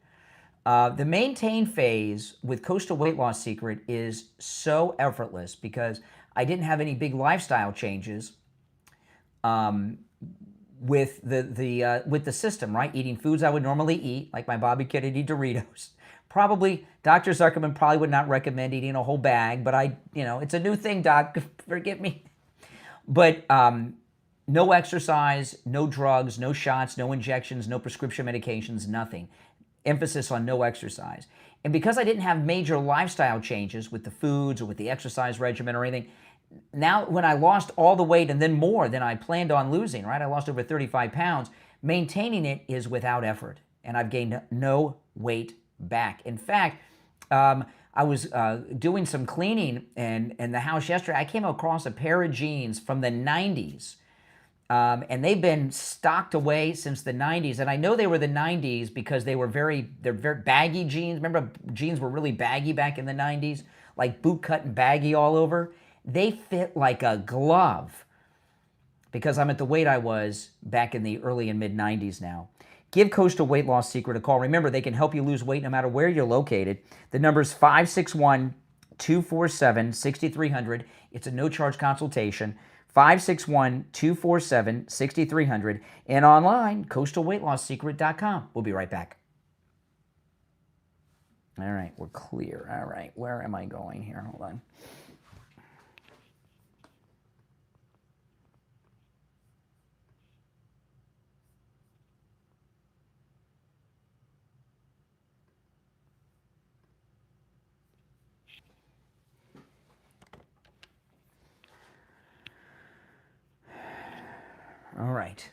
The maintain phase with Coastal Weight Loss Secret is so effortless because I didn't have any big lifestyle changes with the system, right? Eating foods I would normally eat, like my Bobby Kennedy Doritos. Probably, Dr. Zuckerman probably would not recommend eating a whole bag, but it's a new thing, Doc, forgive me. But no exercise, no drugs, no shots, no injections, no prescription medications, nothing. Emphasis on no exercise. And because I didn't have major lifestyle changes with the foods or with the exercise regimen or anything, now when I lost all the weight and then more than I planned on losing, right? I lost over 35 pounds. Maintaining it is without effort. And I've gained no weight back. In fact, I was doing some cleaning in the house yesterday. I came across a pair of jeans from the 90s. And they've been stocked away since the 90s. And I know they were the 90s because they're very baggy jeans. Remember, jeans were really baggy back in the 90s? Like boot cut and baggy all over. They fit like a glove because I'm at the weight I was back in the early and mid 90s now. Give Coastal Weight Loss Secret a call. Remember, they can help you lose weight no matter where you're located. The number is 561-247-6300. It's a no-charge consultation. 561-247-6300. And online, coastalweightlossecret.com. We'll be right back. All right, we're clear. All right, where am I going here? Hold on. All right.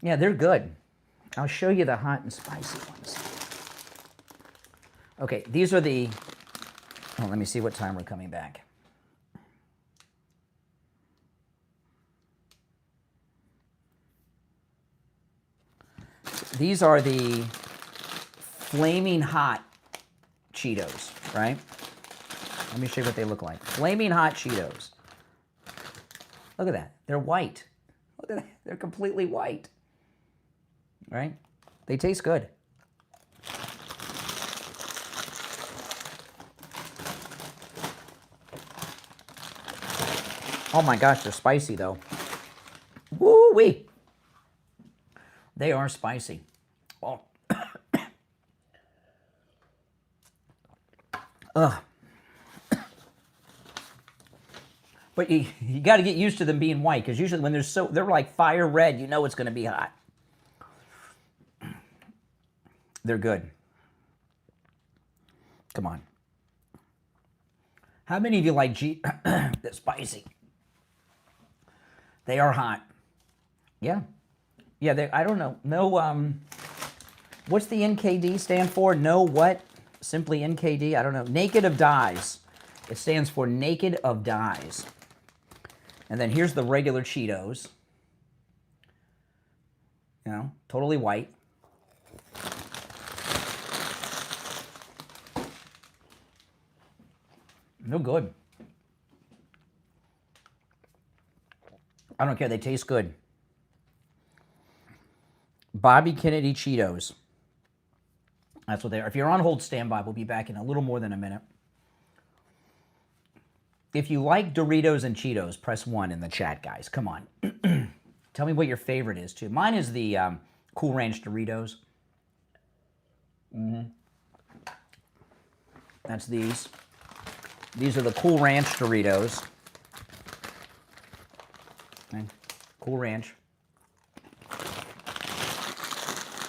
Yeah, they're good. I'll show you the hot and spicy ones. Okay, these are the... Oh, let me see what time we're coming back. These are the Flaming Hot Cheetos, right? Let me show you what they look like. Flaming Hot Cheetos. Look at that. They're white. Look at that. They're completely white. Right? They taste good. Oh my gosh, they're spicy though. Woo-wee. They are spicy. Oh. Ugh. But you got to get used to them being white because usually when they're like fire red, you know it's going to be hot. They're good. Come on. How many of you like that's spicy? They are hot. Yeah. Yeah, I don't know. No, what's the NKD stand for? No what? Simply NKD? I don't know. Naked of Dyes. It stands for Naked of Dyes. And then here's the regular Cheetos. You know, totally white. No good. I don't care. They taste good. Bobby Kennedy Cheetos. That's what they are. If you're on hold, stand by. We'll be back in a little more than a minute. If you like Doritos and Cheetos, press 1 in the chat, guys. Come on. Tell me what your favorite is, too. Mine is the Cool Ranch Doritos. That's these. These are the Cool Ranch Doritos. Okay. Cool Ranch.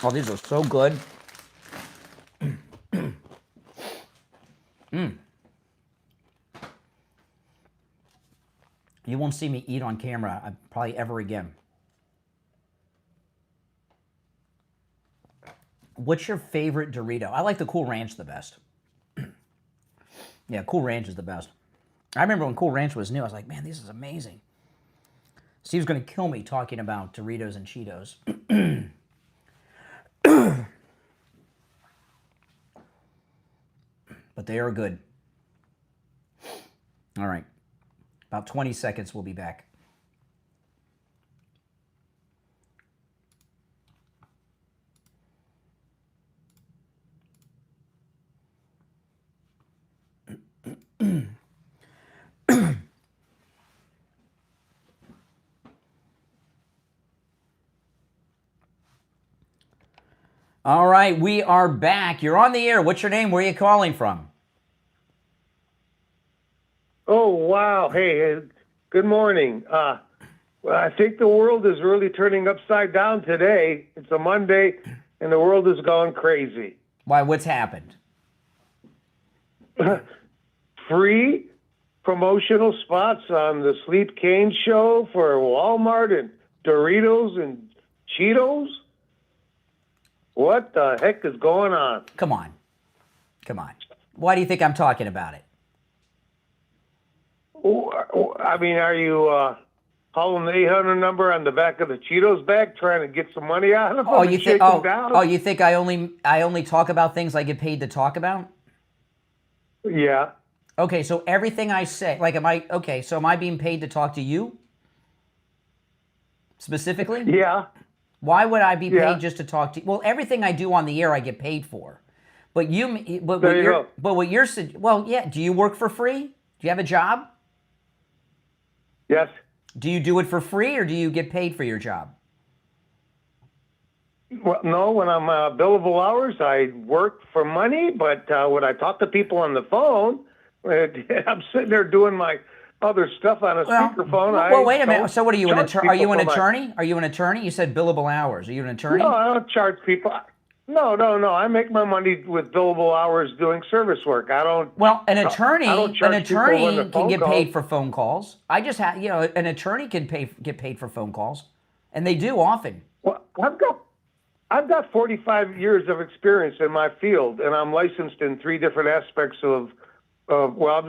Oh, these are so good. You won't see me eat on camera probably ever again. What's your favorite Dorito? I like the Cool Ranch the best. Yeah, Cool Ranch is the best. I remember when Cool Ranch was new, I was like, man, this is amazing. Steve's going to kill me talking about Doritos and Cheetos. But they are good. All right. About 20 seconds, we'll be back. All right, we are back. You're on the air. What's your name? Where are you calling from? Oh, wow. Hey, good morning. Well, I think the world is really turning upside down today. It's a Monday, and the world has gone crazy. Why? What's happened? Free promotional spots on the Steve Kane show for Walmart and Doritos and Cheetos? What the heck is going on? Come on. Come on. Why do you think I'm talking about it? I mean, are you calling the 800 number on the back of the Cheetos bag trying to get some money out of them? Oh, you think? You think I only talk about things I get paid to talk about? Yeah. Okay, so everything I say, like, am I being paid to talk to you? Specifically? Yeah. Why would I be paid just to talk to you? Well, everything I do on the air I get paid for. But what you're saying, well, yeah, do you work for free? Do you have a job? Yes. Do you do it for free or do you get paid for your job? Well, no, when I'm billable hours, I work for money, but when I talk to people on the phone, I'm sitting there doing my other stuff on a speakerphone. Well, wait a minute. So what are you, an attorney? Are you an attorney? Are you an attorney? You said billable hours. Are you an attorney? No, I don't charge people. No. I make my money with billable hours doing service work. I don't. Well, an attorney can get paid for phone calls. I just had, an attorney can get paid for phone calls, and they do often. Well, I've got 45 years of experience in my field, and I'm licensed in 3 different aspects of. Well,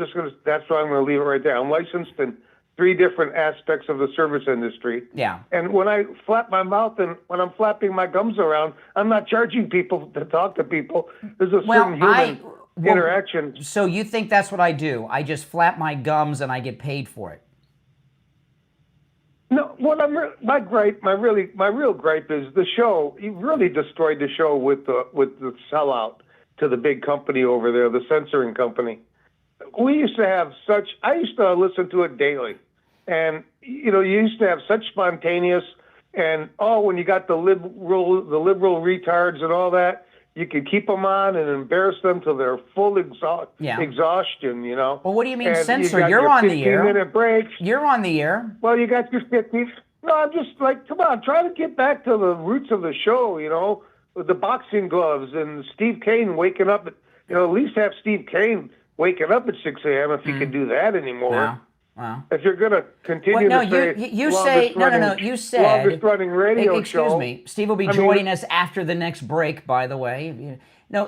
that's why I'm going to leave it right there. I'm licensed in 3 different aspects of the service industry. Yeah. And when I flap my mouth and when I'm flapping my gums around, I'm not charging people to talk to people. There's a certain human interaction. So you think that's what I do? I just flap my gums and I get paid for it. No, my real gripe is the show. You really destroyed the show with the sellout to the big company over there, the censoring company. We used to have I used to listen to it daily. And, you used to have such spontaneous and, when you got the liberal retards and all that, you could keep them on and embarrass them till they're full exhaustion, Well, what do you mean censor? You're on the air. 15-minute breaks. You're on the air. Well, you got your 50s. No, I'm just like, come on, try to get back to the roots of the show, with the boxing gloves and Steve Kane waking up at least have Steve Kane waking up at 6 a.m. if he can do that anymore. Wow. If you're going to continue to say you said longest running radio show. Excuse me. Steve will be joining us after the next break, by the way. No,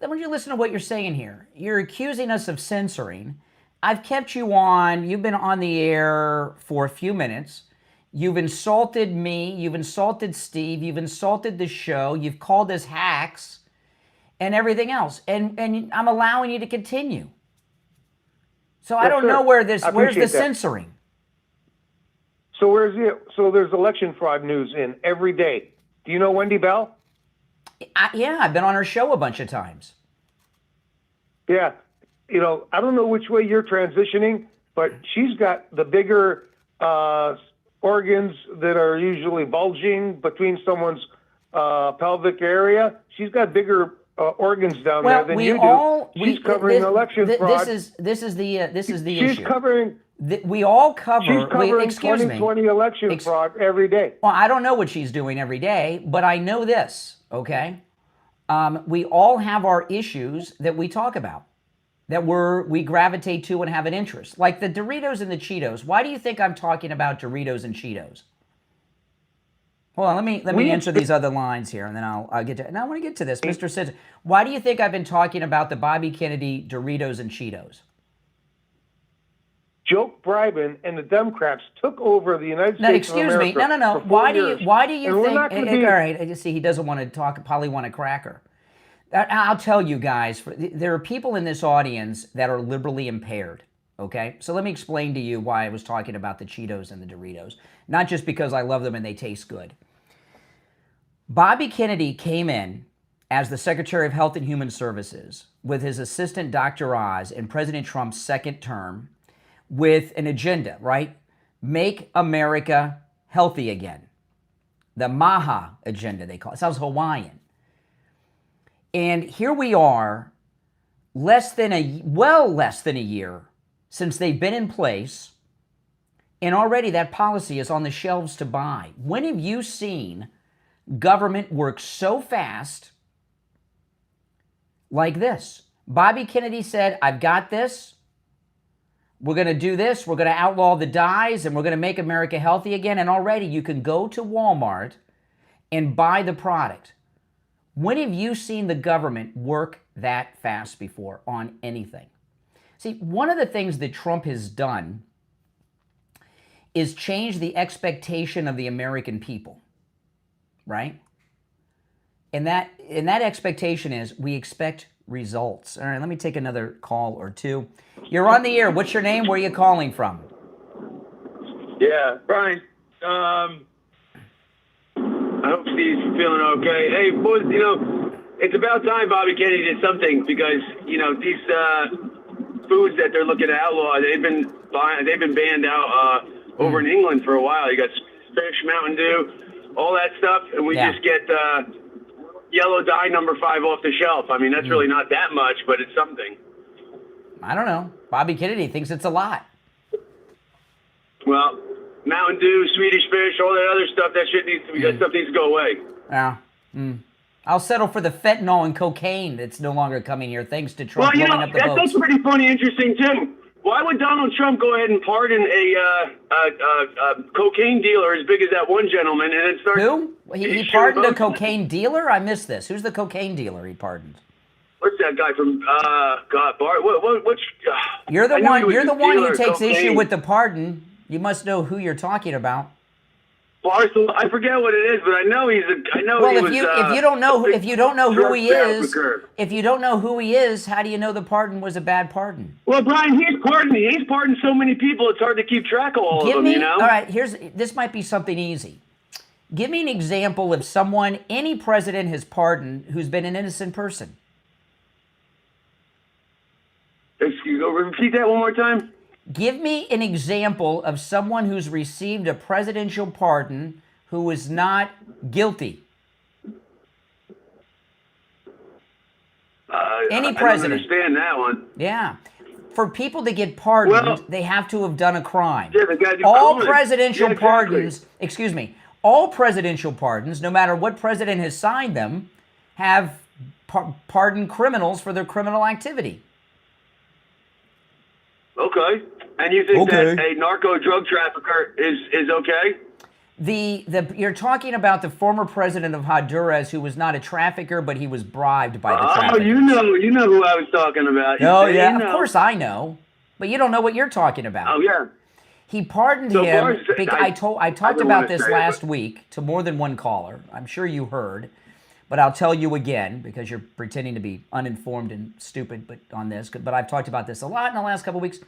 I want you to listen to what you're saying here. You're accusing us of censoring. I've kept you on. You've been on the air for a few minutes. You've insulted me. You've insulted Steve. You've insulted the show. You've called us hacks and everything else. And I'm allowing you to continue. So I Yes, don't sir. know where's the appreciate that. censoring. So so there's election fraud news in every day. Do you know Wendy Bell? Yeah, I've been on her show a bunch of times. Yeah. You know, I don't know which way you're transitioning, but she's got the bigger organs that are usually bulging between someone's pelvic area. She's got bigger organs down there than you do. She's covering election fraud. This is the issue. She's covering. We all cover. She's covering excuse me. 2020 election fraud every day. Well, I don't know what she's doing every day, but I know this. Okay, we all have our issues that we talk about, that we gravitate to and have an interest, like the Doritos and the Cheetos. Why do you think I'm talking about Doritos and Cheetos? Hold on, let me answer these other lines here, and then I'll get to. And I want to get to this, Mr. Sid. Why do you think I've been talking about the Bobby Kennedy Doritos and Cheetos? Joe Bribin and the Democrats took over the United States of America. Excuse me. No. For 4 years. Why do you think? All right, you see, he doesn't want to talk. Probably want a cracker. I'll tell you guys. There are people in this audience that are liberally impaired. Okay, so let me explain to you why I was talking about the Cheetos and the Doritos. Not just because I love them and they taste good. Bobby Kennedy came in as the Secretary of Health and Human Services with his assistant, Dr. Oz, in President Trump's second term with an agenda, right? Make America healthy again. The MAHA agenda, they call it. It sounds Hawaiian. And here we are, less than a year since they've been in place, and already that policy is on the shelves to buy. When have you seen government work so fast like this? Bobby Kennedy said, I've got this. We're going to do this. We're going to outlaw the dyes, and we're going to make America healthy again. And already you can go to Walmart and buy the product. When have you seen the government work that fast before on anything? See, one of the things that Trump has done is change the expectation of the American people, right? And that expectation is we expect results. All right, let me take another call or two. You're on the air. What's your name? Where are you calling from? Yeah, Brian. I hope Steve's feeling okay. Hey, boys, it's about time Bobby Kennedy did something because, these foods that they're looking to outlaw, they've been banned out over in England for a while. You got fish, Mountain Dew, all that stuff, and we just get yellow dye number 5 off the shelf. I mean, that's really not that much, but it's something. I don't know. Bobby Kennedy thinks it's a lot. Well, Mountain Dew, Swedish Fish, all that other stuff, that stuff needs to go away. Yeah. I'll settle for the fentanyl and cocaine that's no longer coming here thanks to Trump blowing up the boats. That's pretty funny, interesting, too. Why would Donald Trump go ahead and pardon a cocaine dealer as big as that one gentleman and then start... Who? He pardoned a cocaine dealer? I missed this. Who's the cocaine dealer he pardoned? What's that guy from, Bart? What's... You're the one who takes issue with the pardon. You must know who you're talking about. Barstool, I forget what it is, but I know he's a... if you don't know who he is, how do you know the pardon was a bad pardon? Well, Brian, he's pardoned so many people, it's hard to keep track of all of them, All right, this might be something easy. Give me an example of someone any president has pardoned who's been an innocent person. Repeat that one more time? Give me an example of someone who's received a presidential pardon who was not guilty. Any president. I don't understand that one. Yeah. For people to get pardoned, they have to have done a crime. Yeah, they gotta do all crimes. presidential pardons, all presidential pardons, no matter what president has signed them, have pardoned criminals for their criminal activity. Okay. And you think that a narco drug trafficker is okay? You're talking about the former president of Honduras who was not a trafficker, but he was bribed by the traffickers. Oh, you know who I was talking about. Of course I know. But you don't know what you're talking about. Oh, yeah. He pardoned him. I talked about this last week to more than one caller. I'm sure you heard. But I'll tell you again, because you're pretending to be uninformed and stupid on this. But I've talked about this a lot in the last couple of weeks.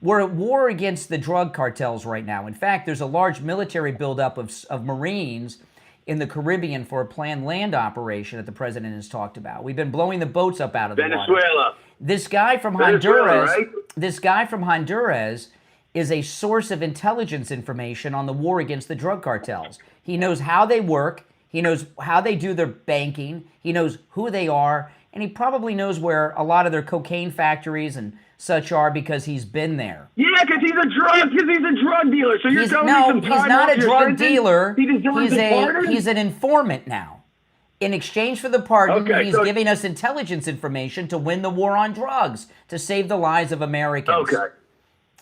We're at war against the drug cartels right now. In fact, there's a large military buildup of Marines in the Caribbean for a planned land operation that the president has talked about. We've been blowing the boats up out of the water. Venezuela. This guy from Venezuela, Honduras, right? this guy from Honduras is a source of intelligence information on the war against the drug cartels. He knows how they work. He knows how they do their banking. He knows who they are. And he probably knows where a lot of their cocaine factories and such are because he's been there. Yeah, because he's a drug dealer. So you're telling me some he's time not off a your drug sentence? dealer. He deserves a pardon? He's an informant now. In exchange for the pardon, Okay, he's so- giving us intelligence information to win the war on drugs, to save the lives of Americans. Okay.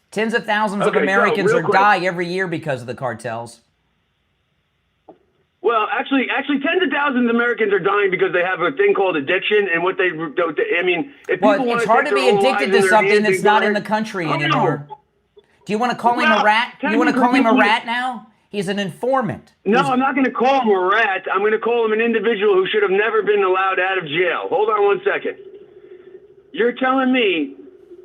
Tens of thousands of Okay, so, Americans real quick. die every year because of the cartels. Well, actually, tens of thousands of Americans are dying because they have a thing called addiction, and what they don't. I mean, if people Well, want it's hard take to be their own addicted lives to in their something hands that's and not go in the ahead- country Oh, no. anymore. Do you want to call him a Well, rat? You want to call him a technically, rat now? He's an informant. No, I'm not going to call him a rat. I'm going to call him an individual who should have never been allowed out of jail. Hold on one second. You're telling me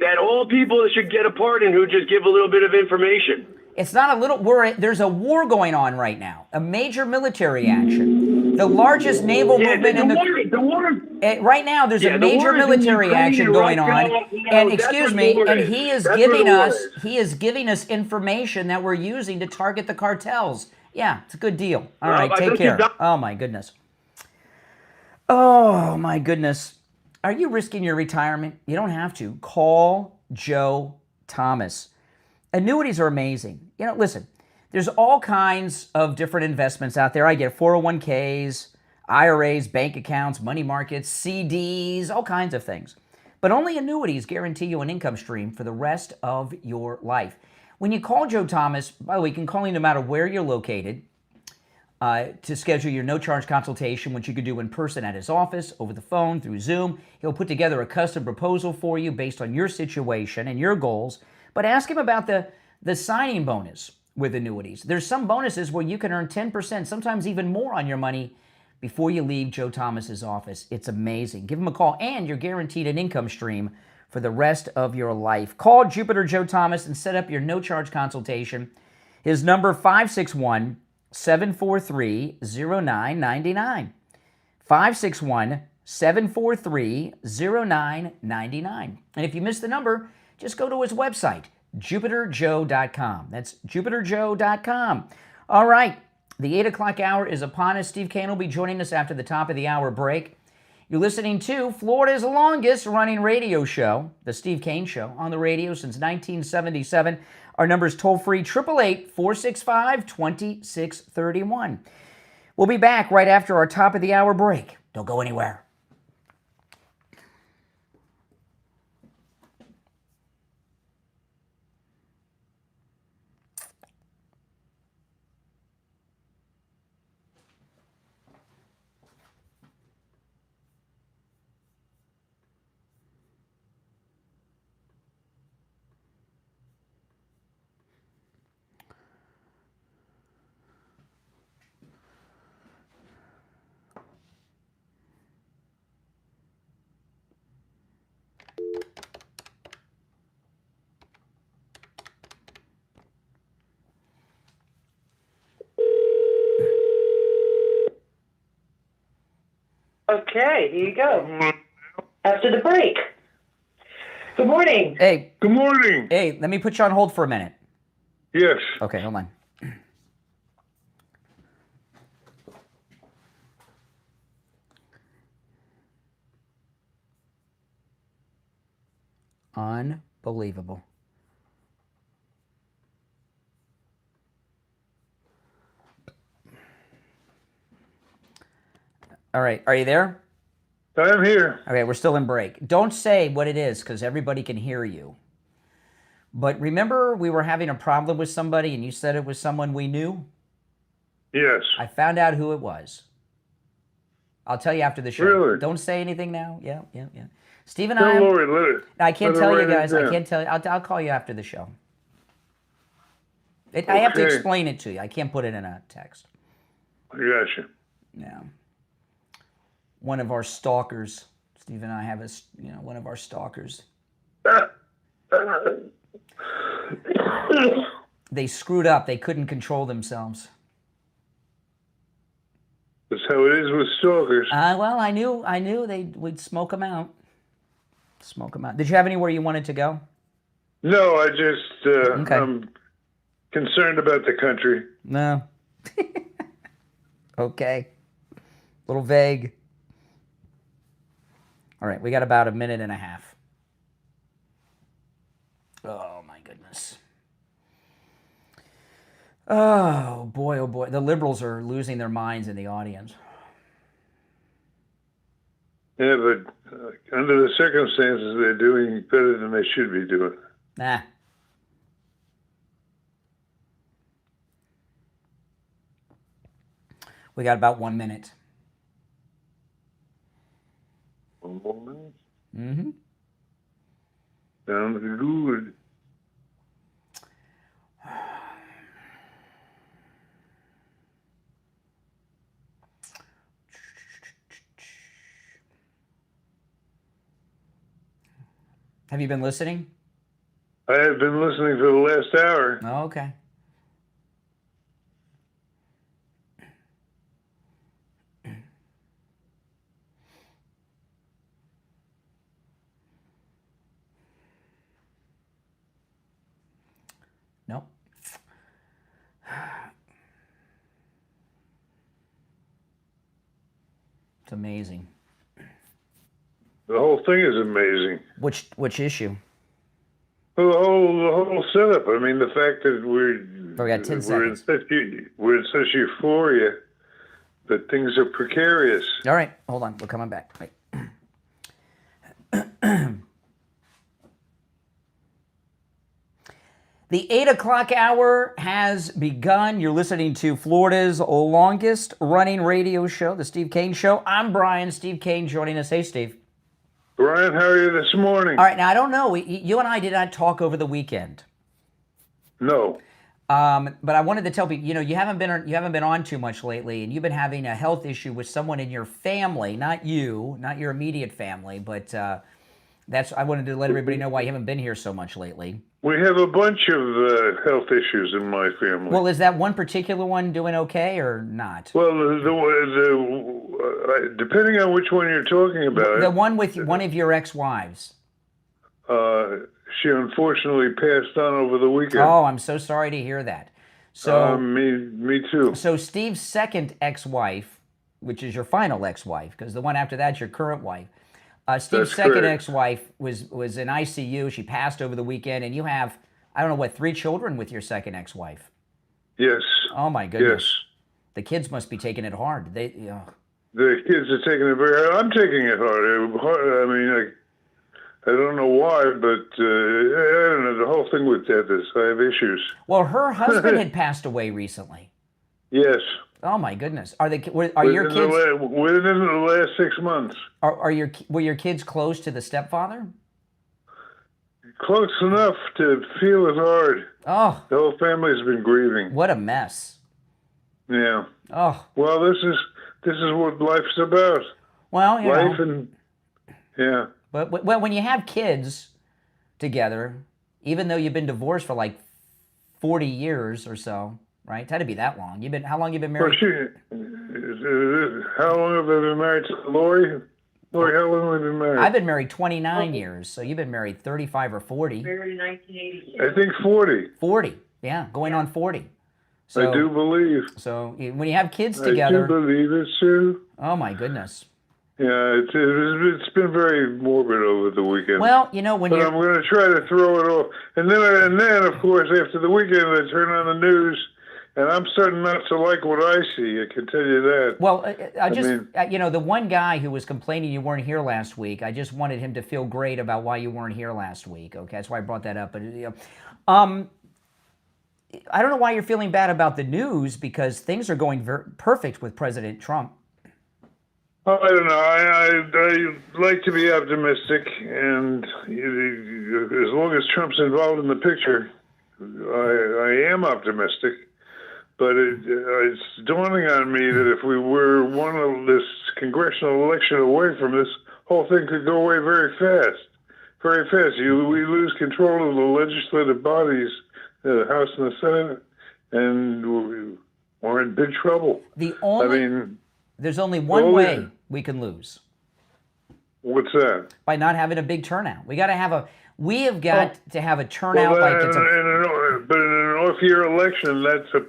that all people should get a pardon who just give a little bit of information. It's not a little. There's a war going on right now, a major military action, the largest naval movement in the war. Right now, there's a the major war is in military Ukraine action right going on, now. and That's excuse what me, war and is. he is That's giving what war us is. information that we're using to target the cartels. Yeah, it's a good deal. All Well, right, I take think you're care. done. Oh my goodness. Oh my goodness. Are you risking your retirement? You don't have to. Call Joe Thomas. Annuities are amazing. You know, listen, there's all kinds of different investments out there. I get 401ks, IRAs, bank accounts, money markets, CDs, all kinds of things. But only annuities guarantee you an income stream for the rest of your life. When you call Joe Thomas, by the way, you can call him no matter where you're located to schedule your no-charge consultation, which you could do in person at his office, over the phone, through Zoom. He'll put together a custom proposal for you based on your situation and your goals. But ask him about the signing bonus with annuities. There's some bonuses where you can earn 10%, sometimes even more on your money before you leave Joe Thomas's office. It's amazing. Give him a call, and you're guaranteed an income stream for the rest of your life. Call Jupiter Joe Thomas and set up your no-charge consultation. His number, 561-743-0999. 561-743-0999. And if you missed the number, just go to his website, jupiterjoe.com. That's jupiterjoe.com. All right, the 8 o'clock hour is upon us. Steve Kane will be joining us after the top of the hour break. You're listening to Florida's longest running radio show, The Steve Kane Show, on the radio since 1977. Our number is toll-free, 888-465-2631. We'll be back right after our top of the hour break. Don't go anywhere. Okay, here you go. After the break. Good morning. Hey. Good morning. Hey, let me put you on hold for a minute. Yes. Okay, hold on. Unbelievable. All right, are you there? I'm here. Okay, we're still in break. Don't say what it is because everybody can hear you. But remember we were having a problem with somebody and you said it was someone we knew? Yes. I found out who it was. I'll tell you after the show. Really? Don't say anything now. Yeah. Steve and Tell I... Lori, let it. I can't let her tell you write it guys. I down. can't tell you. I'll call you after the show. I have to Okay. explain it to you. I can't put it in a text. I got you. Yeah. One of our stalkers. Steve and I have one of our stalkers. They screwed up. They couldn't control themselves. That's how it is with stalkers. Well, I knew we'd smoke them out. Smoke them out. Did you have anywhere you wanted to go? No, I just, Okay. I'm concerned about the country. No. Okay. A little vague. All right, we got about a minute and a half. Oh, my goodness. Oh, boy, oh, boy. The liberals are losing their minds in the audience. Yeah, but under the circumstances, they're doing better than they should be doing. Nah. We got about 1 minute. 1 more minute? Mm-hmm. Sounds good. Have you been listening? I have been listening for the last hour. Oh, okay. Nope. It's amazing. The whole thing is amazing. Which issue? Well, the whole setup. I mean, the fact that we got 10 seconds. We're in such euphoria that things are precarious. All right, hold on. We're coming back. Wait. The 8 o'clock hour has begun. You're listening to Florida's longest running radio show, The Steve Kane Show. I'm Brian. Steve Kane joining us. Hey, Steve. Brian, how are you this morning? All right, now I don't know. You and I did not talk over the weekend. No. But I wanted to tell people, you haven't been on too much lately, and you've been having a health issue with someone in your family, not you, not your immediate family, but I wanted to let everybody know why you haven't been here so much lately. We have a bunch of health issues in my family. Well, is that one particular one doing okay or not? Well, depending on which one you're talking about. The one with one of your ex-wives. She unfortunately passed on over the weekend. Oh, I'm so sorry to hear that. So me too. So Steve's second ex-wife, which is your final ex-wife, because the one after that's your current wife. Steve's second ex-wife was in ICU. She passed over the weekend, and you have, I don't know, 3 children with your second ex-wife? Yes. Oh, my goodness. Yes. The kids must be taking it hard. The kids are taking it very hard. I'm taking it hard. I mean, I don't know why, but I don't know. The whole thing with death is I have issues. Well, her husband had passed away recently. Yes. Oh my goodness! Are your kids within the last 6 months? Were your kids close to the stepfather? Close enough to feel it hard. Oh, the whole family's been grieving. What a mess. Yeah. Oh. Well, this is what life's about. Well, life and yeah. But when you have kids together, even though you've been divorced for like 40 years or so. Right? It had to be that long. How long you been married? How long have I been married to Lori? Lori, how long have you been married? I've been married 29 years, so you've been married 35 or 40. Married in 1980. I think 40. 40, yeah, going on 40. So, I do believe. So when you have kids together. I do believe it, too. Oh, my goodness. Yeah, it's been very morbid over the weekend. Well, I'm going to try to throw it off. And then, of course, after the weekend, I turn on the news. And I'm starting not to like what I see, I can tell you that. Well, the one guy who was complaining you weren't here last week, I just wanted him to feel great about why you weren't here last week, okay? That's why I brought that up. But I don't know why you're feeling bad about the news, because things are going perfect with President Trump. I don't know. I like to be optimistic, and as long as Trump's involved in the picture, I am optimistic. But it's dawning on me that if we were one of this congressional election away from this, whole thing could go away very fast. very fast. We lose control of the legislative bodies, the House and the Senate, and we're in big trouble. There's only one way we can lose. What's that? By not having a big turnout. We have got to have a turnout but in an off-year election, that's a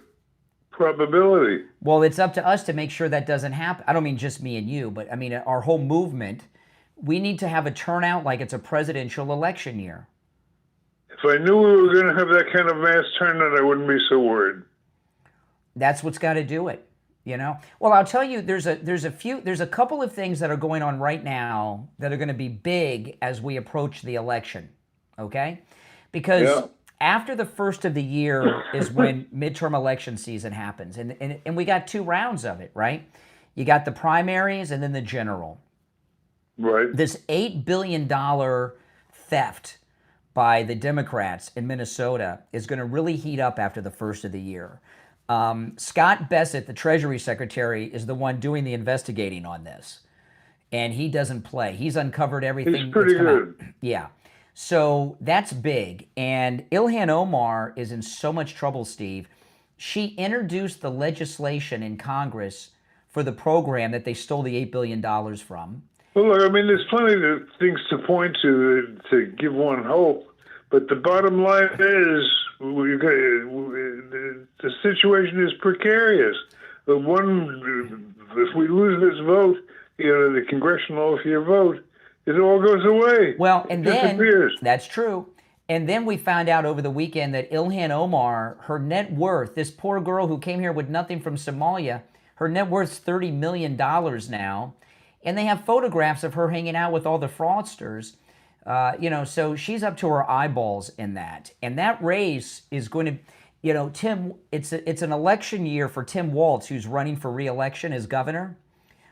probability. Well, it's up to us to make sure that doesn't happen. I don't mean just me and you, but I mean our whole movement. We need to have a turnout like it's a presidential election year. If I knew we were going to have that kind of mass turnout, I wouldn't be so worried. That's what's got to do it, you know? Well, I'll tell you, there's a couple of things that are going on right now that are going to be big as we approach the election, okay? Because after the first of the year is when midterm election season happens. And we got 2 rounds of it, right? You got the primaries and then the general. Right. This $8 billion theft by the Democrats in Minnesota is going to really heat up after the first of the year. Scott Bessent, the Treasury Secretary, is the one doing the investigating on this. And he doesn't play. He's uncovered everything. He's pretty good. Yeah. So that's big. And Ilhan Omar is in so much trouble, Steve. She introduced the legislation in Congress for the program that they stole the $8 billion from. Well, look, I mean, there's plenty of things to point to give one hope. But the bottom line is the situation is precarious. If we lose this vote, the congressional off-year vote, it all goes away. Well, and then disappears. That's true. And then we found out over the weekend that Ilhan Omar, her net worth, this poor girl who came here with nothing from Somalia, her net worth's $30 million now. And they have photographs of her hanging out with all the fraudsters. So she's up to her eyeballs in that. And that race is going to, Tim, it's an election year for Tim Walz, who's running for re-election as governor.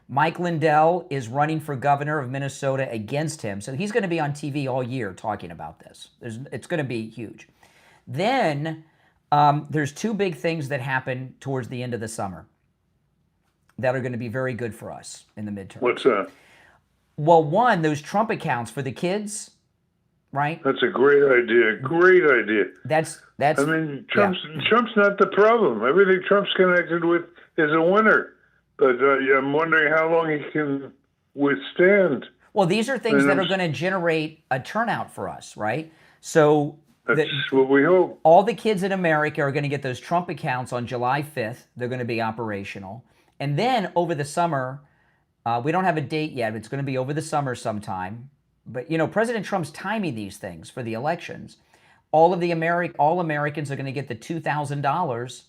Mike Lindell is running for governor of Minnesota against him. So he's going to be on TV all year talking about this. It's going to be huge. Then there's 2 big things that happen towards the end of the summer that are going to be very good for us in the midterm. What's that? Well, one, those Trump accounts for the kids, right? That's a great idea. Great idea. That's. I mean, Trump's not the problem. Everything Trump's connected with is a winner. But I'm wondering how long he can withstand. Well, these are things that are going to generate a turnout for us, right? So that's what we hope. All the kids in America are going to get those Trump accounts on July 5th. They're going to be operational. And then over the summer, we don't have a date yet, but it's going to be over the summer sometime. But, President Trump's timing these things for the elections. All Americans are going to get the $2,000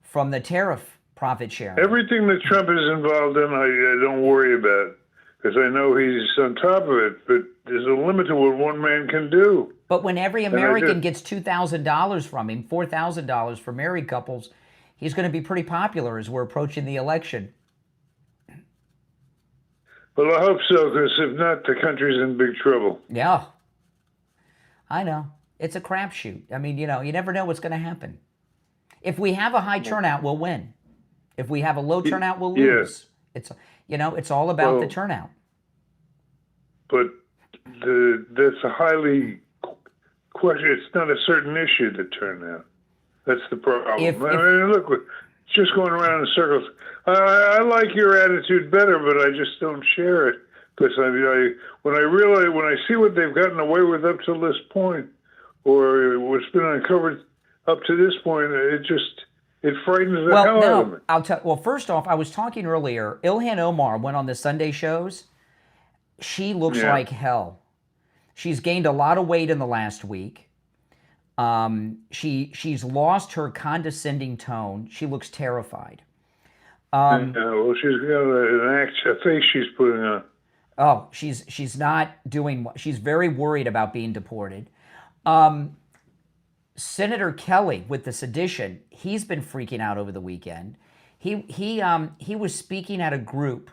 from the tariff profit sharing. Everything that Trump is involved in, I don't worry about, because I know he's on top of it. But there's a limit to what one man can do. But when every American gets $2,000 from him, $4,000 for married couples, he's going to be pretty popular as we're approaching the election. Well, I hope so, because if not, the country's in big trouble. Yeah. I know. It's a crapshoot. I mean, you never know what's going to happen. If we have a high turnout, we'll win. If we have a low turnout, we'll lose. It's all about the turnout. But that's a highly question. It's not a certain issue, the turnout. That's the problem. Look, it's just going around in circles. I like your attitude better, but I just don't share it because when I see what they've gotten away with up to this point, or what's been uncovered up to this point, it frightens the hell out of me. Well, first off, I was talking earlier. Ilhan Omar went on the Sunday shows. She looks like hell. She's gained a lot of weight in the last week. She's lost her condescending tone. She looks terrified. Well, she's got a face she's putting on. Oh, she's not doing. She's very worried about being deported. Senator Kelly with the sedition, he's been freaking out over the weekend. He was speaking at a group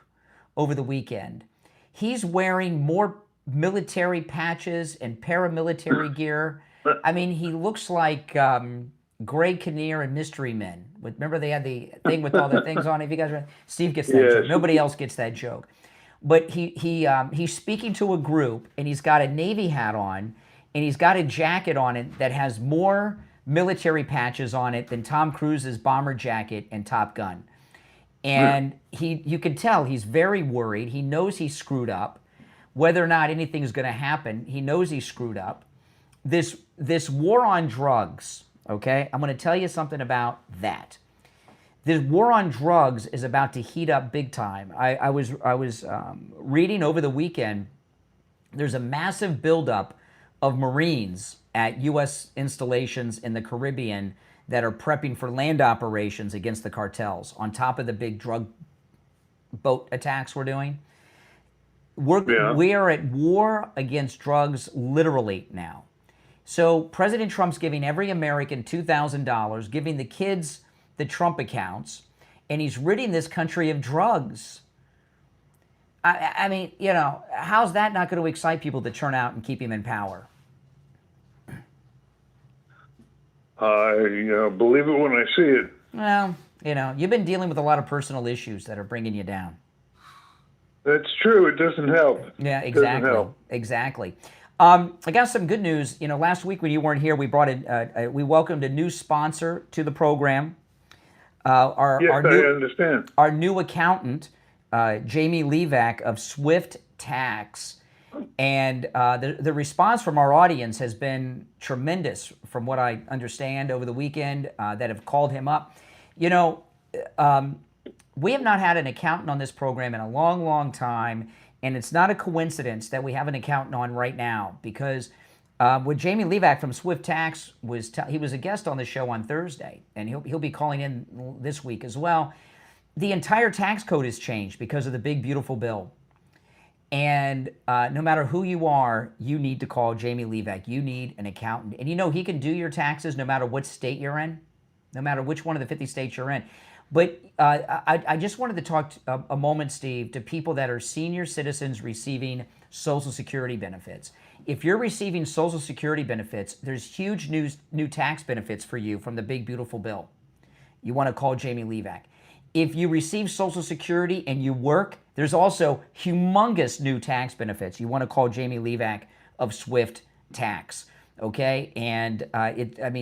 over the weekend. He's wearing more military patches and paramilitary gear. I mean, he looks like Greg Kinnear and Mystery Men. Remember they had the thing with all the things on it? If you guys remember, Steve gets that joke. Nobody else gets that joke. but he's speaking to a group, and he's got a Navy hat on, and he's got a jacket on it that has more military patches on it than Tom Cruise's bomber jacket and Top Gun. And you can tell he's very worried. He knows he's screwed up. Whether or not anything is going to happen, he knows he's screwed up. This war on drugs, okay? I'm going to tell you something about that. This war on drugs is about to heat up big time. I was reading over the weekend. There's a massive buildup of Marines at U.S. installations in the Caribbean that are prepping for land operations against the cartels, on top of the big drug boat attacks we're doing. We are at war against drugs literally now. So President Trump's giving every American $2,000, giving the kids the Trump accounts, and he's ridding this country of drugs. I mean, you know, how's that not going to excite people to turn out and keep him in power? Believe it when I see it. Well, you know, you've been dealing with a lot of personal issues that are bringing you down. That's true. It doesn't help. Yeah, exactly. Doesn't help. Exactly. I got some good news. You know, last week when you weren't here, we brought in, we welcomed a new sponsor to the program. I understand. Our new accountant, Jamie Levac of Swift Tax. And the response from our audience has been tremendous, from what I understand over the weekend, that have called him up. You know, we have not had an accountant on this program in a long, long time, and it's not a coincidence that we have an accountant on right now, because with Jamie Levac from Swift Tax, he was a guest on the show on Thursday, and he'll be calling in this week as well. The entire tax code has changed because of the big, beautiful bill. And no matter who you are, you need to call Jamie Levac. You need an accountant. And you know, he can do your taxes no matter what state you're in, no matter which one of the 50 states you're in. But I just wanted to talk a moment, Steve, to people that are senior citizens receiving Social Security benefits. If you're receiving Social Security benefits, there's huge new tax benefits for you from the big, beautiful bill. You want to call Jamie Levac. If you receive Social Security and you work, there's also humongous new tax benefits. You want to call Jamie Levac of Swift Tax, okay? And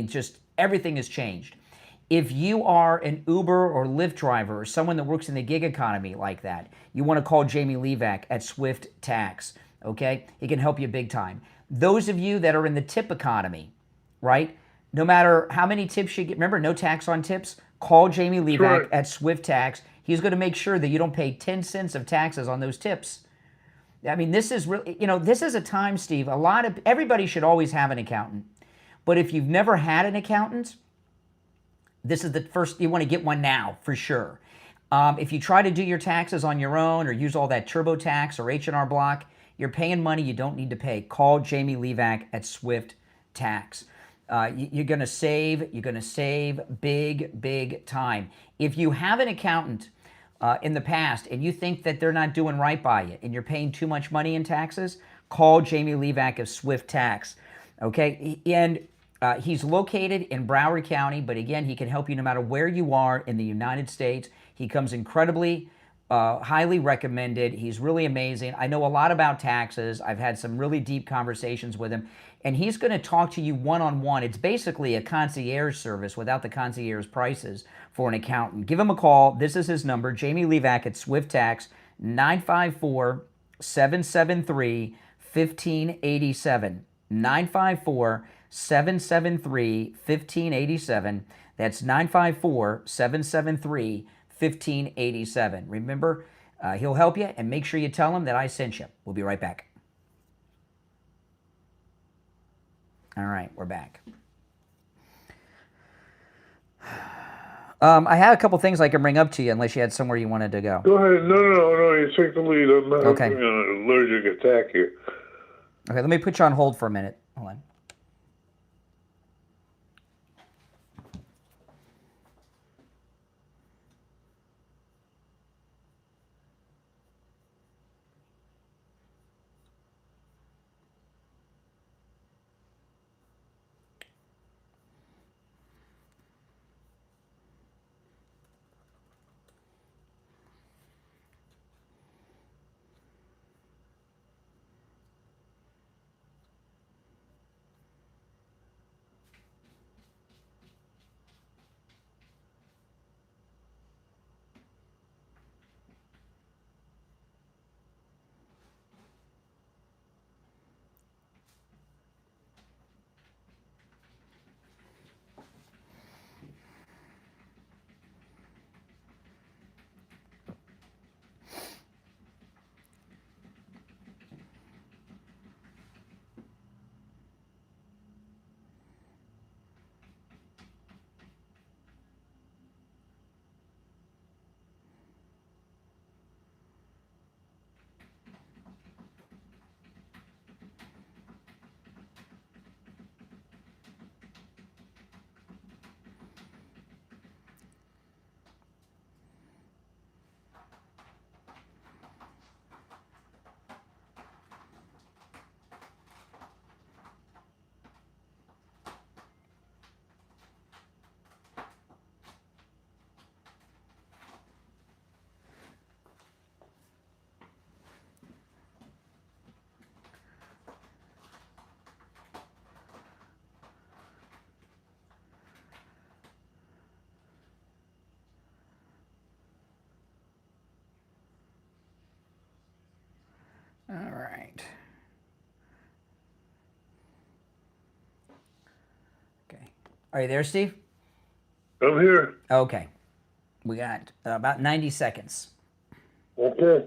just everything has changed. If you are an Uber or Lyft driver or someone that works in the gig economy like that, you want to call Jamie Levac at Swift Tax, okay? He can help you big time. Those of you that are in the tip economy, right? No matter how many tips you get, remember, no tax on tips? Call Jamie Levac at Swift Tax. He's going to make sure that you don't pay 10 cents of taxes on those tips. I mean, this is really, you know, this is a time, Steve, everybody should always have an accountant. But if you've never had an accountant, this is the first, you want to get one now for sure. If you try to do your taxes on your own or use all that TurboTax or H&R Block, you're paying money you don't need to pay. Call Jamie Levac at Swift Tax. You're going to save big, big time. If you have an accountant in the past and you think that they're not doing right by you and you're paying too much money in taxes, call Jamie Levac of Swift Tax, okay? And he's located in Broward County, but again, he can help you no matter where you are in the United States. He comes incredibly highly recommended. He's really amazing. I know a lot about taxes. I've had some really deep conversations with him. And he's going to talk to you one-on-one. It's basically a concierge service without the concierge prices for an accountant. Give him a call. This is his number, Jamie Levac at Swift Tax, 954-773-1587. 954-773-1587. That's 954-773-1587. Remember, he'll help you, and make sure you tell him that I sent you. We'll be right back. All right, we're back. I had a couple things I can bring up to you, unless you had somewhere you wanted to go. Go ahead. No, you take the lead. I'm not okay. having an allergic attack here. Okay, let me put you on hold for a minute. Hold on. All right. Okay. Are you there, Steve? I'm here. Okay. We got about 90 seconds. Okay.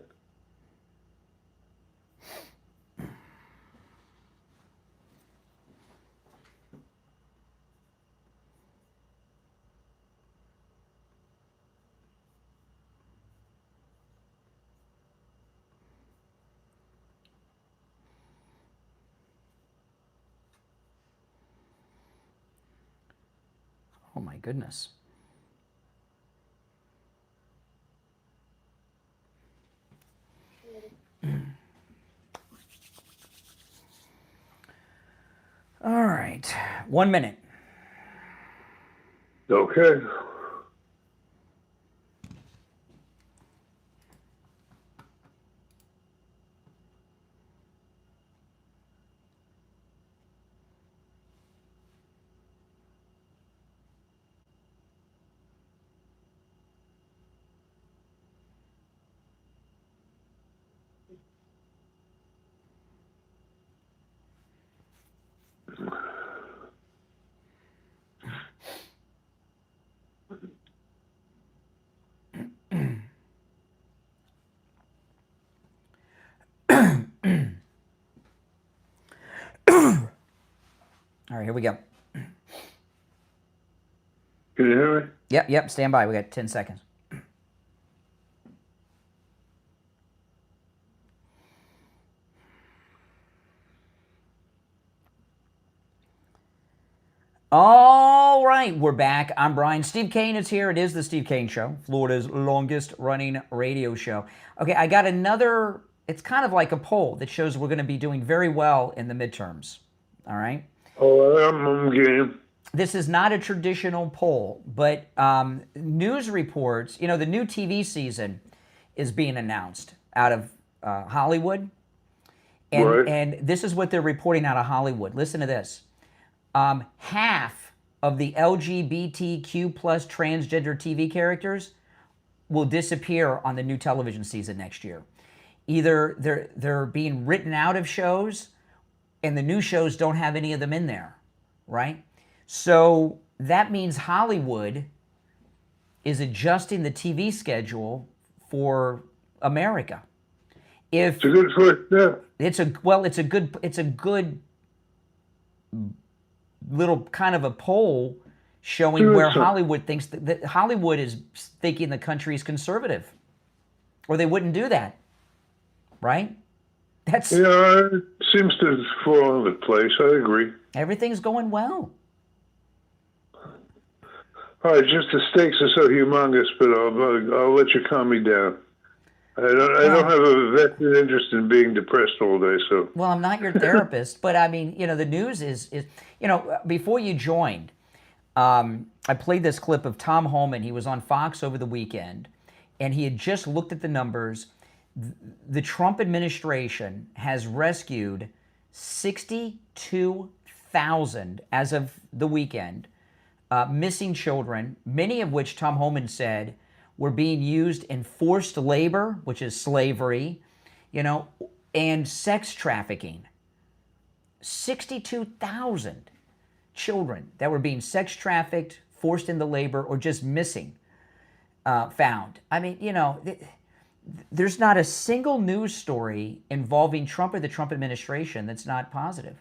Oh my goodness. All right. 1 minute. Okay. All right, here we go. Can you hear me? Yep, stand by. We got 10 seconds. All right, we're back. I'm Brian. Steve Kane is here. It is the Steve Kane Show, Florida's longest running radio show. Okay, I got another, it's kind of like a poll that shows we're going to be doing very well in the midterms. All right? Oh, I'm game. This is not a traditional poll, but news reports, you know, the new TV season is being announced out of Hollywood. And, Right. and this is what they're reporting out of Hollywood. Listen to this. Half of the LGBTQ plus transgender TV characters will disappear on the new television season next year. Either they're being written out of shows, and the new shows don't have any of them in there, right? So that means Hollywood is adjusting the TV schedule for America. If It's a good first step. it's a good little kind of a poll showing Sure, where sure. Hollywood thinks that Hollywood is thinking the country is conservative, or they wouldn't do that, right? That's Yeah, it seems to fall into place. I agree. everything's going well. All right, just the stakes are so humongous, but I'll let you calm me down. I don't have a vested interest in being depressed all day, so. Well, I'm not your therapist, but I mean, you know, the news is you know, before you joined, I played this clip of Tom Homan. He was on Fox over the weekend, and he had just looked at the numbers. The Trump administration has rescued 62,000 as of the weekend, missing children, many of which Tom Homan said were being used in forced labor, which is slavery, you know, and sex trafficking. 62,000 children that were being sex trafficked, forced into labor, or just missing, found. I mean, you know, there's not a single news story involving Trump or the Trump administration that's not positive.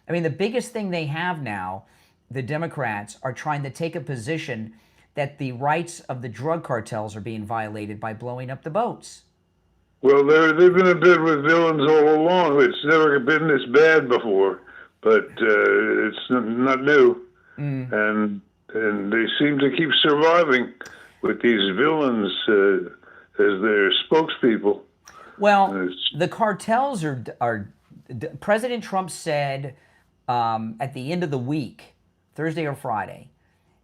I mean, the biggest thing they have now, the Democrats are trying to take a position that the rights of the drug cartels are being violated by blowing up the boats. Well, they've been in bed with villains all along. It's never been this bad before, but it's not new. And they seem to keep surviving with these villains as their spokespeople. Well, the cartels are President Trump said at the end of the week, Thursday or Friday,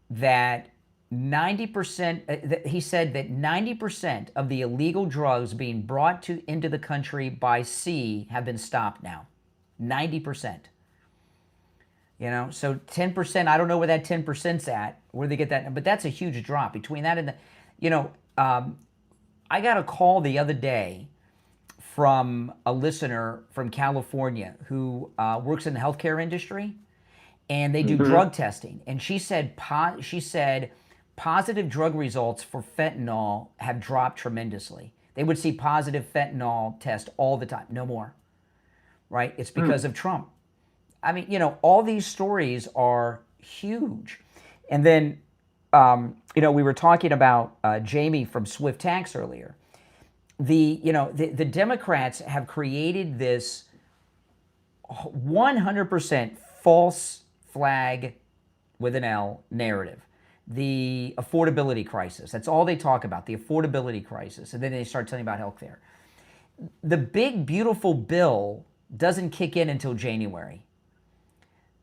that 90%, he said that 90% of the illegal drugs being brought into the country by sea have been stopped now. 90%. You know, so 10%, I don't know where that 10%'s at, where they get that, but that's a huge drop. Between that and the, you know, I got a call the other day from a listener from California who works in the healthcare industry, and they do drug testing. And she said positive drug results for fentanyl have dropped tremendously. They would see positive fentanyl test all the time, no more. Right? It's because of Trump. I mean, you know, all these stories are huge. And then, you know, we were talking about Jamie from Swift Tax earlier. The Democrats have created this 100% false flag with an L narrative. The affordability crisis. That's all they talk about, the affordability crisis. And then they start telling about health care. The big, beautiful bill doesn't kick in until January.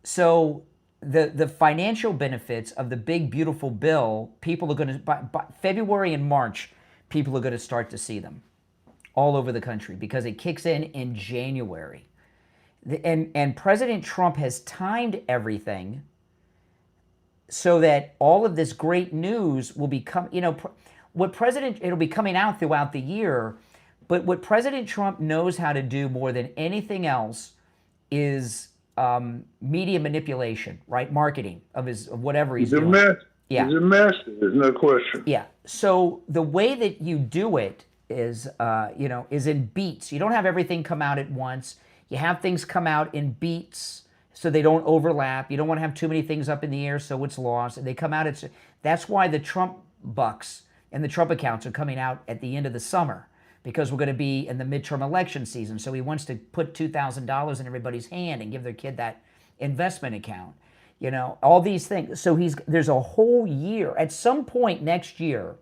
So the financial benefits of the big, beautiful bill, people are going to, by February and March, people are going to start to see them all over the country because it kicks in January. And President Trump has timed everything so that all of this great news will become, you know, it'll be coming out throughout the year, but what President Trump knows how to do more than anything else is media manipulation, right? Marketing of whatever he's doing. Yeah. He's a master, there's no question. Yeah. So the way that you do it is, you know, is in beats. You don't have everything come out at once. You have things come out in beats so they don't overlap. You don't want to have too many things up in the air so it's lost. And they come out, that's why the Trump bucks and the Trump accounts are coming out at the end of the summer, because we're going to be in the midterm election season. So he wants to put $2,000 in everybody's hand and give their kid that investment account. You know, all these things. So there's a whole year. At some point next year,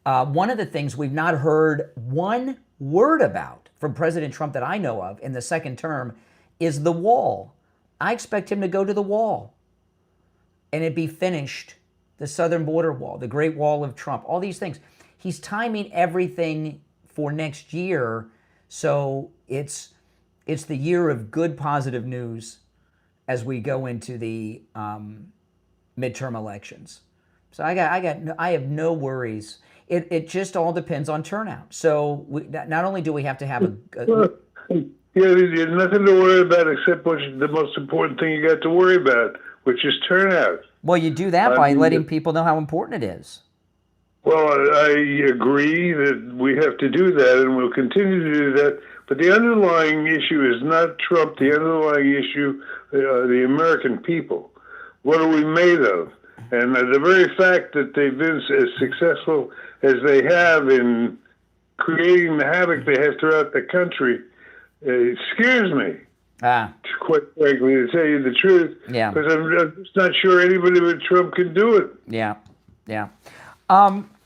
one of the things we've not heard one word about from President Trump that I know of in the second term is the wall. I expect him to go to the wall and it be finished, the southern border wall, the Great Wall of Trump, all these things. He's timing everything for next year, so it's the year of good, positive news as we go into the midterm elections. So I have no worries. It just all depends on turnout. So not only do we have to have there's nothing to worry about except what's the most important thing you got to worry about, which is turnout. Well, you do that by letting people know how important it is. Well, I agree that we have to do that, and we'll continue to do that. But the underlying issue is not Trump. The underlying issue are the American people. What are we made of? And the very fact that they've been as successful as they have in creating the havoc they have throughout the country scares me. Quite frankly, to tell you the truth. Yeah. Because I'm just not sure anybody but Trump can do it. Yeah. Yeah.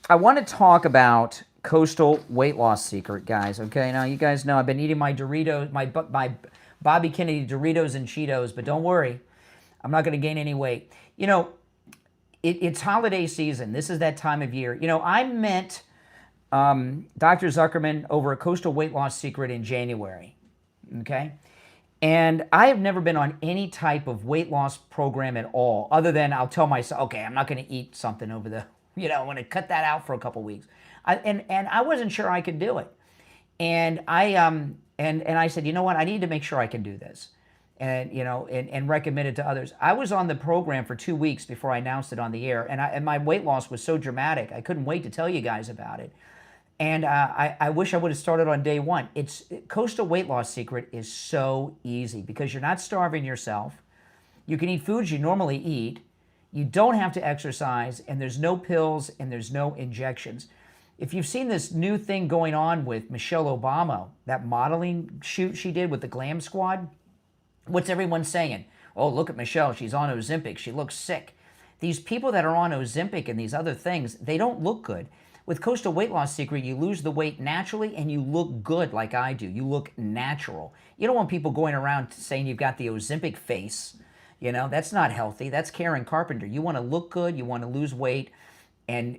I want to talk about Coastal Weight Loss Secret, guys. Okay, now you guys know I've been eating my Doritos, my Bobby Kennedy Doritos and Cheetos, but don't worry, I'm not going to gain any weight. You know, it's holiday season. This is that time of year. You know, I met Dr. Zuckerman over at Coastal Weight Loss Secret in January. Okay, and I have never been on any type of weight loss program at all, other than I'll tell myself, okay, I'm not going to eat something over the. You know, I'm going to cut that out for a couple weeks. And I wasn't sure I could do it. And I said, you know what, I need to make sure I can do this. And, you know, and recommend it to others. I was on the program for 2 weeks before I announced it on the air. And my weight loss was so dramatic, I couldn't wait to tell you guys about it. And I wish I would have started on day one. Coastal Weight Loss Secret is so easy because you're not starving yourself. You can eat foods you normally eat. You don't have to exercise, and there's no pills, and there's no injections. If you've seen this new thing going on with Michelle Obama, that modeling shoot she did with the Glam Squad, what's everyone saying? Oh, look at Michelle, she's on Ozempic, she looks sick. These people that are on Ozempic and these other things, they don't look good. With Coastal Weight Loss Secret, you lose the weight naturally, and you look good like I do. You look natural. You don't want people going around saying you've got the Ozempic face. You know, that's not healthy. That's Karen Carpenter. You want to look good, you want to lose weight, and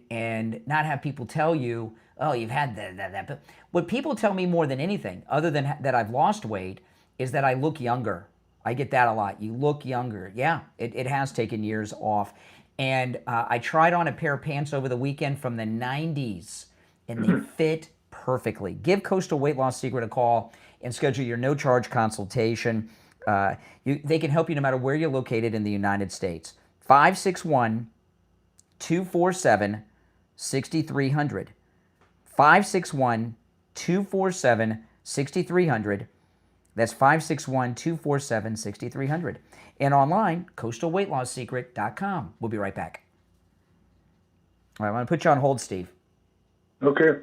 not have people tell you, oh, you've had that. But what people tell me more than anything, other than that I've lost weight, is that I look younger. I get that a lot. You look younger. Yeah, it has taken years off. And I tried on a pair of pants over the weekend from the 90s, and they fit perfectly. Give Coastal Weight Loss Secret a call and schedule your no-charge consultation. They can help you no matter where you're located in the United States. 561-247-6300. 561-247-6300. That's 561-247-6300. And online, coastalweightlasssecret.com. We'll be right back. All right, I'm going to put you on hold, Steve. Okay.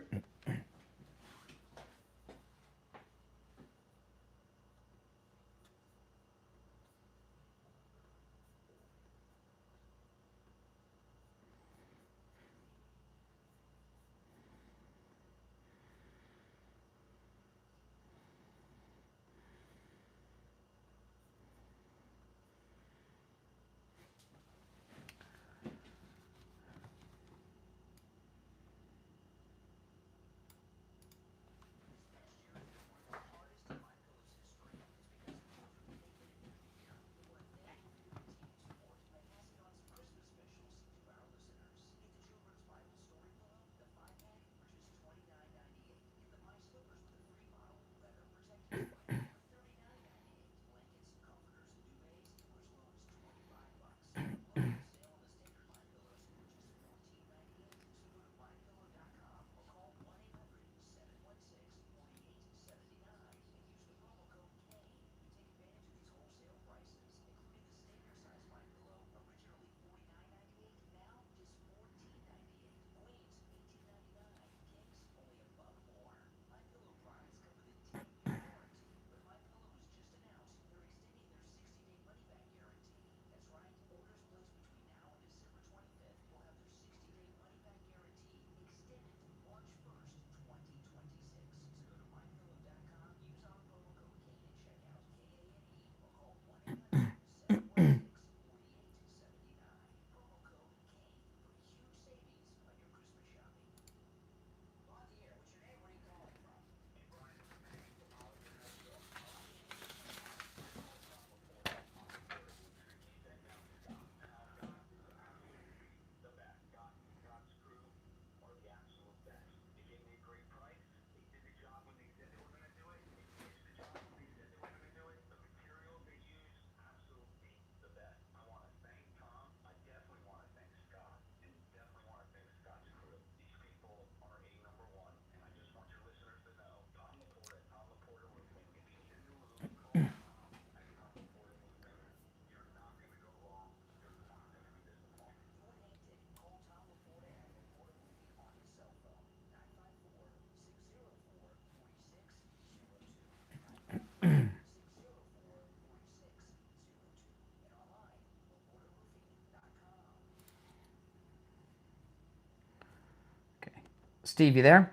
Steve, you there?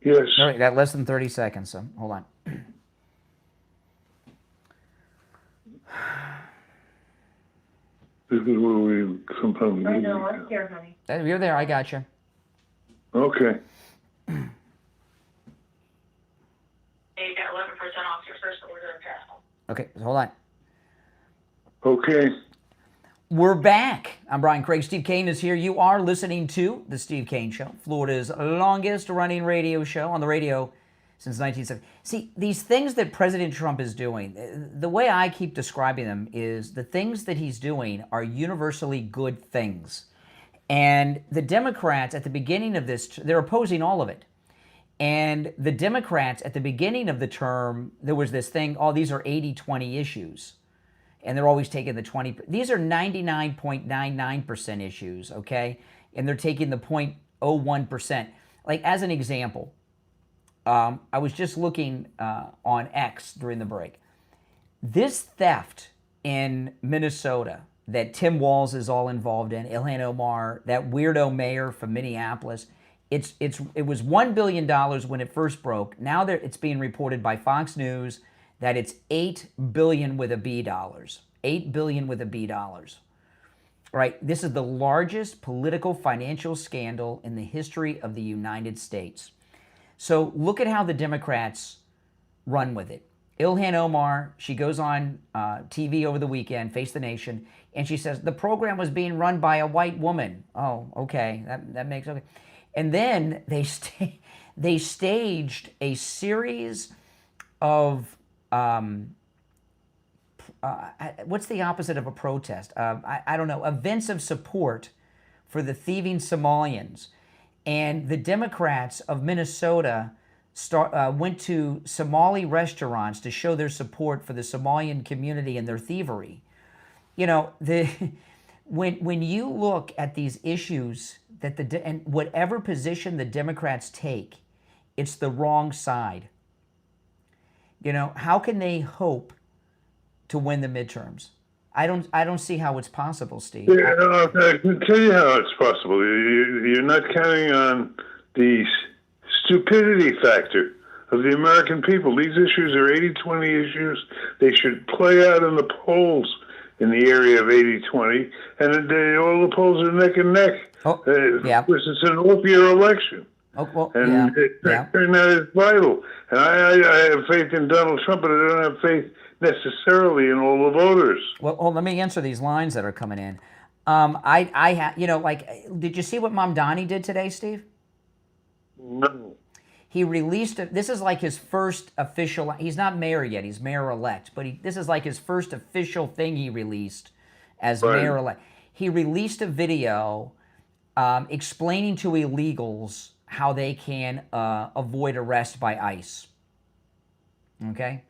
Yes. All right, got less than 30 seconds, so hold on. This is where we sometimes. I know, I'm here, honey. You're there, I got you. Okay. You got 11% off your first order of travel. Okay, hold on. Okay. We're back. I'm Brian Craig. Steve Kane is here. You are listening to The Steve Kane Show, Florida's longest running radio show on the radio since 1970. See, these things that President Trump is doing, the way I keep describing them is the things that he's doing are universally good things. And the Democrats at the beginning of this, they're opposing all of it. And the Democrats at the beginning of the term, there was this thing, oh, these are 80-20 issues. And they're always taking the 20. These are 99.99% issues, okay? And they're taking the 0.01%. Like, as an example, I was just looking on X during the break. This theft in Minnesota that Tim Walz is all involved in, Ilhan Omar, that weirdo mayor from Minneapolis, it was $1 billion when it first broke. Now it's being reported by Fox News that it's $8 billion with a B dollars. $8 billion with a B dollars. Right? This is the largest political financial scandal in the history of the United States. So look at how the Democrats run with it. Ilhan Omar, she goes on TV over the weekend, Face the Nation, and she says, the program was being run by a white woman. Oh, okay, that makes okay. And then they staged a series of what's the opposite of a protest? I don't know, events of support for the thieving Somalians. And the Democrats of Minnesota went to Somali restaurants to show their support for the Somalian community and their thievery. You know, when you look at these issues, and whatever position the Democrats take, it's the wrong side. You know, how can they hope to win the midterms? I don't see how it's possible, Steve. Yeah, I can tell you how it's possible. You're not counting on the stupidity factor of the American people. These issues are 80-20 issues. They should play out in the polls in the area of 80-20, and all the polls are neck and neck. Because it's an off-year election. That is vital. And I have faith in Donald Trump, but I don't have faith necessarily in all the voters. Well, let me answer these lines that are coming in. Did you see what Mamdani did today, Steve? No. He released this is like his first official. He's not mayor yet. He's mayor-elect, but this is like his first official thing he released as mayor-elect. He released a video explaining to illegals how they can avoid arrest by ICE. Okay?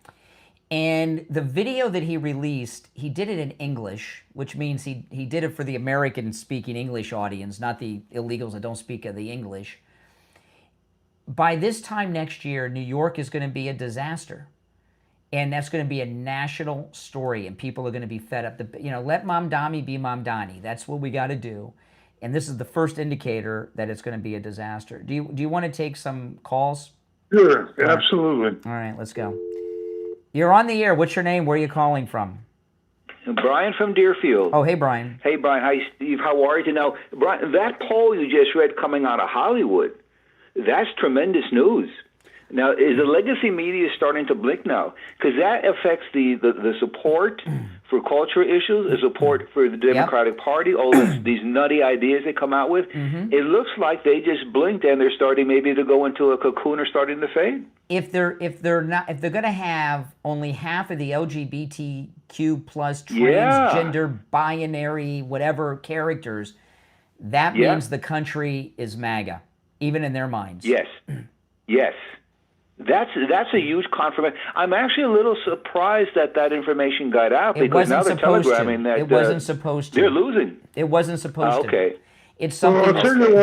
And the video that he released, he did it in English, which means he did it for the American-speaking English audience, not the illegals that don't speak the English. By this time next year, New York is going to be a disaster. And that's going to be a national story, and people are going to be fed up. Let Mamdani be Mamdani. That's what we got to do. And this is the first indicator that it's going to be a disaster. Do you want to take some calls? Sure, absolutely. All right, let's go. You're on the air. What's your name? Where are you calling from? Brian from Deerfield. Oh, hey, Brian. Hey, Brian. Hi, Steve. How are you? Now, Brian, that poll you just read coming out of Hollywood, that's tremendous news. Now, is the legacy media starting to blink now? Because that affects the support for cultural issues, the support for the Democratic Party, all these nutty ideas they come out with. Mm-hmm. It looks like they just blinked and they're starting maybe to go into a cocoon or starting to fade. If they're going to have only half of the LGBTQ plus transgender binary whatever characters, that means the country is MAGA, even in their minds. Yes. Yes. That's a huge confirmation. I'm actually a little surprised that information got out because now they're telegramming that it wasn't supposed to. They're losing. It wasn't supposed to. Okay. It's something. I'll tell you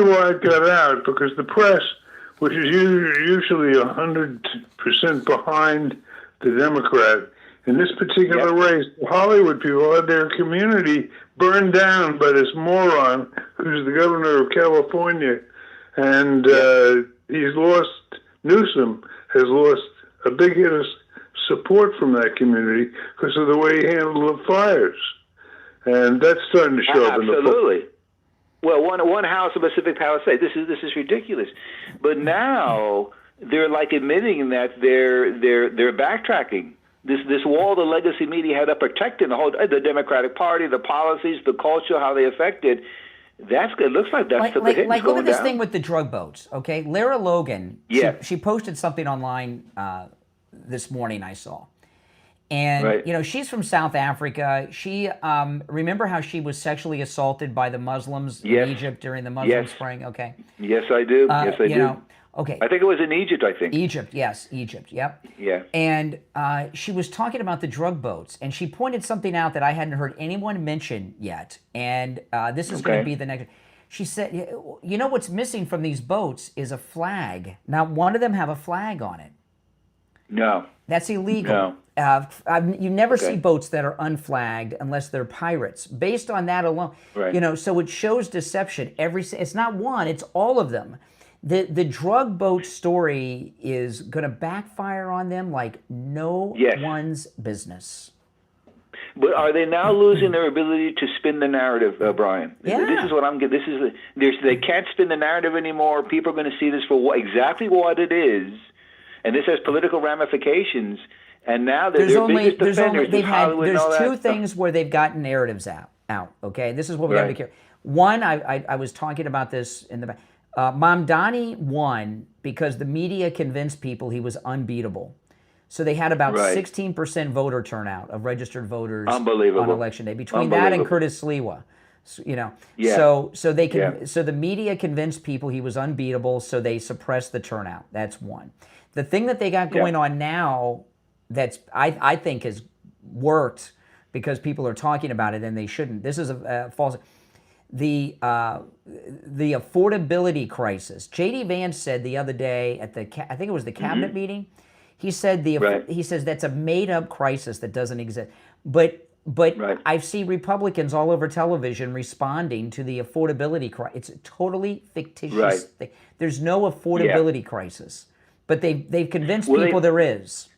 why it got out, because the press, which is usually 100% behind the Democrat, in this particular race, the Hollywood people had their community burned down by this moron who's the governor of California, and he's lost. Newsom has lost a big hit of support from that community because of the way he handled the fires. And that's starting to show up in the polls. Absolutely. Well, one House, a Pacific Palisades, this is ridiculous. But now they're like admitting that they're backtracking. This wall the legacy media had up protecting the Democratic Party, the policies, the culture, how they affect it. It looks like that's the hit. Like look at this thing with the drug boats, okay? Lara Logan, she posted something online this morning I saw. And, she's from South Africa. She, remember how she was sexually assaulted by the Muslims in Egypt during the Muslim Spring? Okay. Yes, I do. Yes, I do. Okay. I think it was in Egypt, Egypt, yep. Yeah. And she was talking about the drug boats, and she pointed something out that I hadn't heard anyone mention yet, and this is going to be the next. She said, you know what's missing from these boats is a flag. Now, one of them have a flag on it. No. That's illegal. No. You never see boats that are unflagged unless they're pirates. Based on that alone, so it shows deception. It's not one, it's all of them. The drug boat story is going to backfire on them like no one's business. But are they now losing their ability to spin the narrative, Brian? Yeah. This is what I'm getting. They can't spin the narrative anymore. People are going to see this for exactly what it is, and this has political ramifications. And now they're biggest defenders. There's two things where they've gotten narratives out. Okay, this is what we have to be careful. One, I was talking about this in the back. Mamdani won because the media convinced people he was unbeatable. So they had about 16% voter turnout of registered voters on election day. Between that and Curtis Sliwa, so they can. So the media convinced people he was unbeatable. So they suppressed the turnout. That's one. The thing that they got going on now, that's I think has worked because people are talking about it and they shouldn't. This is a false. The affordability crisis. J.D. Vance said the other day at I think it was the cabinet meeting. He said he says that's a made-up crisis that doesn't exist. But I see Republicans all over television responding to the affordability crisis. It's a totally fictitious thing. There's no affordability crisis, but they've convinced people there is.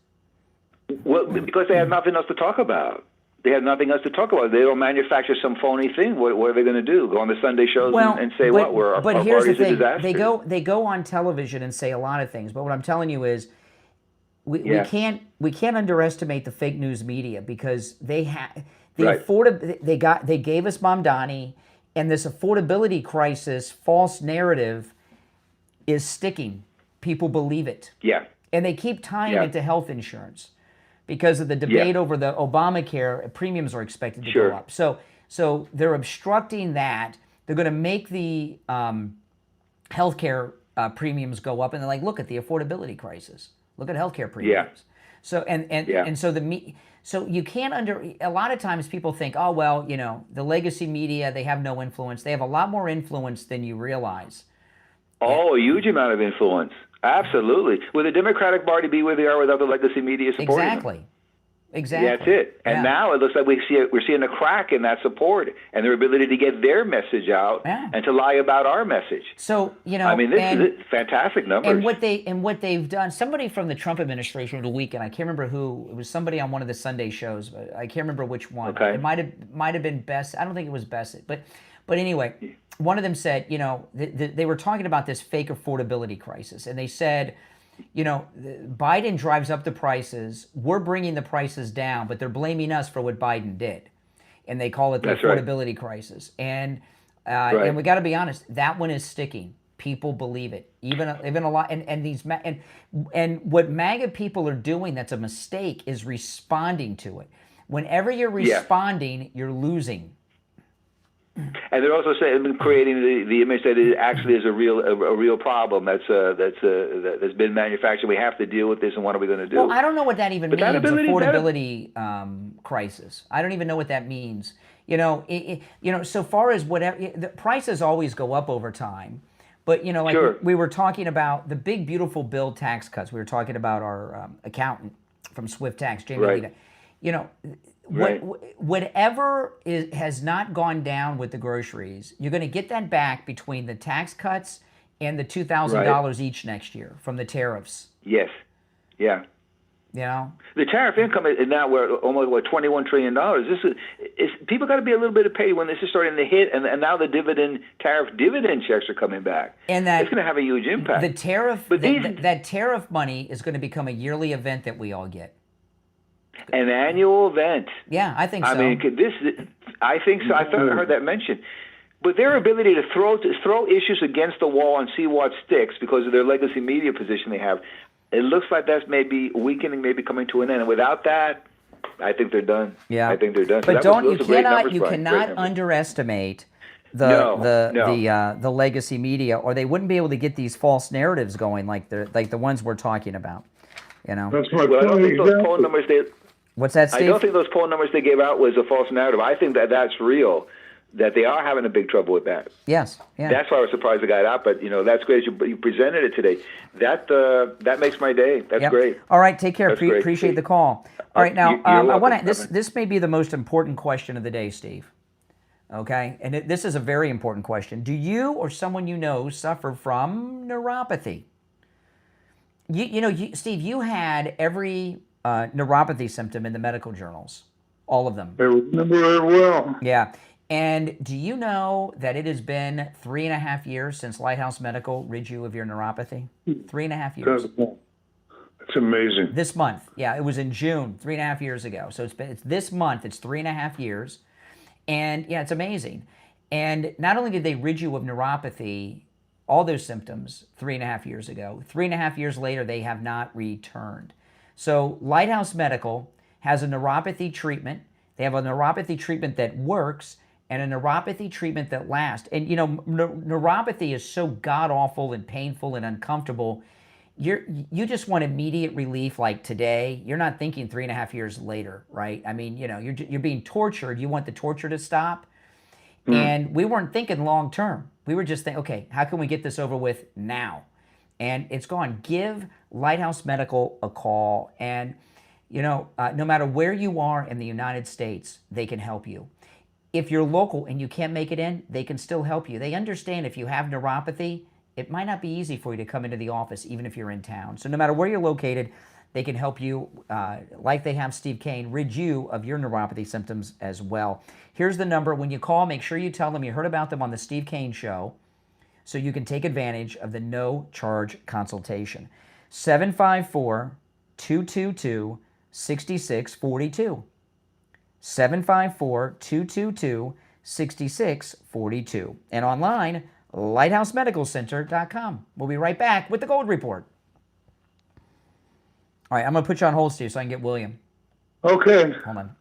Well, because they have nothing else to talk about. They have nothing else to talk about. They don't manufacture some phony thing. What are they going to do? Go on the Sunday shows and say what? Our here's the party's thing. a disaster. They go on television and say a lot of things. But what I'm telling you is, we can't underestimate the fake news media because they gave us Mamdani, and this affordability crisis false narrative is sticking. People believe it. Yeah. And they keep tying it to health insurance because of the debate over the Obamacare. Premiums are expected to go up. So they're obstructing that. They're going to make the healthcare premiums go up, and they're like, look at the affordability crisis. Look at healthcare premiums. So so you can't a lot of times people think, oh well, the legacy media, they have no influence. They have a lot more influence than you realize. Oh, a huge amount of influence. Absolutely. Would the Democratic Party be where they are without the legacy media supporting them? Exactly. That's it. And now it looks like we're seeing a crack in that support and their ability to get their message out and to lie about our message. So I mean, this is fantastic numbers. And what they've done. Somebody from the Trump administration over the weekend, I can't remember who. It was somebody on one of the Sunday shows, but I can't remember which one. Okay. It might have been Bess. I don't think it was Bessett, but anyway, one of them said, they were talking about this fake affordability crisis, and they said, Biden drives up the prices. We're bringing the prices down, but they're blaming us for what Biden did, and they call it the affordability crisis. And we got to be honest, that one is sticking. People believe it, even a lot. And what MAGA people are doing that's a mistake is responding to it. Whenever you're responding, you're losing. And they're also creating the image that it actually is a real problem that's been manufactured. We have to deal with this, and what are we going to do? Well, I don't know what that even means. Affordability crisis. I don't even know what that means. So far as whatever the prices always go up over time, but we were talking about the big beautiful bill tax cuts. We were talking about our accountant from Swift Tax, Jamie Lita. Whatever has not gone down with the groceries, you're going to get that back between the tax cuts and the $2,000 each next year from the tariffs. Yes. Yeah. The tariff income is now almost $21 trillion. People got to be a little bit of pay when this is starting to hit, and now the tariff dividend checks are coming back. And it's going to have a huge impact. The tariff, that tariff money is going to become a yearly event that we all get. An annual event. Yeah, I think so. I mean, I think so. I thought I heard that mentioned. But their ability to throw issues against the wall and see what sticks because of their legacy media position they have, it looks like that's maybe weakening, maybe coming to an end. And without that, I think they're done. Yeah, I think they're done. But you cannot underestimate the legacy media, or they wouldn't be able to get these false narratives going like the ones we're talking about. That's my point. I don't think those poll numbers What's that, Steve? I don't think those poll numbers they gave out was a false narrative. I think that's real, that they are having a big trouble with that. Yes. Yeah. That's why I was surprised it got out. But that's great. You presented it today. That makes my day. That's great. All right. Take care. Appreciate the call. All right. Now I want to. This may be the most important question of the day, Steve. Okay, and this is a very important question. Do you or someone you know suffer from neuropathy? Steve, you had every neuropathy symptom in the medical journals, all of them. I remember it well. Yeah. And do you know that it has been 3.5 years since Lighthouse Medical rid you of your neuropathy? 3.5 years. That's amazing. This month. Yeah, it was in June, 3.5 years ago. So it's this month, it's 3.5 years. And yeah, it's amazing. And not only did they rid you of neuropathy, all those symptoms 3.5 years ago. 3.5 years later, they have not returned. So Lighthouse Medical has a neuropathy treatment. They have a neuropathy treatment that works and a neuropathy treatment that lasts. And you know, neuropathy is so god-awful and painful and uncomfortable. You just want immediate relief like today. You're not thinking 3.5 years later, right? I mean, you know, you're being tortured. You want the torture to stop. And we weren't thinking long term. We were just thinking, okay, how can we get this over with now? And it's gone. Give Lighthouse Medical a call. And, you know, no matter where you are in the United States, they can help you. If you're local and you can't make it in, they can still help you. They understand if you have neuropathy, it might not be easy for you to come into the office, even if you're in town. So no matter where you're located, they can help you, like they have Steve Kane, rid you of your neuropathy symptoms as well. Here's the number. When you call, make sure you tell them you heard about them on the Steve Kane Show so you can take advantage of the no-charge consultation. 754-222-6642. 754-222-6642. And online, lighthousemedicalcenter.com. We'll be right back with the Gold Report. All right, I'm going to put you on hold, Steve, so I can get William. Okay. Hold on.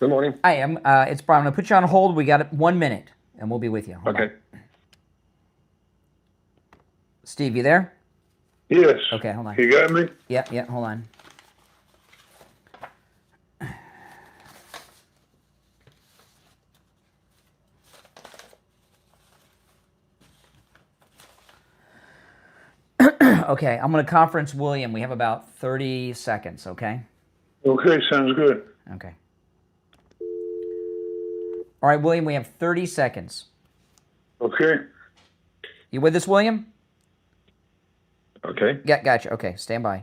Good morning. Hi, it's Brian. I'm going to put you on hold. We got 1 minute, and we'll be with you. Hold Okay. on. Steve, you there? Yes. Okay, hold on. You got me? Yeah, hold on. Okay, I'm going to conference William. We have about 30 seconds, okay? Okay, sounds good. Okay. All right, William, we have 30 seconds. Okay. You with us, William? Okay. Yeah, gotcha. Okay, stand by.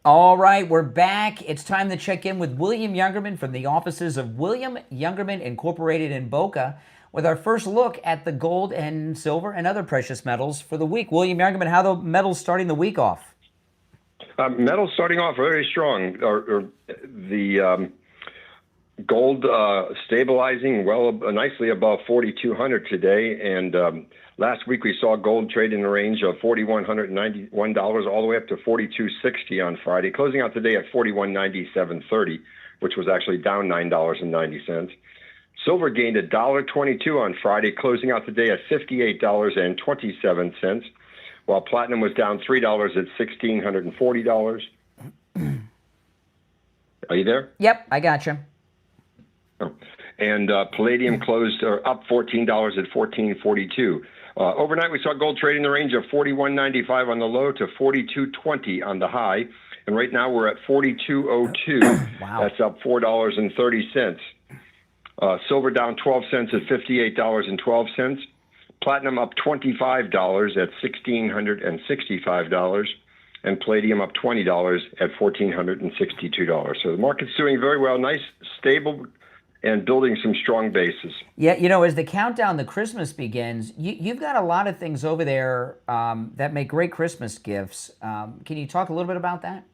All right, we're back. It's time to check in with William Youngerman from the offices of William Youngerman Incorporated in Boca with our first look at the gold and silver and other precious metals for the week. William Youngerman, how the metals starting the week off? Metals starting off very strong. The gold stabilizing nicely above 4,200 today, and last week we saw gold trade in the range of $4,191 all the way up to $4,260 on Friday, closing out today at $4,197.30, which was actually down $9.90. Silver gained $1.22 on Friday, closing out today at $58.27, while platinum was down $3 at $1,640. Are you there? Yep, I got you. And palladium closed up $14 at $14.42. Overnight, we saw gold trade in the range of $41.95 on the low to $42.20 on the high. And right now we're at $42.02. Wow. That's up $4.30. Silver down 12 cents at $58.12. Platinum up $25 at $1,665. And palladium up $20 at $1,462. So the market's doing very well. Nice, stable and building some strong bases. Yeah, you know, as the countdown to Christmas begins, you've got a lot of things over there that make great Christmas gifts. Can you talk a little bit about that?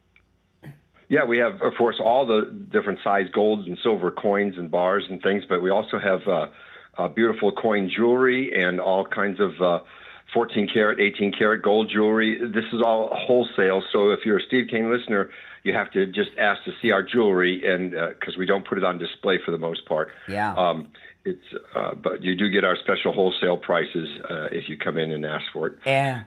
Yeah, we have, of course, all the different size gold and silver coins and bars and things, but we also have beautiful coin jewelry and all kinds of 14 karat, 18 karat gold jewelry. This is all wholesale, so if you're a Steve Kane listener, you have to just ask to see our jewelry, and because we don't put it on display for the most part. Yeah. But you do get our special wholesale prices if you come in and ask for it. Yeah.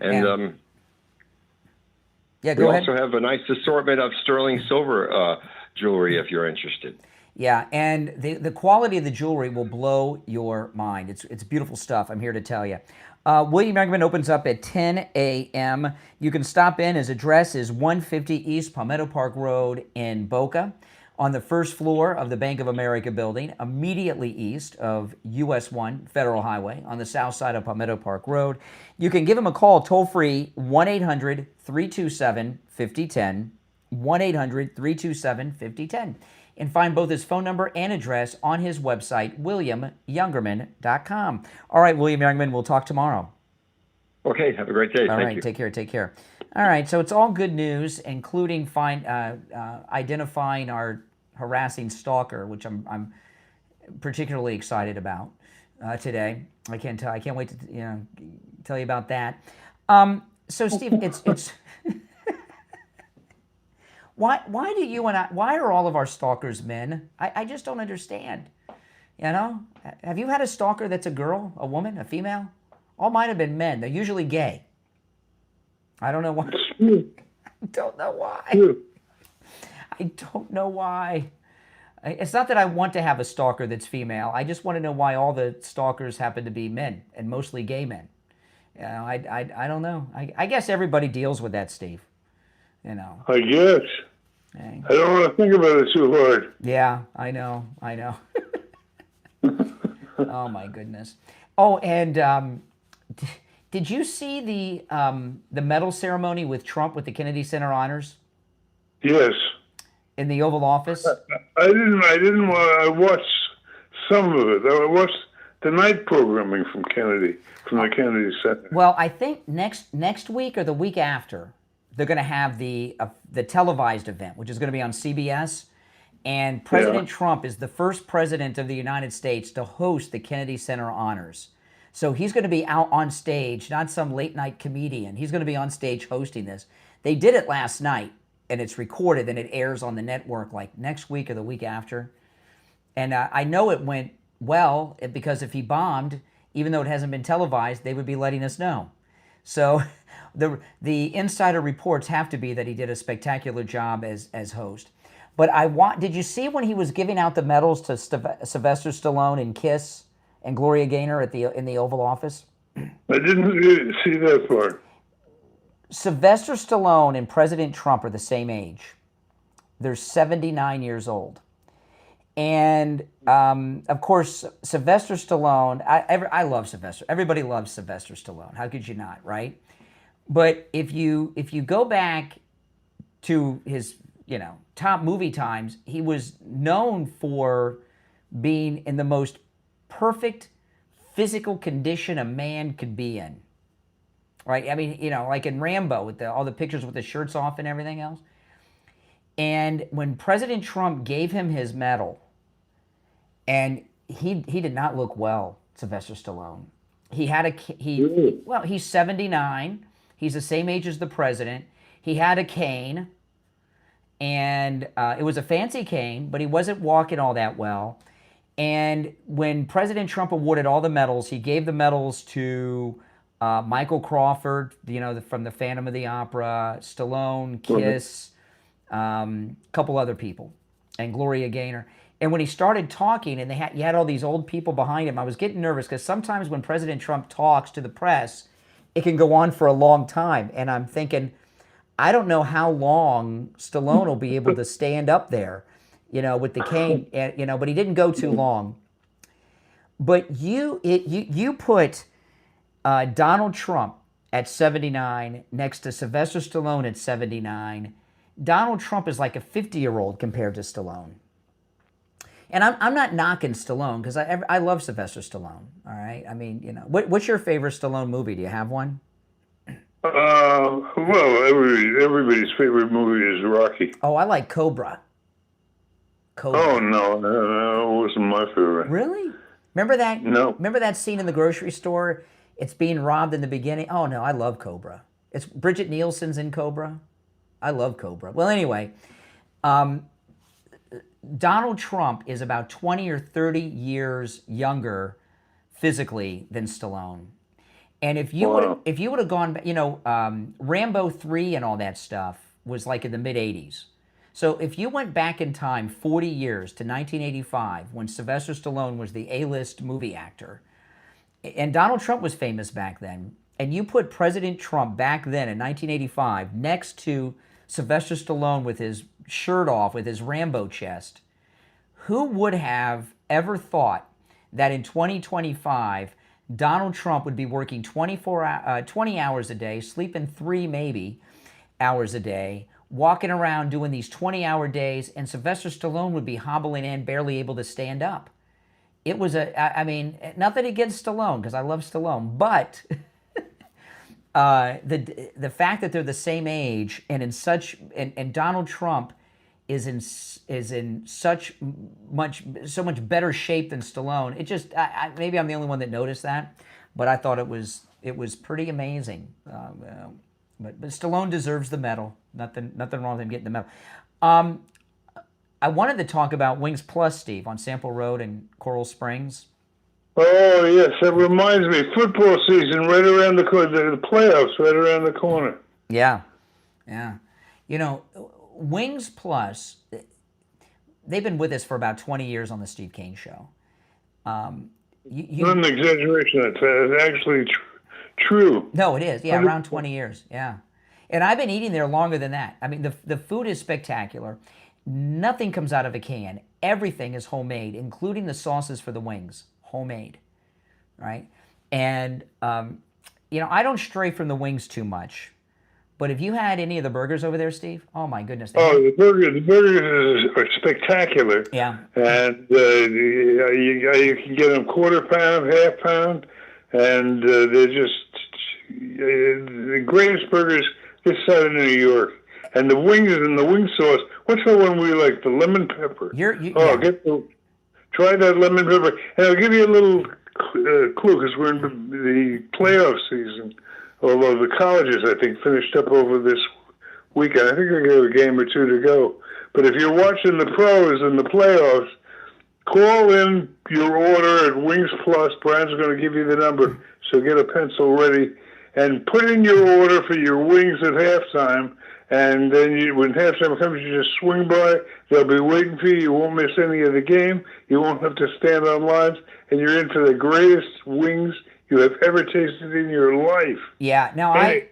Yeah, go ahead. We also have a nice assortment of sterling silver jewelry if you're interested. Yeah, and the quality of the jewelry will blow your mind. It's beautiful stuff, I'm here to tell you. William Youngman opens up at 10 a.m. You can stop in. His address is 150 East Palmetto Park Road in Boca, on the first floor of the Bank of America building, immediately east of US 1 Federal Highway on the south side of Palmetto Park Road. You can give him a call toll-free, 1-800-327-5010, 1-800-327-5010, and find both his phone number and address on his website, williamyoungerman.com. All right, William Youngman, we'll talk tomorrow. Okay, have a great day. All Thank right, you. take care. All right, so it's all good news, including identifying our harassing stalker, which I'm particularly excited about today. I can't wait to tell you about that. So Steve, it's why do you and I? Why are all of our stalkers men? I just don't understand. You know, have you had a stalker that's a girl, a woman, a female? All mine have been men. They're usually gay. I don't know why. I don't know why. I don't know why. It's not that I want to have a stalker that's female. I just want to know why all the stalkers happen to be men, and mostly gay men. You know, I don't know. I guess everybody deals with that, Steve. You know. I guess. Hey. I don't want to think about it too hard. Yeah, I know. Oh my goodness. Oh, and did you see the medal ceremony with Trump with the Kennedy Center honors? Yes. In the Oval Office? I didn't. I watched some of it. I watched the night programming from the Kennedy Center. Well, I think next week or the week after, they're going to have the televised event, which is going to be on CBS. And President Trump is the first president of the United States to host the Kennedy Center honors. So he's going to be out on stage, not some late night comedian. He's going to be on stage hosting this. They did it last night, and it's recorded, and it airs on the network like next week or the week after. And I know it went well, because if he bombed, even though it hasn't been televised, they would be letting us know. So the insider reports have to be that he did a spectacular job as host. But did you see when he was giving out the medals to Sylvester Stallone and Kiss and Gloria Gaynor in the Oval Office? I didn't see that part. Sylvester Stallone and President Trump are the same age. They're 79 years old. And, of course, Sylvester Stallone, I love Sylvester. Everybody loves Sylvester Stallone. How could you not, right? But if you go back to his, top movie times, he was known for being in the most perfect physical condition a man could be in. Right? I mean, like in Rambo with all the pictures with the shirts off and everything else. And when President Trump gave him his medal, and he did not look well, Sylvester Stallone. He's 79. He's the same age as the president. He had a cane, and it was a fancy cane, but he wasn't walking all that well. And when President Trump awarded all the medals, he gave the medals to Michael Crawford, from the Phantom of the Opera, Stallone, Kiss, a couple other people, and Gloria Gaynor. And when he started talking, and you had all these old people behind him, I was getting nervous because sometimes when President Trump talks to the press, it can go on for a long time. And I'm thinking, I don't know how long Stallone will be able to stand up there, with the cane, but he didn't go too long. But you put Donald Trump at 79 next to Sylvester Stallone at 79. Donald Trump is like a 50-year-old compared to Stallone. And I'm not knocking Stallone because I love Sylvester Stallone. All right, I mean, you know, what's your favorite Stallone movie? Do you have one? Well, everybody's favorite movie is Rocky. Oh, I like Cobra. Oh no, it wasn't my favorite. Really? Remember that? No. Remember that scene in the grocery store? It's being robbed in the beginning. Oh no, I love Cobra. It's Bridget Nielsen's in Cobra. I love Cobra. Well, anyway, Donald Trump is about 20 or 30 years younger physically than Stallone. And if you would have gone, you know, Rambo 3 and all that stuff was like in the mid 80s. So if you went back in time 40 years to 1985 when Sylvester Stallone was the A-list movie actor, and Donald Trump was famous back then, and you put President Trump back then in 1985 next to Sylvester Stallone with his shirt off, with his Rambo chest, who would have ever thought that in 2025 Donald Trump would be working 20 hours a day, sleeping 3 maybe hours a day, walking around doing these 20-hour days, and Sylvester Stallone would be hobbling in, barely able to stand up. It was I mean, nothing against Stallone, because I love Stallone, but the fact that they're the same age and in such, and Donald Trump is in so much better shape than Stallone. It just, maybe I'm the only one that noticed that, but I thought it was pretty amazing. But Stallone deserves the medal. Nothing wrong with him getting the medal. I wanted to talk about Wings Plus, Steve, on Sample Road in Coral Springs. Oh yes, that reminds me. Football season right around the corner. The playoffs right around the corner. Yeah. You know, Wings Plus, they've been with us for about 20 years on the Steve Kane Show. Not an exaggeration. It's actually true. No, it is. Yeah, around 20 years. Yeah. And I've been eating there longer than that. I mean, the food is spectacular. Nothing comes out of a can. Everything is homemade, including the sauces for the wings. Homemade, right? And, you know, I don't stray from the wings too much. But have you had any of the burgers over there, Steve? Oh, my goodness. The burgers are spectacular. Yeah. And you can get them quarter pound, half pound, and they're just the greatest burgers this side of New York. And the wings and the wing sauce. What's the one we like? The lemon pepper. Try that lemon pepper. And I'll give you a little clue because we're in the playoff season. Although the colleges, I think, finished up over this weekend. I think they got a game or two to go. But if you're watching the pros and the playoffs, call in your order at Wings Plus. Brian's going to give you the number, so get a pencil ready. And put in your order for your wings at halftime. And then when halftime comes, you just swing by. They'll be waiting for you. You won't miss any of the game. You won't have to stand on lines. And you're in for the greatest wings you have ever tasted in your life. Yeah. Now, I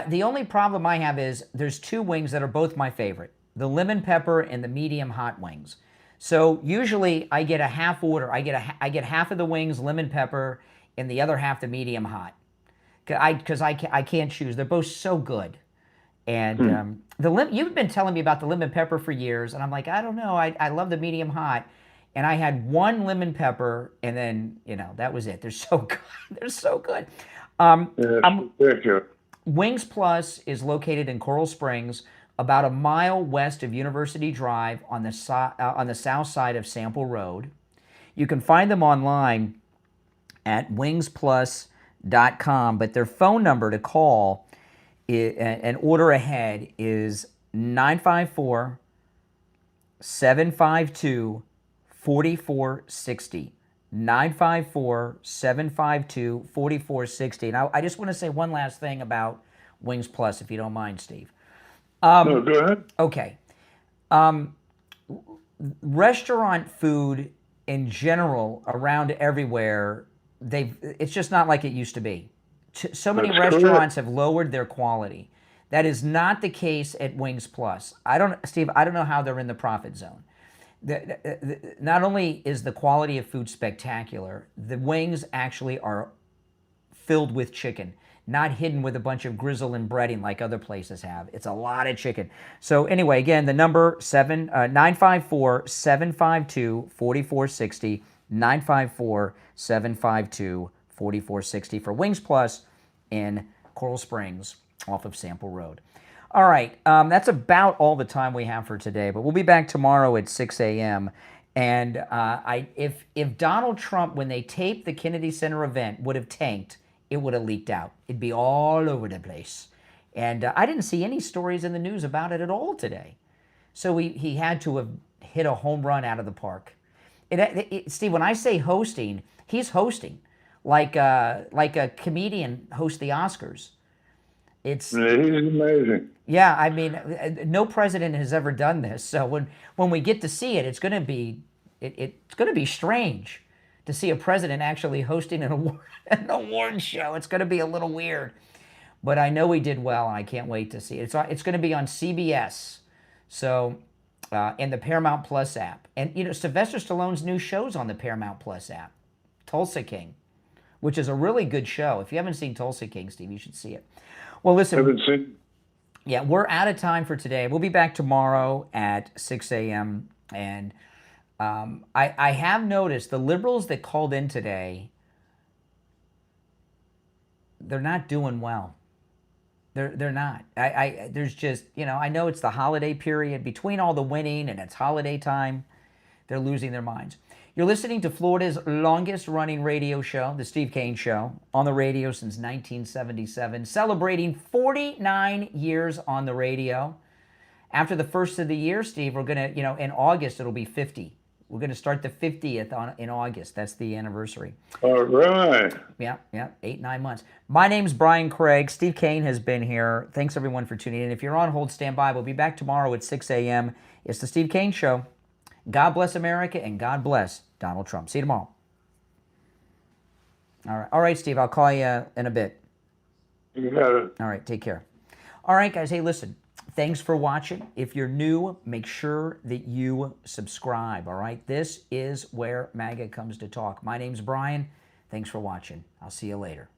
the only problem I have is there's 2 wings that are both my favorite. The lemon pepper and the medium hot wings. So usually I get a half order. I get half of the wings lemon pepper and the other half the medium hot. Because I can't choose. They're both so good. And you've been telling me about the lemon pepper for years, and I'm like, I don't know. I love the medium hot. And I had 1 lemon pepper, and then, you know, that was it. They're so good. They're so good. Wings Plus is located in Coral Springs, about a mile west of University Drive on the south side of Sample Road. You can find them online at wingsplus.com, but their phone number to call and order ahead is 954-752-4460. 954-752-4460. Now, I just want to say one last thing about Wings Plus, if you don't mind, Steve. No, go ahead. Okay. Restaurant food in general, around everywhere, it's just not like it used to be. So many restaurants have lowered their quality. That is not the case at Wings Plus. Steve, I don't know how they're in the profit zone. Not only is the quality of food spectacular, the wings actually are filled with chicken. not hidden with a bunch of grizzle and breading like other places have. It's a lot of chicken. So anyway, again, the number 954-752-4460, 954-752-4460 for Wings Plus in Coral Springs off of Sample Road. All right, that's about all the time we have for today, but we'll be back tomorrow at 6 a.m. And if Donald Trump, when they taped the Kennedy Center event, would have tanked, it would have leaked out. It'd be all over the place. And I didn't see any stories in the news about it at all today. So he had to have hit a home run out of the park. Steve, when I say hosting, he's hosting like a comedian hosts the Oscars. He's amazing. Yeah, I mean, no president has ever done this. So when we get to see it, it's going to be strange to see a president actually hosting an award show. It's going to be a little weird, but I know he did well, and I can't wait to see it. It's going to be on CBS, so and the Paramount Plus app, and Sylvester Stallone's new show's on the Paramount Plus app, Tulsa King, which is a really good show. If you haven't seen Tulsa King, Steve, you should see it. Well, listen. Yeah, we're out of time for today. We'll be back tomorrow at 6 a.m. And I have noticed the liberals that called in today, they're not doing well. They're not. There's just, I know it's the holiday period. Between all the winning and it's holiday time, they're losing their minds. You're listening to Florida's longest-running radio show, The Steve Kane Show, on the radio since 1977, celebrating 49 years on the radio. After the first of the year, Steve, we're going to, in August, it'll be 50. We're going to start the 50th in August. That's the anniversary. All right. Yeah, 8-9 months. My name's Brian Craig. Steve Kane has been here. Thanks, everyone, for tuning in. If you're on hold, stand by. We'll be back tomorrow at 6 a.m. It's The Steve Kane Show. God bless America, and God bless Donald Trump. See you tomorrow. All right, Steve, I'll call you in a bit. You got it. All right, take care. All right, guys, hey, listen, thanks for watching. If you're new, make sure that you subscribe, all right? This is where MAGA comes to talk. My name's Brian. Thanks for watching. I'll see you later.